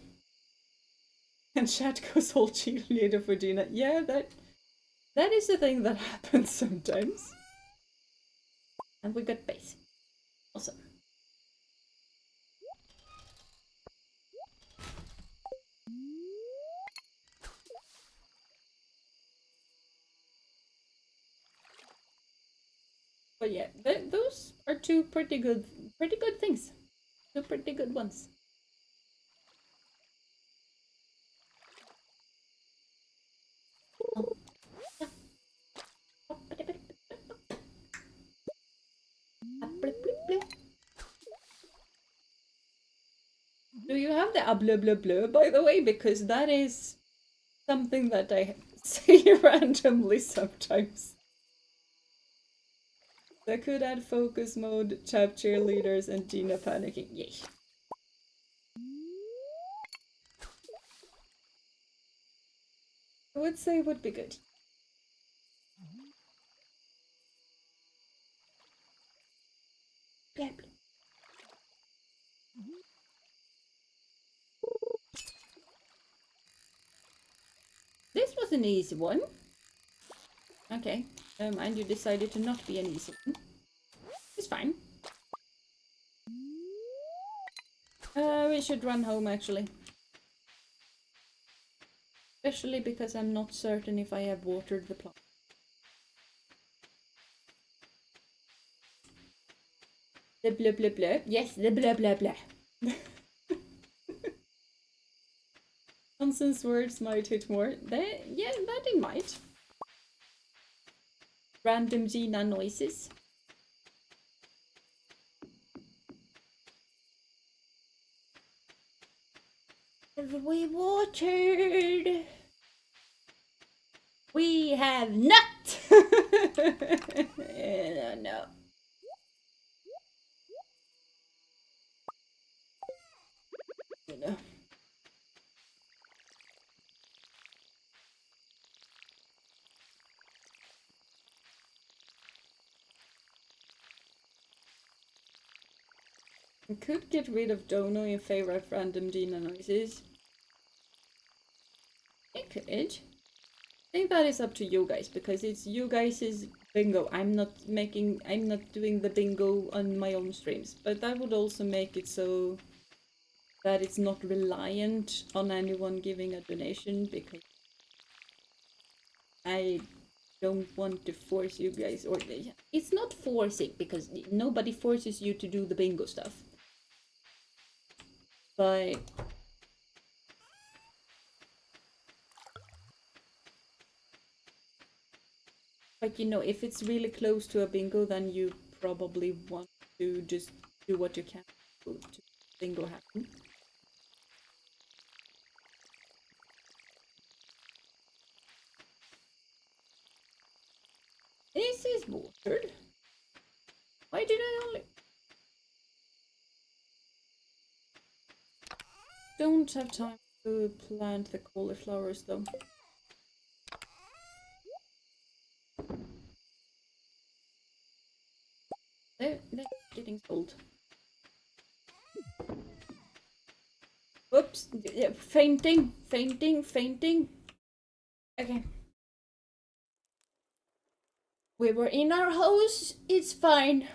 And chat goes all cheerleader for Jeena. Yeah, that is the thing that happens sometimes. And we got base. Awesome. But yeah, those are two pretty good things. Two pretty good ones. Oh. Do you have the blah blah blah, by the way? Because that is something that I say randomly sometimes. I could add focus mode, chat cheerleaders, and Jeena panicking. Yay. I would say it would be good. Blah, blah. This was an easy one. Okay. And you decided to not be an easy one. It's fine. We should run home actually. Especially because I'm not certain if I have watered the plant. The blah blah blah. Yes, the blah blah blah. Nonsense words might hit more. Yeah, that it might. Random Jeena noises. Have we watered? We have not! No. You know. I could get rid of Dono in favor of random Jeena noises. I could. think that is up to you guys, because it's you guys' bingo. I'm not doing the bingo on my own streams, but that would also make it so that it's not reliant on anyone giving a donation, because I don't want to force you guys, or it's not forcing, because nobody forces you to do the bingo stuff. But you know, if it's really close to a bingo, then you probably want to just do what you can to bingo happen. This is watered. Why did I only... Don't have time to plant the cauliflowers though. They're getting old. Oops, fainting. Okay. We were in our house, it's fine.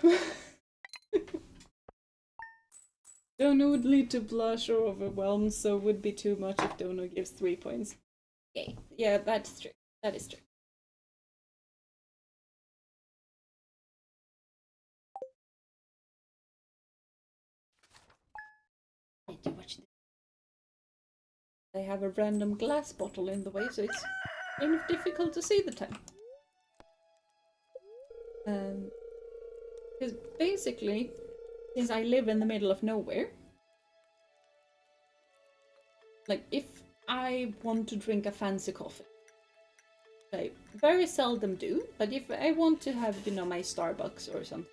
Dono would lead to blush or overwhelm, so would be too much if Dono gives 3 points. Okay, yeah, that's true. That is true. I need to watch this. I have a random glass bottle in the way, so it's kind of difficult to see the time. Because basically, since I live in the middle of nowhere, like if I want to drink a fancy coffee, I very seldom do, but if I want to have, you know, my Starbucks or something,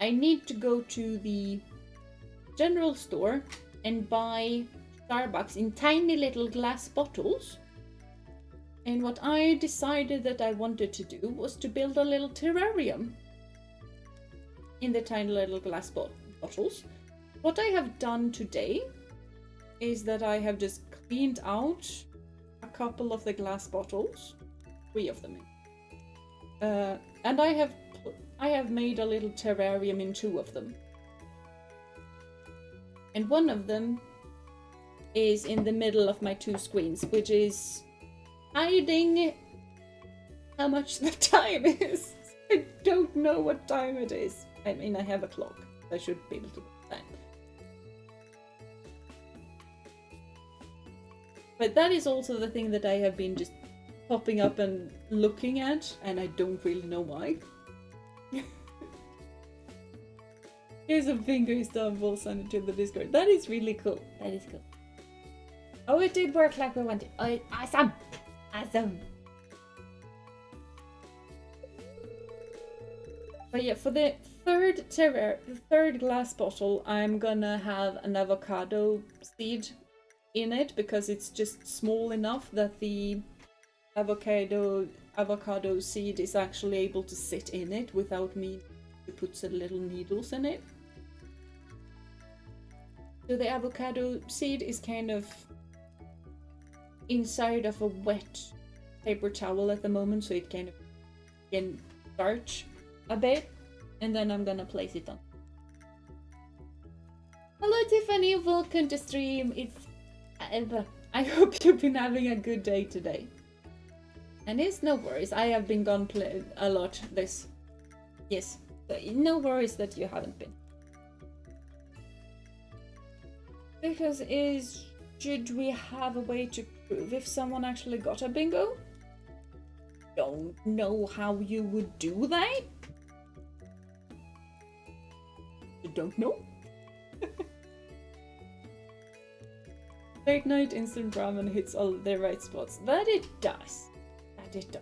I need to go to the general store and buy Starbucks in tiny little glass bottles. And what I decided that I wanted to do was to build a little terrarium in the tiny little glass bottles. What I have done today is that I have just cleaned out a couple of the glass bottles, 3 of them, and I have made a little terrarium in 2 of them, and one of them is in the middle of my 2 screens, which is hiding how much the time is. I don't know what time it is. I mean, I have a clock. I should be able to watch time. But that is also the thing that I have been just popping up and looking at, and I don't really know why. Here's a finger Istanbul, send it to the Discord. That is really cool. That is cool. Oh, it did work like we wanted. Oh, awesome! Awesome! But yeah, for the third glass bottle, I'm gonna have an avocado seed in it, because it's just small enough that the avocado seed is actually able to sit in it without me to put some little needles in it. So the avocado seed is kind of inside of a wet paper towel at the moment, so it kind of can starch a bit, and then I'm gonna place it on. Hello Tiffany, welcome to stream. I hope you've been having a good day today. And it's no worries, I have been gone a lot this. Yes, no worries that you haven't been. Because should we have a way to prove if someone actually got a bingo? Don't know how you would do that. You don't know? Late night instant ramen hits all the right spots. That it does. That it does.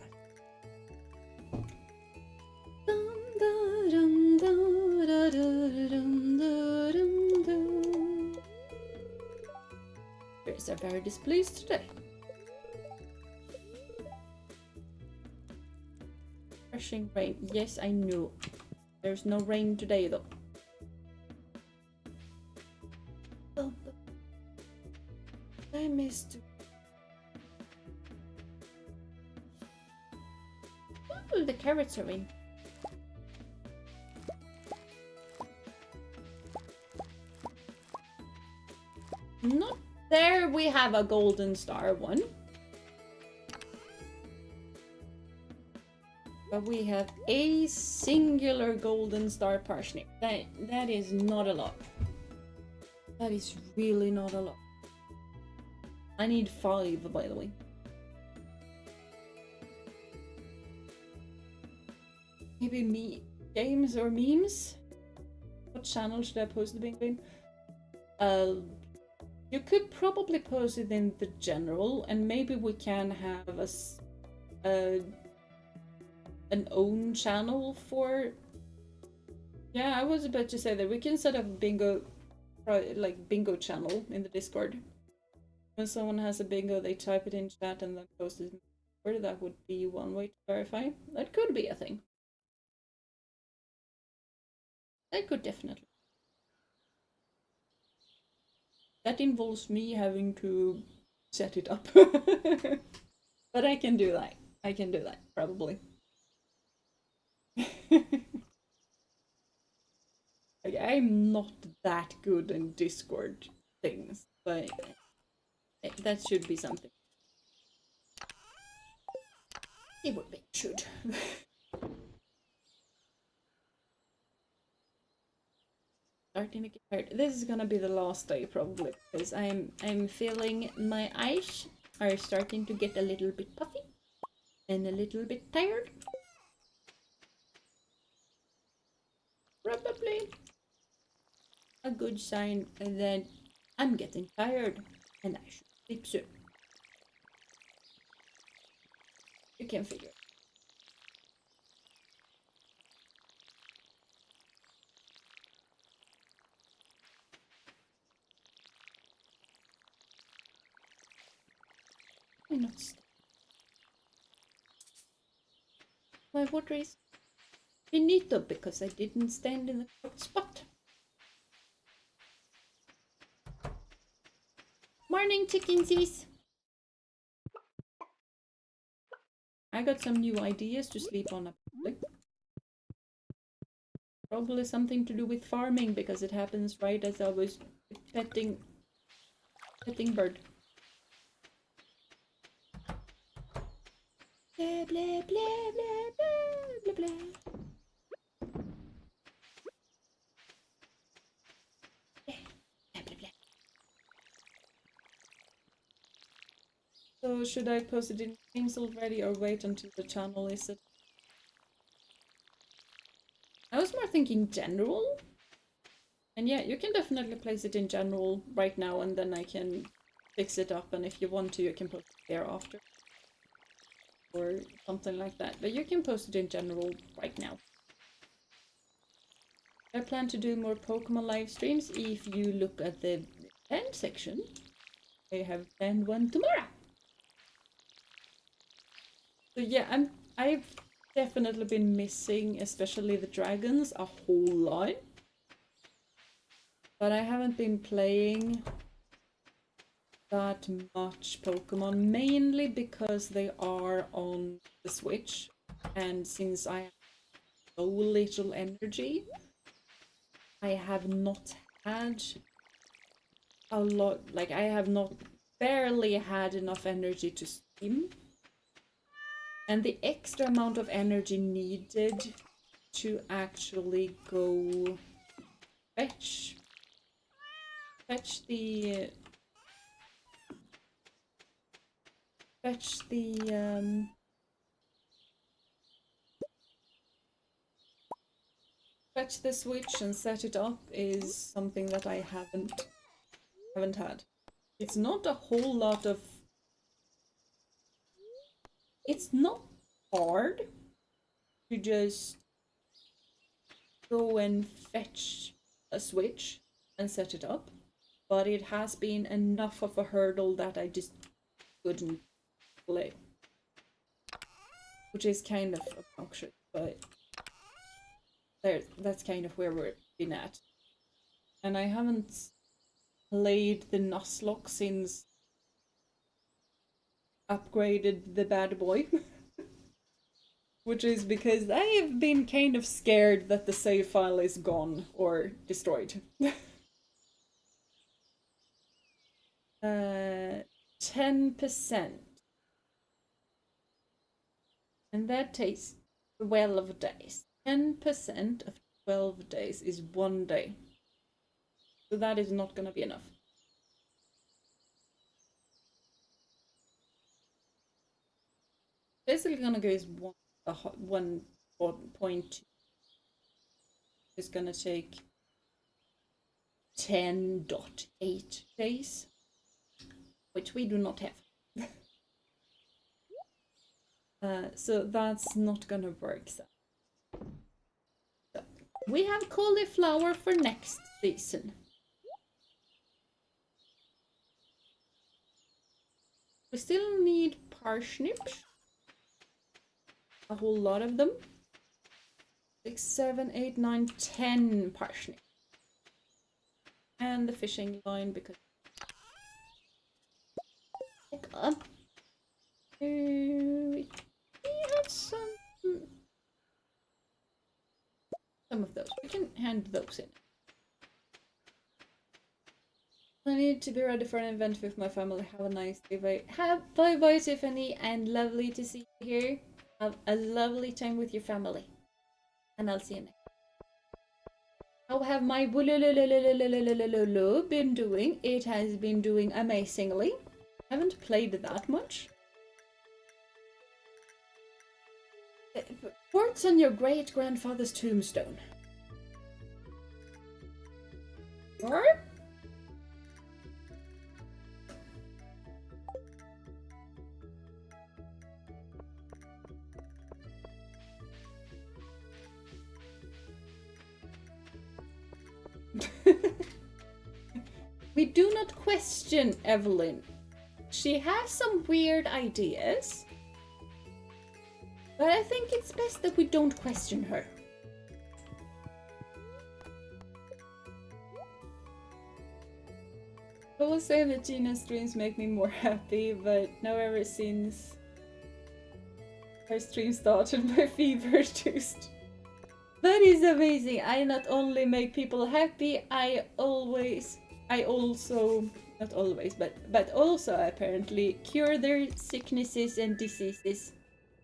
Spirits are very displeased today. Rushing rain. Yes, I know. There's no rain today though. I missed. Ooh, the carrots are in. Not there. We have a golden star one. But we have a singular golden star parsnip. That is not a lot. That is really not a lot. I need 5, by the way. Maybe me games or memes? What channel should I post the bingo in? You could probably post it in the general, and maybe we can have an own channel for. Yeah, I was about to say that we can set up a bingo, like bingo channel in the Discord. When someone has a bingo, they type it in chat and then post it in Discord. That would be one way to verify. That could be a thing. That could definitely. That involves me having to set it up. But I can do that. I can do that, probably. Like, I'm not that good in Discord things, but that should be something. It would be. Should. Starting to get tired. This is gonna be the last day probably, because I'm feeling my eyes are starting to get a little bit puffy and a little bit tired. Probably a good sign that I'm getting tired and I should sleep soon. You can figure it. Why not stay? My water is finito because I didn't stand in the correct spot. Morning, chickensies! I got some new ideas to sleep on apparently. Probably something to do with farming because it happens right as I was petting bird. Blah blah blah blah blah blah blah. So should I post it in games already or wait until the channel is set? I was more thinking general. And yeah, you can definitely place it in general right now and then I can fix it up, and if you want to you can post it there after. Or something like that. But you can post it in general right now. I plan to do more Pokemon live streams. If you look at the planned section, I have planned one tomorrow. So yeah, I've definitely been missing, especially the dragons, a whole lot. But I haven't been playing that much Pokemon, mainly because they are on the Switch. And since I have so little energy, I have not had a lot, like I have not barely had enough energy to stream. And the extra amount of energy needed to actually go fetch the Switch and set it up is something that I haven't had. It's not a whole lot of. It's not hard to just go and fetch a Switch and set it up, but it has been enough of a hurdle that I just couldn't play. Which is kind of obnoxious, but that's kind of where we're been at. And I haven't played the Nuzlocke since upgraded the bad boy. Which is because I have been kind of scared that the save file is gone or destroyed. 10%. And that takes 12 days. 10% of 12 days is 1 day. So that is not going to be enough. Basically going to go is 1.2. It's going to take 10.8 days, which we do not have. So that's not gonna work. So we have cauliflower for next season. We still need parsnips. A whole lot of them. 6, 7, 8, 9, 10 parsnips. And the fishing line because we have some of those. We can hand those in. I need to be ready for an event with my family. Have a nice day. Bye. Bye bye, Tiffany, and lovely to see you here. Have a lovely time with your family. And I'll see you next. How have my been doing? It has been doing amazingly. Haven't played that much. What's on your great-grandfather's tombstone? Or? We do not question Evelyn. She has some weird ideas, but I think it's best that we don't question her. I will say that Jeena's streams make me more happy, but now ever since her stream started, my fever reduced. That is amazing. I not only make people happy, I also, not always, but also apparently cure their sicknesses and diseases.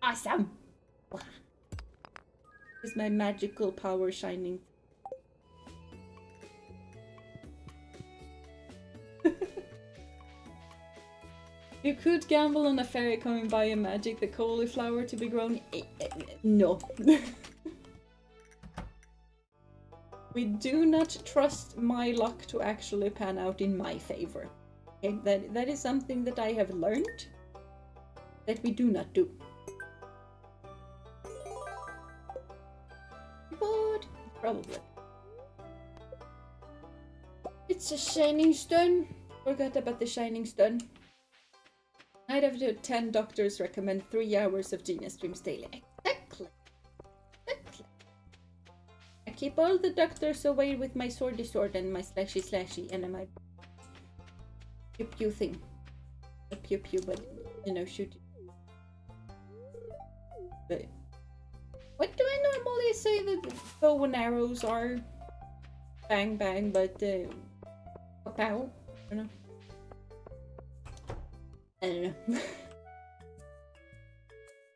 Awesome! Is my magical power shining? You could gamble on a fairy coming by and magic the cauliflower to be grown. No. We do not trust my luck to actually pan out in my favor. Okay, that is something that I have learned that we do not do. But probably. It's a shining stone. Forgot about the shining stone. I'd have to 10 doctors recommend 3 hours of Jeena streams daily. Exactly. I keep all the doctors away with my swordy sword and my slashy and my pew pew thing. A pew pew, but you know, shoot. But what do I normally say that bow and arrows are? Bang bang, but pow. I don't know. I don't know.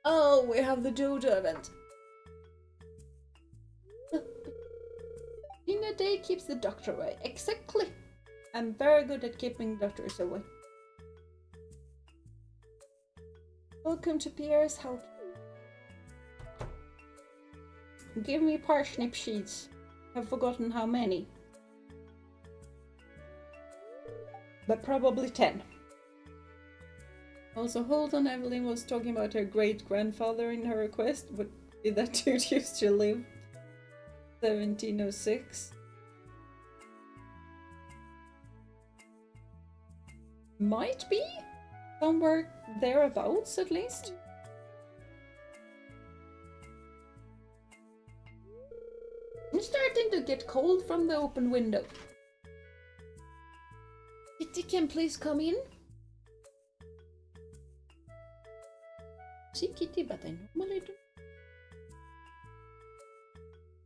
Oh, we have the Dodo event. Jeena Day keeps the doctor away. Exactly. I'm very good at keeping doctors away. Welcome to Pierre's house. Give me parsnip sheets. I've forgotten how many. But probably 10. Also, hold on, Evelyn was talking about her great-grandfather in her request. What did that dude used to live? 1706. Might be somewhere thereabouts, at least. I'm starting to get cold from the open window. Kitty, can please come in? See Kitty, but I normally do.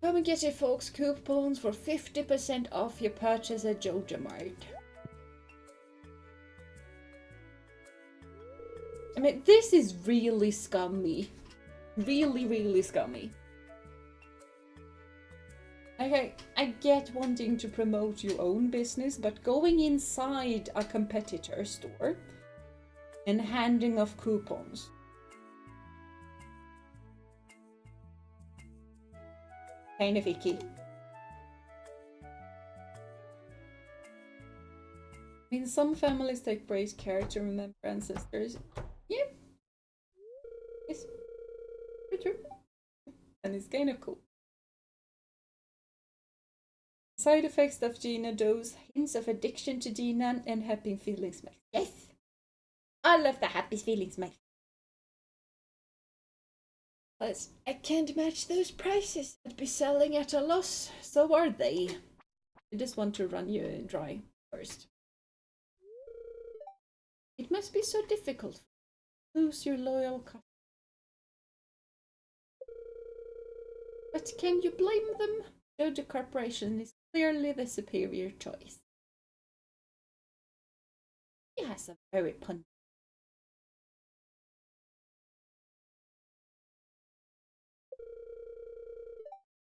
Come and get your folks coupons for 50% off your purchase at Joja Mart. I mean, this is really scummy. Really, really scummy. Okay, I get wanting to promote your own business, but going inside a competitor store and handing off coupons. Kind of icky. I mean, some families take great care to remember ancestors. Yeah. It's pretty true. And it's kind of cool. Side effects of Jeena dose, hints of addiction to Jeena, and happy feelings smell. Yes! I love the happy feelings smell. But I can't match those prices. I'd be selling at a loss. So are they. I just want to run you dry first. It must be so difficult to lose your loyal customer. But can you blame them? Joja Corporation is clearly the superior choice. He has a very pun.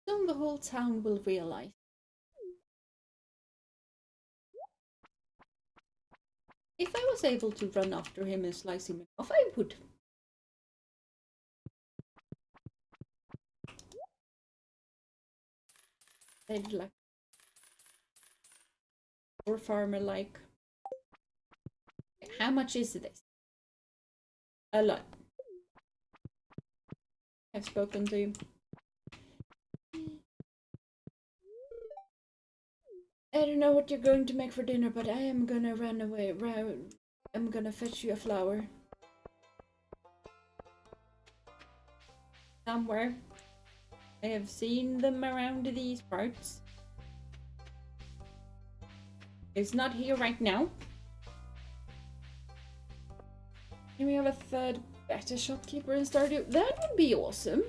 Soon the whole town will realize. If I was able to run after him and slice him off, I would. They'd like, or farmer like. How much is this? A lot. I've spoken to you. I don't know what you're going to make for dinner, but I am gonna run away. I'm gonna fetch you a flower. Somewhere. I have seen them around these parts. It's not here right now. Can we have a third better shopkeeper in Stardew? That would be awesome.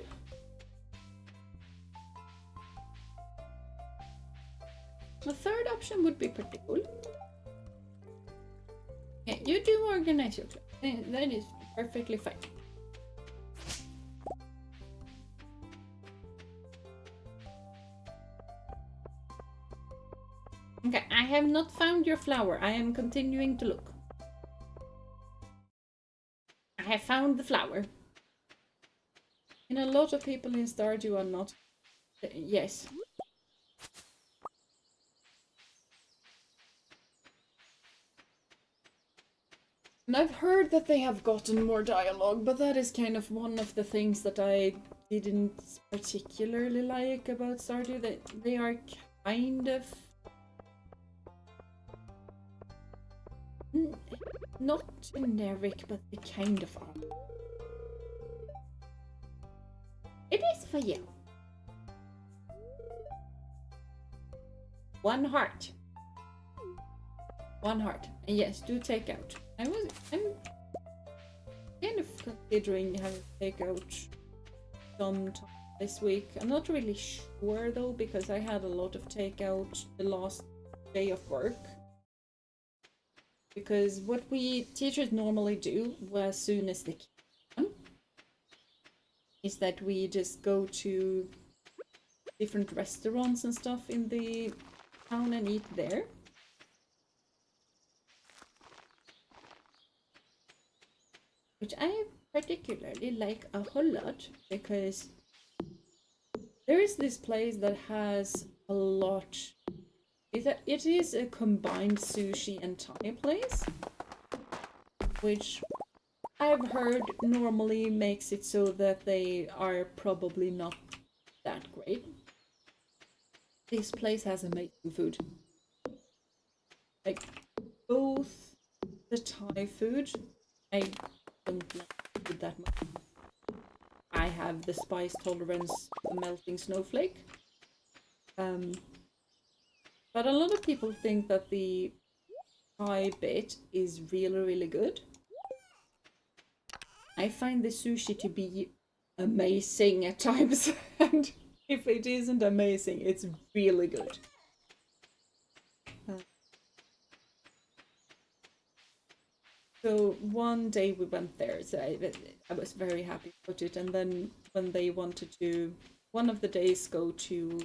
A third option would be pretty cool. Yeah, you do organize your clothes. That is perfectly fine. Okay, I have not found your flower. I am continuing to look. I have found the flower. And a lot of people in Stardew are not... Yes. And I've heard that they have gotten more dialogue, but that is kind of one of the things that I didn't particularly like about Stardew. That they are kind of... not generic, but they kind of are. It is for you. 1 heart. 1 heart. And yes, do take out. I'm kind of considering having takeout sometime this week. I'm not really sure though, because I had a lot of takeout the last day of work. Because what we teachers normally do as soon as they can is that we just go to different restaurants and stuff in the town and eat there. Which I particularly like a whole lot, because there is this place that has a lot. It is a combined sushi and Thai place, which I've heard normally makes it so that they are probably not that great. This place has amazing food. Like, both the Thai food, I don't like it that much. I have the spice tolerance, the melting snowflake. But a lot of people think that the Thai bit is really, really good. I find the sushi to be amazing at times, and If it isn't amazing, it's really good. So one day we went there, so I was very happy about it. And then when they wanted to, one of the days, go to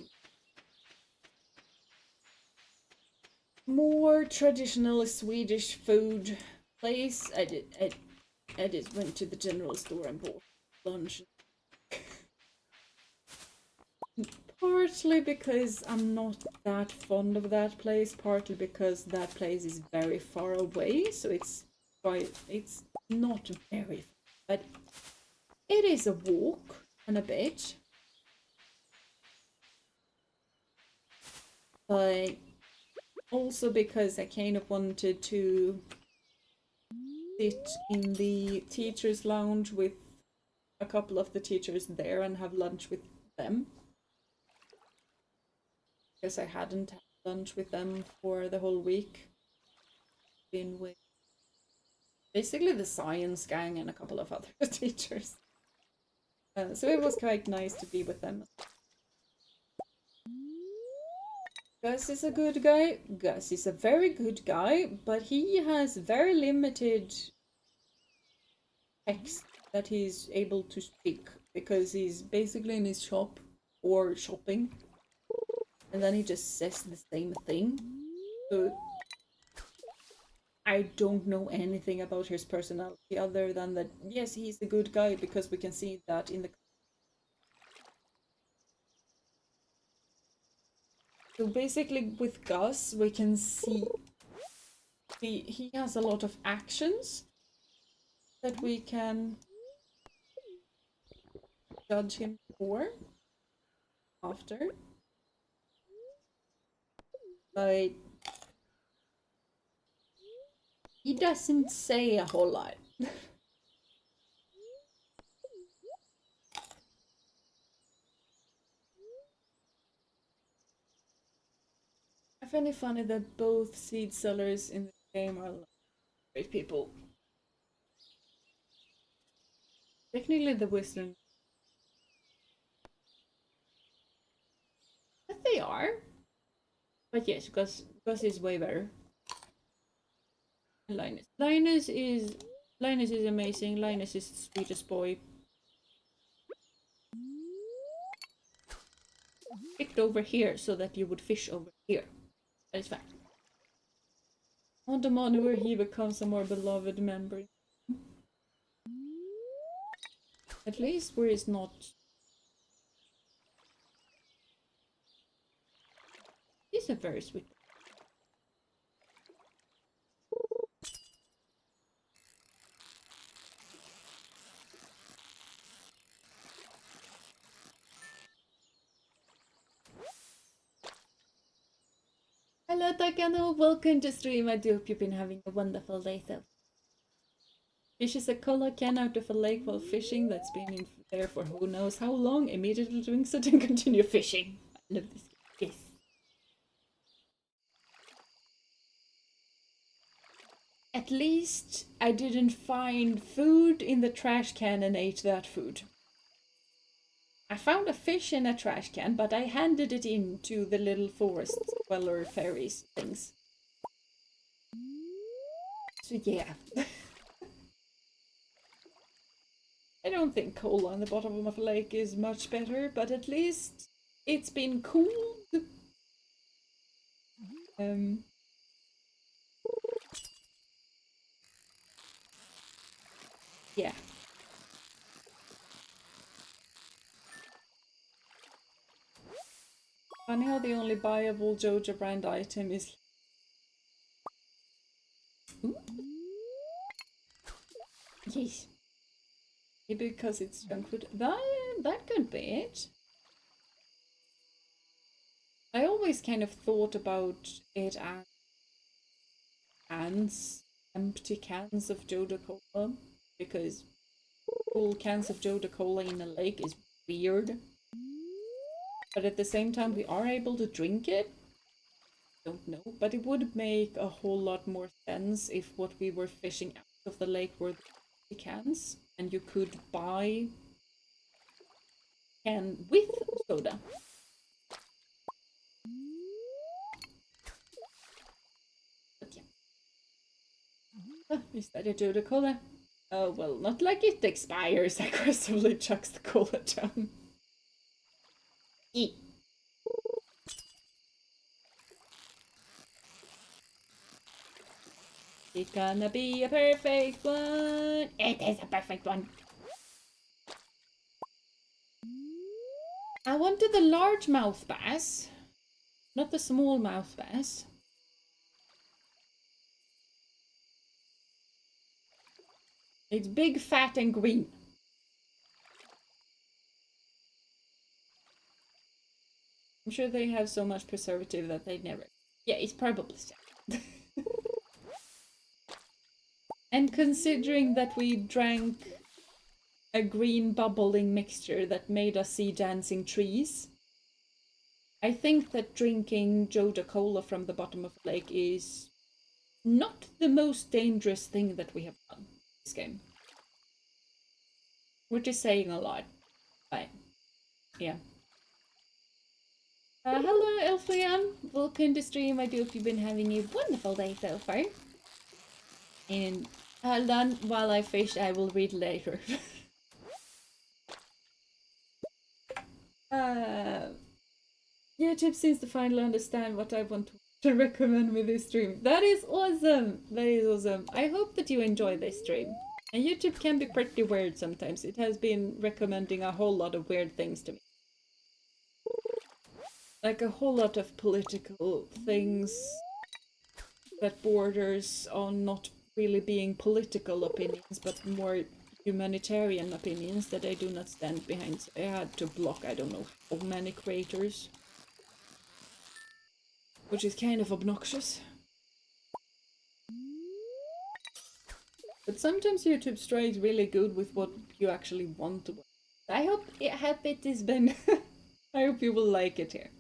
more traditional Swedish food place, I just went to the general store and bought lunch. Partly because I'm not that fond of that place, partly because that place is very far away, so it's not very far, but it is a walk and a bit. But also because I kind of wanted to sit in the teachers' lounge with a couple of the teachers there and have lunch with them. Because I hadn't had lunch with them for the whole week. Been with basically the science gang and a couple of other teachers. So it was quite nice to be with them. Gus is a good guy. Gus is a very good guy, but he has very limited text that he's able to speak because he's basically in his shop or shopping, and then he just says the same thing. So I don't know anything about his personality other than that, yes, he's a good guy, because we can see that in the... So basically with Gus, we can see he has a lot of actions that we can judge him for after. But he doesn't say a whole lot. I find it funny that both seed sellers in the game are great people. Technically the wisdom. But they are. But yes, Gus is way better. Linus. Linus is amazing. Linus is the sweetest boy. Picked over here so that you would fish over here. That is fine. On the mod where he becomes a more beloved member. At least where he's not... He's a very sweet... Hello Takano, welcome to stream. I do hope you've been having a wonderful day though. Fishes a cola can out of a lake while fishing that's been in there for who knows how long. Immediately drinks it and continue fishing. I love this game. Yes. At least I didn't find food in the trash can and ate that food. I found a fish in a trash can, but I handed it in to the little forest dweller fairies things. So yeah. I don't think cola on the bottom of a lake is much better, but at least it's been cooled. Yeah. Funny how the only buyable Joja brand item is... Ooh. Yes. Maybe because it's junk food. That could be it. I always kind of thought about it as cans, empty cans of Joja Cola, because full cans of Joja Cola in a lake is weird. But at the same time, we are able to drink it. Don't know, but it would make a whole lot more sense if what we were fishing out of the lake were the cans, and you could buy can with soda. But yeah. Oh, is that a Joda Cola? Oh, well, not like it expires. Aggressively chucks the cola down. Eat. It's gonna be a perfect one. It is a perfect one. I wanted the largemouth bass, not the smallmouth bass. It's big, fat, and green. I'm sure they have so much preservative that they never... Yeah, it's probably sad. And considering that we drank a green bubbling mixture that made us see dancing trees, I think that drinking Joda Cola from the bottom of the lake is not the most dangerous thing that we have done in this game. Which is saying a lot. But, yeah. Hello, Elfrian. Welcome to stream. I do hope you've been having a wonderful day so far. And hold on, while I fish, I will read later. YouTube seems to finally understand what I want to recommend with this stream. That is awesome! That is awesome. I hope that you enjoy this stream. And YouTube can be pretty weird sometimes. It has been recommending a whole lot of weird things to me. Like a whole lot of political things that borders on not really being political opinions, but more humanitarian opinions that I do not stand behind. So I had to block I don't know how many creators. Which is kind of obnoxious. But sometimes YouTube strays really good with what you actually want to watch. I hope it has been... I hope you will like it here.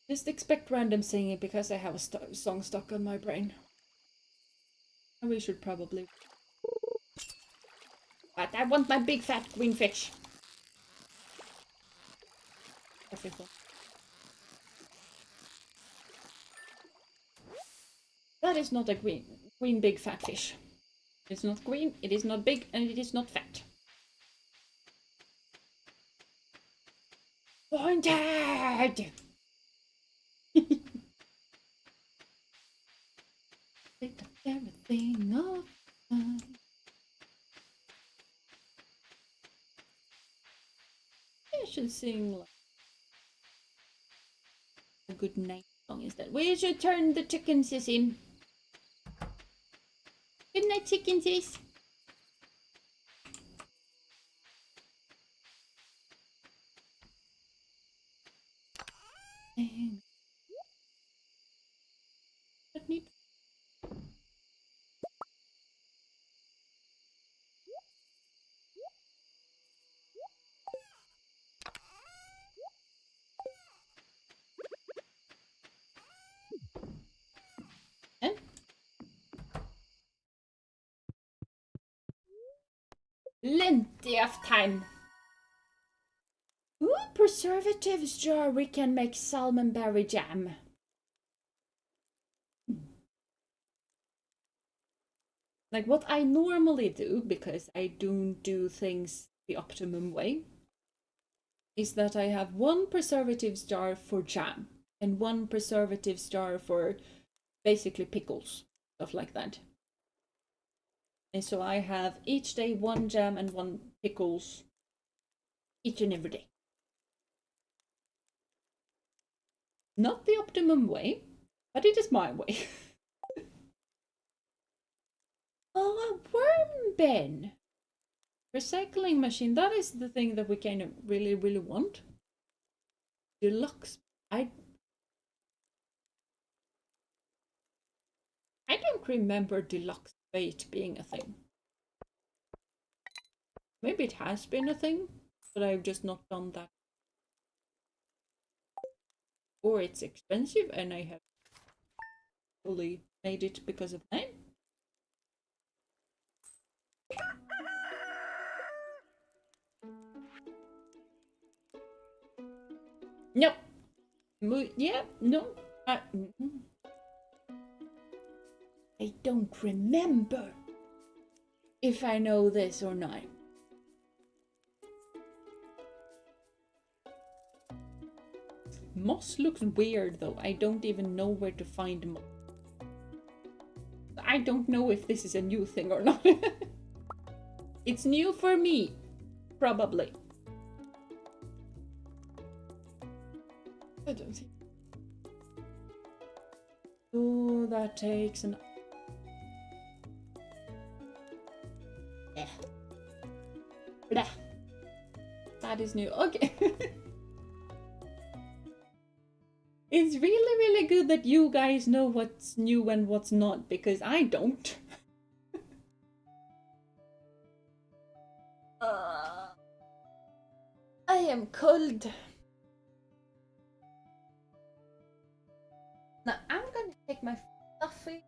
Just expect random singing because I have a song stuck on my brain. And we should probably... But I want my big fat green fish. Everything. That is not a green big fat fish. It's not green, it is not big, and it is not fat. Pointed! Picked up everything off. I should sing like a good night song instead. We should turn the chickens in. Good night, chickens. Let me... And plenty of time. Ooh, preservatives jar. We can make salmonberry jam. Like what I normally do, because I don't do things the optimum way, is that I have one preservatives jar for jam and one preservatives jar for basically pickles, stuff like that. And so I have each day one jam and one pickles each and every day. Not the optimum way, but it is my way. Oh, a worm bin! Recycling machine, that is the thing that we kind of really want. Deluxe. I don't remember deluxe bait being a thing. Maybe it has been a thing, but I've just not done that. Or it's expensive and I have fully made it because of that. Yeah, no. I don't remember if I know this or not. Moss looks weird though. I don't even know where to find moss. I don't know if this is a new thing or not. It's new for me, probably. I don't think. Oh, that takes an. Yeah. Blah. That is new. Okay. It's really, really good that you guys know what's new and what's not, because I don't. I am cold. Now I'm gonna take my fluffy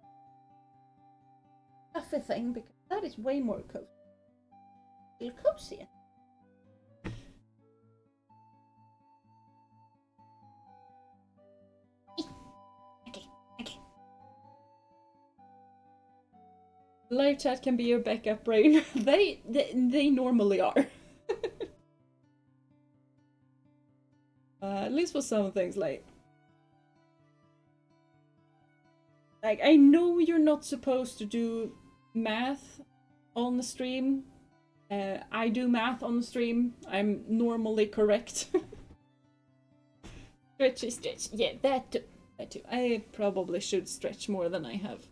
thing because that is way more cozy. Feel cozy. Okay. Live chat can be your backup brain. They normally are. At least for some things, like I know you're not supposed to do math on the stream. I do math on the stream. I'm normally correct. Stretch. Yeah, that too. I probably should stretch more than I have.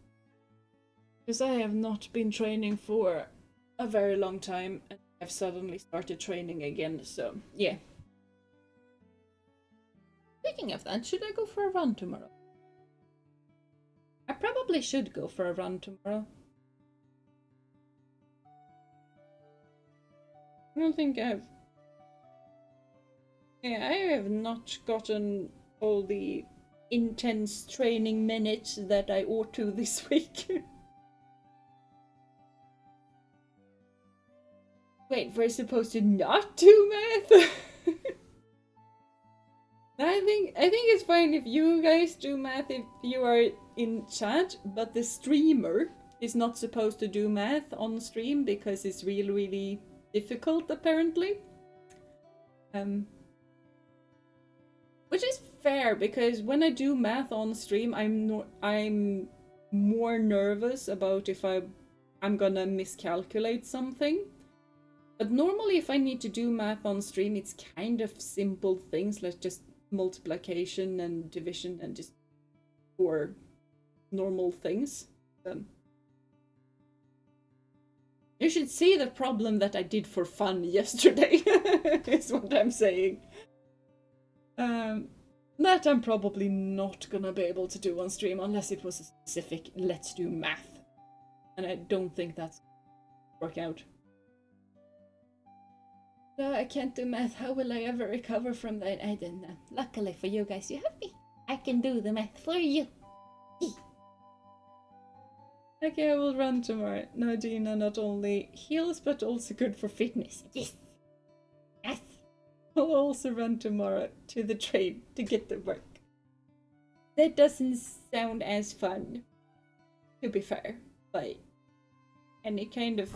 Because I have not been training for a very long time, and I've suddenly started training again, so yeah. Speaking of that, should I go for a run tomorrow? I probably should go for a run tomorrow. I don't think I've... Yeah, I have not gotten all the intense training minutes that I ought to this week. Wait, we're supposed to not do math? I think it's fine if you guys do math if you are in chat, but the streamer is not supposed to do math on stream because it's really, really difficult apparently. Which is fair because when I do math on stream, I'm more nervous about if I'm gonna miscalculate something. But normally if I need to do math on stream, it's kind of simple things like just multiplication and division and just for normal things. You should see the problem that I did for fun yesterday, is what I'm saying. That I'm probably not gonna be able to do on stream unless it was a specific let's do math. And I don't think that's work out. No, I can't do math. How will I ever recover from that? I don't know. Luckily for you guys, you have me. I can do the math for you. Okay, I will run tomorrow. No, Jeena not only heals, but also good for fitness. Yes. Yes. I'll also run tomorrow to the train to get to work. That doesn't sound as fun, to be fair, but any kind of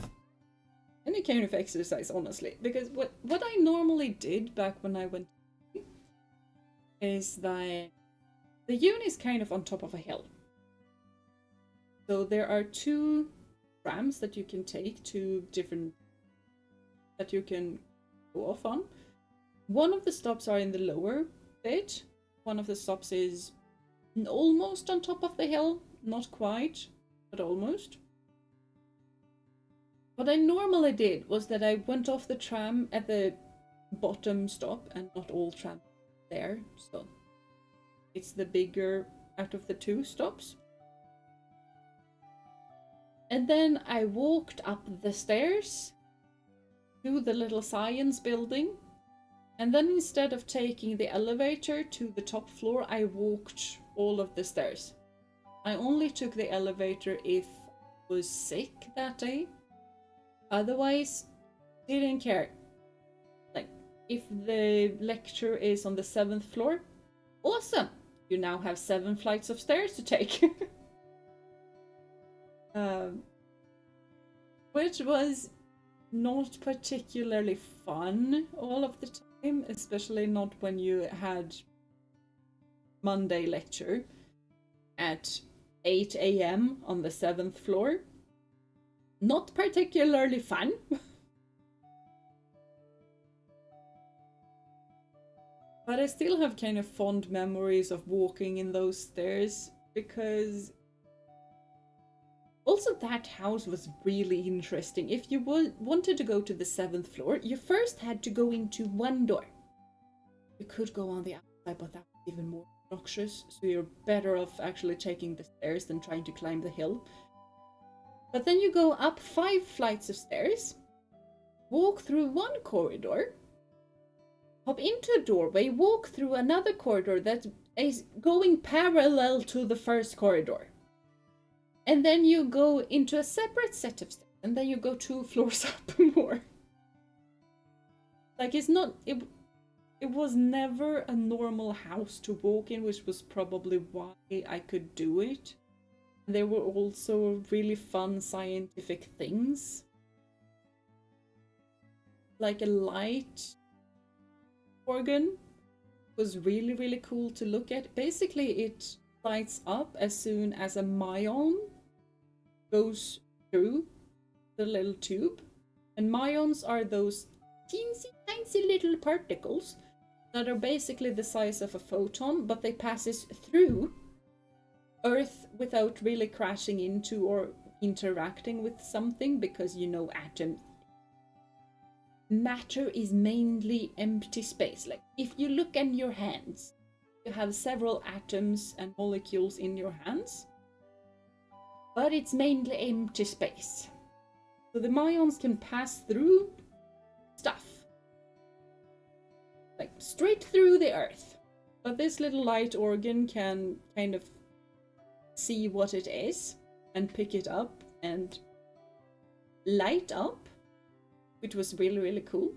exercise, honestly. Because what I normally did back when I went is that the uni is kind of on top of a hill. So there are 2 trams that you can take to different that you can go off on. One of the stops are in the lower bit. One of the stops is almost on top of the hill, not quite, but almost. What I normally did was that I went off the tram at the bottom stop, and not all trams there, so it's the bigger out of the 2 stops. And then I walked up the stairs to the little science building, and then instead of taking the elevator to the top floor, I walked all of the stairs. I only took the elevator if I was sick that day. Otherwise, didn't care. Like, if the lecture is on the 7th floor, Awesome! You now have 7 flights of stairs to take. Which was not particularly fun all of the time, especially not when you had Monday lecture at 8 a.m. on the 7th floor. Not particularly fun. But I still have kind of fond memories of walking in those stairs, because also that house was really interesting. If you wanted to go to the 7th floor, you first had to go into one door. You could go on the outside, but that was even more obnoxious, so you're better off actually taking the stairs than trying to climb the hill. But then you go up 5 flights of stairs, walk through one corridor, hop into a doorway, walk through another corridor that is going parallel to the first corridor. And then you go into a separate set of stairs, and then you go 2 floors up more. Like, it's not... It was never a normal house to walk in, which was probably why I could do it. There were also really fun scientific things. Like a light organ was really, really cool to look at. Basically, it lights up as soon as a myon goes through the little tube. And myons are those teensy, tiny little particles that are basically the size of a photon, but they passes through Earth without really crashing into or interacting with something, because you know matter is mainly empty space. Like, if you look in your hands, you have several atoms and molecules in your hands, but it's mainly empty space. So the myons can pass through stuff, like straight through the Earth. But this little light organ can kind of see what it is and pick it up and light up, which was really, really cool.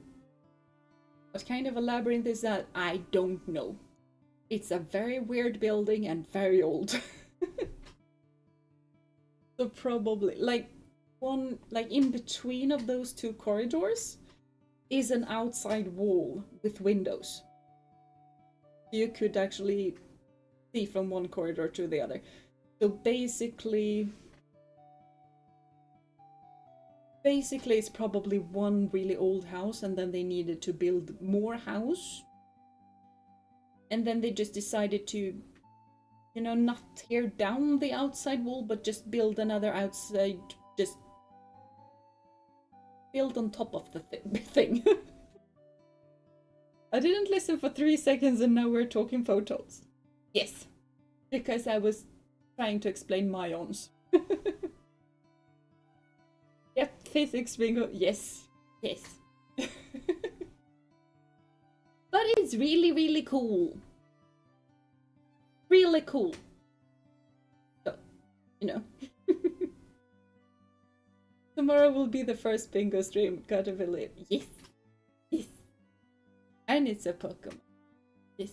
What kind of a labyrinth is that? I don't know. It's a very weird building and very old. So probably like in between of those 2 corridors is an outside wall with windows. You could actually see from one corridor to the other. So basically it's probably one really old house, and then they needed to build more house. And then they just decided to, you know, not tear down the outside wall, but just build another outside, just build on top of the thing. I didn't listen for 3 seconds and now we're talking photons. Yes, because I was trying to explain myons. Yep, physics bingo. Yes, yes. But it's really, really cool. Really cool. So, you know. Tomorrow will be the first bingo stream. Gotta believe. Yes. Yes. And it's a Pokemon. Yes.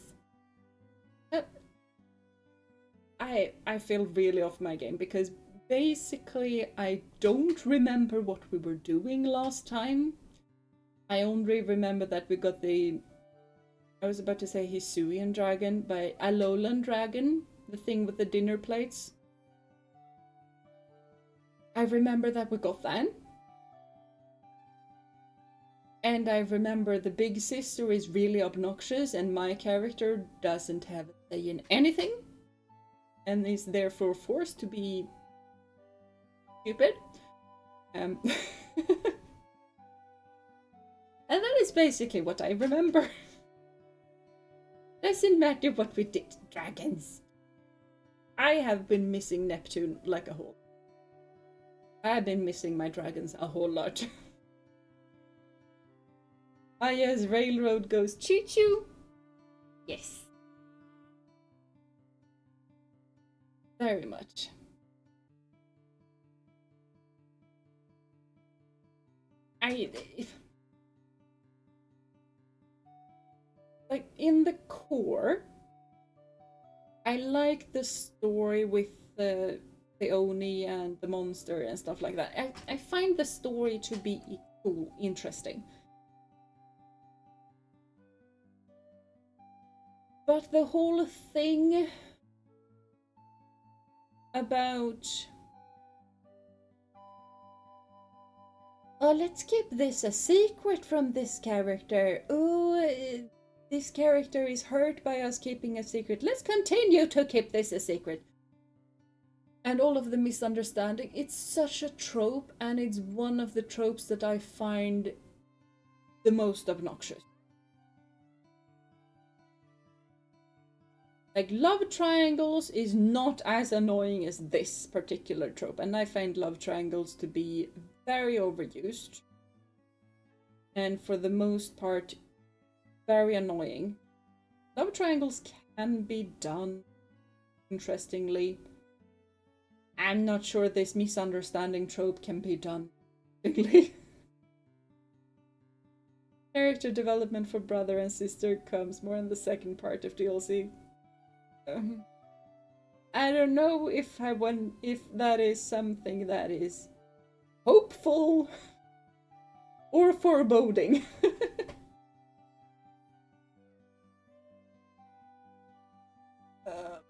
I feel really off my game, because basically I don't remember what we were doing last time. I only remember that we got the... I was about to say Hisuian dragon, by Alolan dragon. The thing with the dinner plates. I remember that we got that. And I remember the big sister is really obnoxious and my character doesn't have a say in anything. And is therefore forced to be stupid. And that is basically what I remember. Doesn't matter what we did. Dragons. I have been missing Neptune like a whole. I have been missing my dragons a whole lot. Aya's railroad goes choo-choo. Yes. Very much. Like in the core, I like the story with the Oni and the monster and stuff like that. I find the story to be cool, interesting. But the whole thing about, oh, let's keep this a secret from this character. Oh, this character is hurt by us keeping a secret. Let's continue to keep this a secret. And all of the misunderstanding. It's such a trope, and it's one of the tropes that I find the most obnoxious. Like, love triangles is not as annoying as this particular trope, and I find love triangles to be very overused. And for the most part, very annoying. Love triangles can be done interestingly. I'm not sure this misunderstanding trope can be done. Character development for brother and sister comes more in the second part of DLC. I don't know if if that is something that is hopeful or foreboding.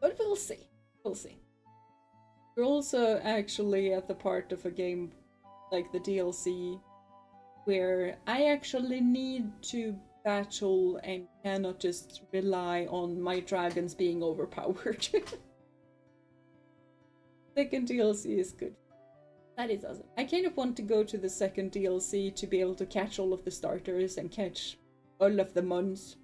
But we'll see. We'll see. We're also actually at the part of a game like the DLC where I actually need to battle and cannot just rely on my dragons being overpowered. Second DLC is good. That is awesome. I kind of want to go to the second DLC to be able to catch all of the starters and catch all of the mons.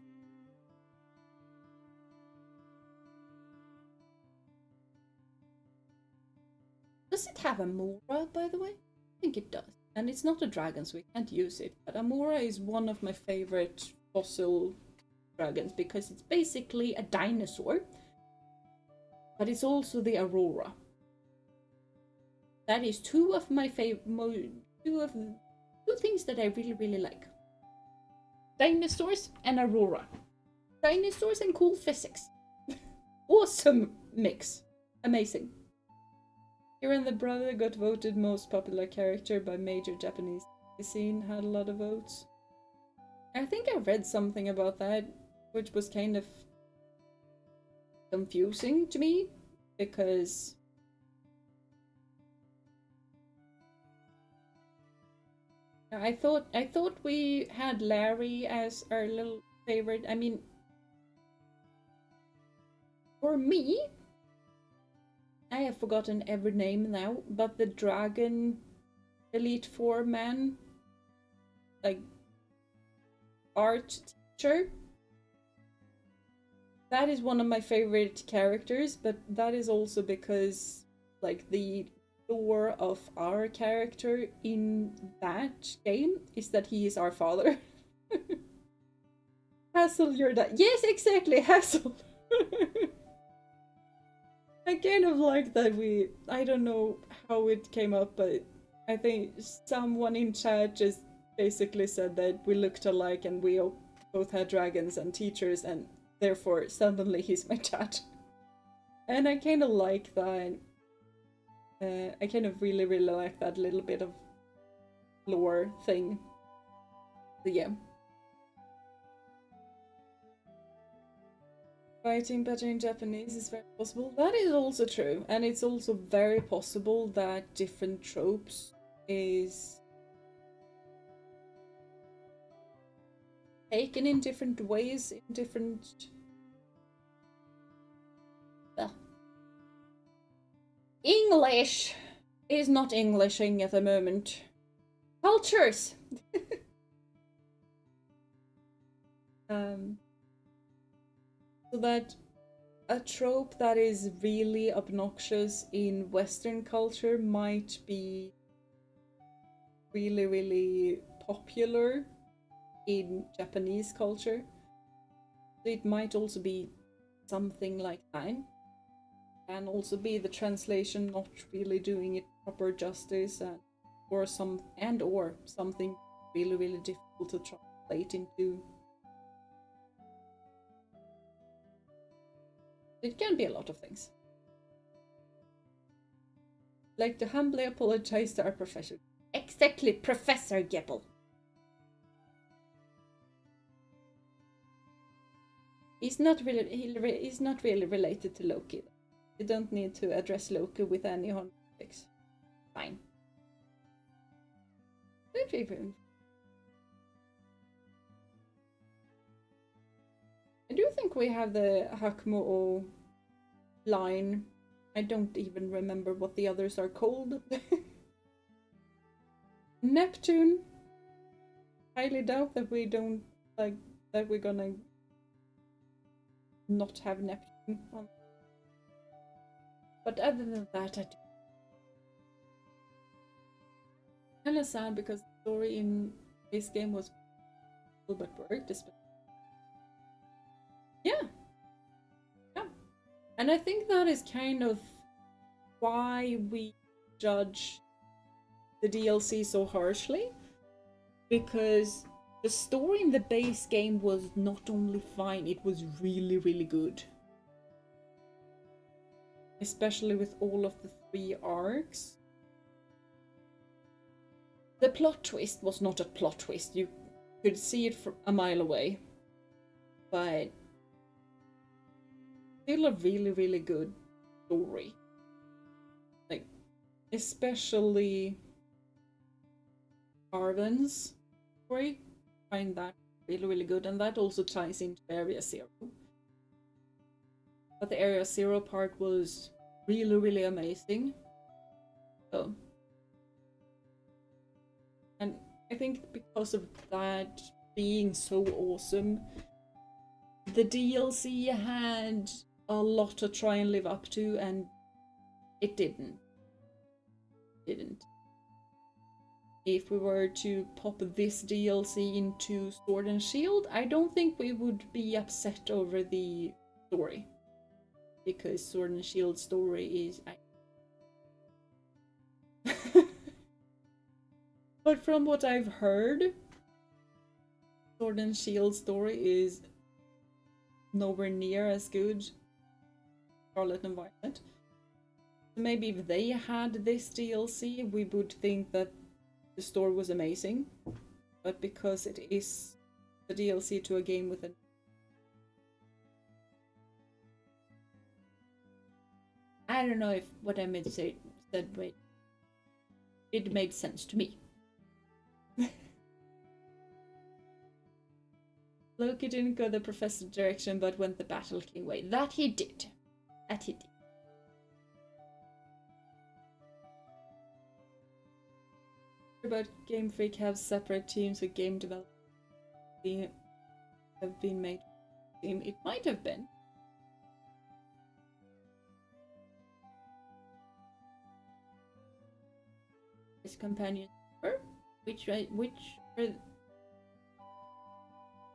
Does it have a Mora, by the way? I think it does. And it's not a dragon, so we can't use it. But Amora is one of my favorite fossil dragons because it's basically a dinosaur. But it's also the Aurora. That is two of my two things that I really, really like. Dinosaurs and Aurora. Dinosaurs and cool physics. Awesome mix. Amazing. Kiran the brother got voted most popular character by major Japanese magazine, had a lot of votes. I think I read something about that, which was kind of confusing to me, because I thought we had Larry as our little favorite. I mean, for me, I have forgotten every name now, but the dragon Elite Four man, like, art teacher, that is one of my favorite characters, but that is also because, like, the lore of our character in that game is that he is our father. Hassel, your dad. Yes, exactly, Hassel. I kind of like that I don't know how it came up, but I think someone in chat just basically said that we looked alike and we both had dragons and teachers, and therefore suddenly he's my dad. And I kind of like that. I kind of really, really like that little bit of lore thing. So yeah. Writing better in Japanese is very possible. That is also true, and it's also very possible that different tropes is taken in different ways in different... English is not Englishing at the moment. Cultures! So that a trope that is really obnoxious in Western culture might be really, really popular in Japanese culture. So it might also be something like that. And also be the translation not really doing it proper justice, or something really, really difficult to translate into. It can be a lot of things. Like to humbly apologize to our professor. Exactly, Professor Gebel. He's not really related to Loki. You don't need to address Loki with any honorifics. Fine. I do think we have the Hakmo line. I don't even remember what the others are called. Neptune. Highly doubt that we don't like that we're gonna not have Neptune on. But other than that, I do. Kind of sad because the story in this game was cool but worked. Yeah. And I think that is kind of why we judge the DLC so harshly. Because the story in the base game was not only fine, it was really, really good. Especially with all of the 3 arcs. The plot twist was not a plot twist. You could see it from a mile away. But still a really, really good story. Like, especially Arven's story. I find that really, really good. And that also ties into Area Zero. But the Area Zero part was really, really amazing. So, and I think because of that being so awesome, the DLC had a lot to try and live up to, and it didn't. If we were to pop this DLC into Sword and Shield, I don't think we would be upset over the story. Because Sword and Shield story is... But from what I've heard, Sword and Shield story is nowhere near as good as Scarlet and Violet. So maybe if they had this DLC, we would think that the story was amazing. But because it is the DLC to a game with a... I don't know if what I said it made sense to me. Loki didn't go the professor direction, but went the Battle King way. That he did. That he did. But Game Freak have separate teams with game development have been made. It might have been. His companion, which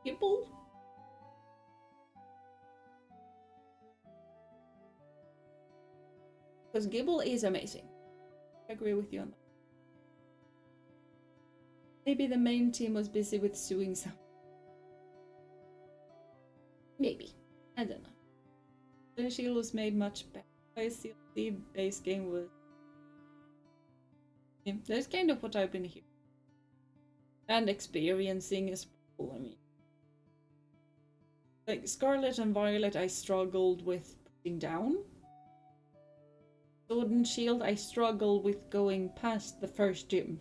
Gibble? Because Gibble is amazing. I agree with you on that. Maybe the main team was busy with suing some. Maybe. I don't know. The Shield was made much better. I see the base game was... Yeah, that's kind of what I've been hearing. And experiencing as well, I mean. Like, Scarlet and Violet I struggled with putting down. Sword and Shield I struggle with going past the first gym.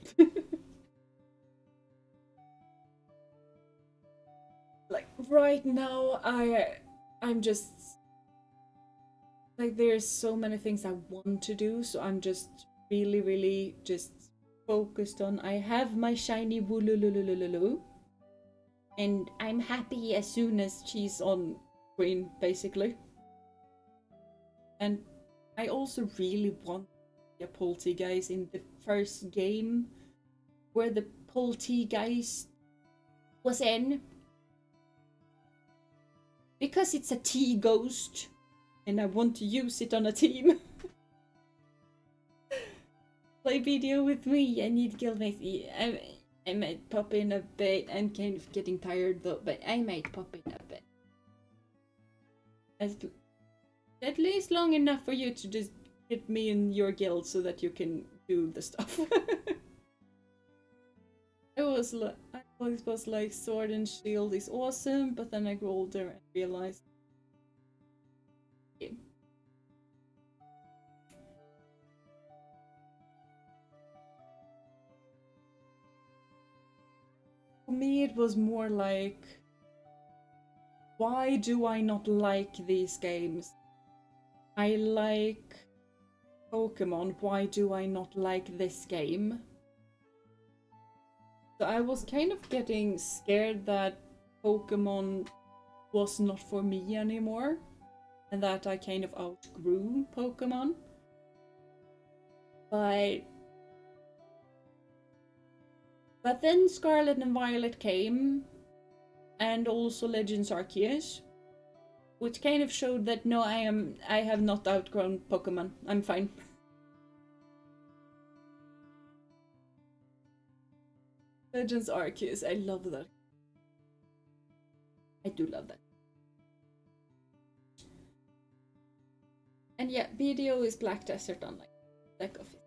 Like, right now I'm just... Like, there's so many things I want to do, so I'm just really, really just focused on... I have my shiny Woolululululu. And I'm happy as soon as she's on screen, basically. And I also really want the poltergeist in the first game, where the poltergeist was in. Because it's a tea ghost, and I want to use it on a team. Play video with me, I need kill me. I might pop in a bit. I'm kind of getting tired though, but I might pop in a bit. At least long enough for you to just get me in your guild so that you can do the stuff. I always was like Sword and Shield is awesome, but then I grew older and realized. Yeah. For me, it was more like, why do I not like these games? I like Pokemon, why do I not like this game? So I was kind of getting scared that Pokemon was not for me anymore, and that I kind of outgrew Pokemon. But then Scarlet and Violet came, and also Legends Arceus, which kind of showed that no, I have not outgrown Pokemon. I'm fine. Legends Arceus, I love that. I do love that. And yeah, BDO is Black Desert Online. Lack of it.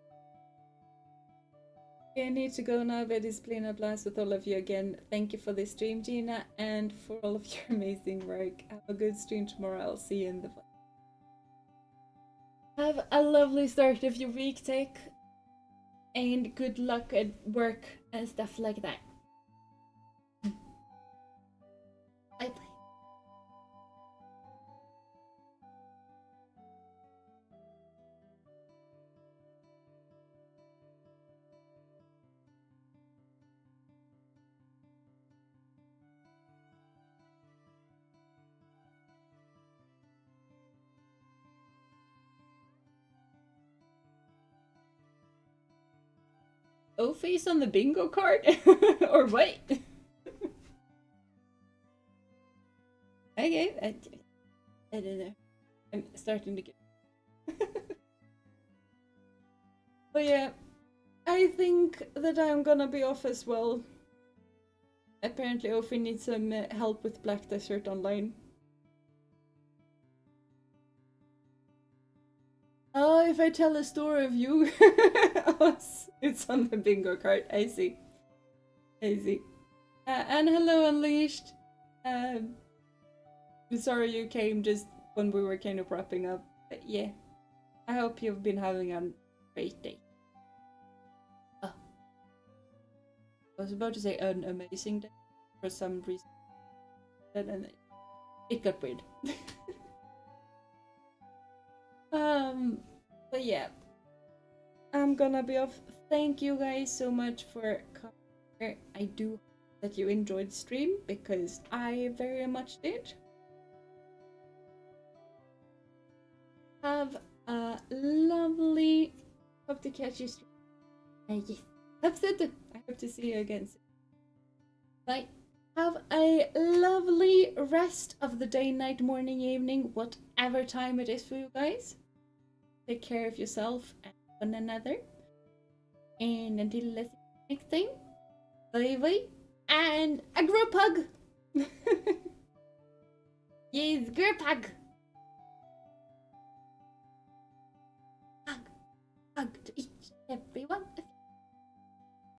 I need to go now, but it's been a blast with all of you again. Thank you for this stream, Jeena, and for all of your amazing work. Have a good stream tomorrow. I'll see you in the fun. Have a lovely start of your week, Tech, and good luck at work and stuff like that. Bye-bye. O-face on the bingo card? Or what? Okay, I don't know. I'm starting to get... But yeah, I think that I'm gonna be off as well. Apparently Ophi needs some help with Black Desert Online. Oh, if I tell a story of you, it's on the bingo card. I see. I see. And hello, Unleashed. Sorry you came just when we were kind of wrapping up. But yeah, I hope you've been having a great day. Oh. I was about to say an amazing day for some reason. And it got weird. But yeah, I'm gonna be off. Thank you guys so much for coming here. I do hope that you enjoyed the stream, because I very much did. Have a lovely... Hope to catch you stream. Yes. I hope to see you again soon. Bye. Have a lovely rest of the day, night, morning, evening, whatever time it is for you guys. Take care of yourself and one another. And until next time, bye bye. And a group hug! Yes, group hug! Hug to each and everyone.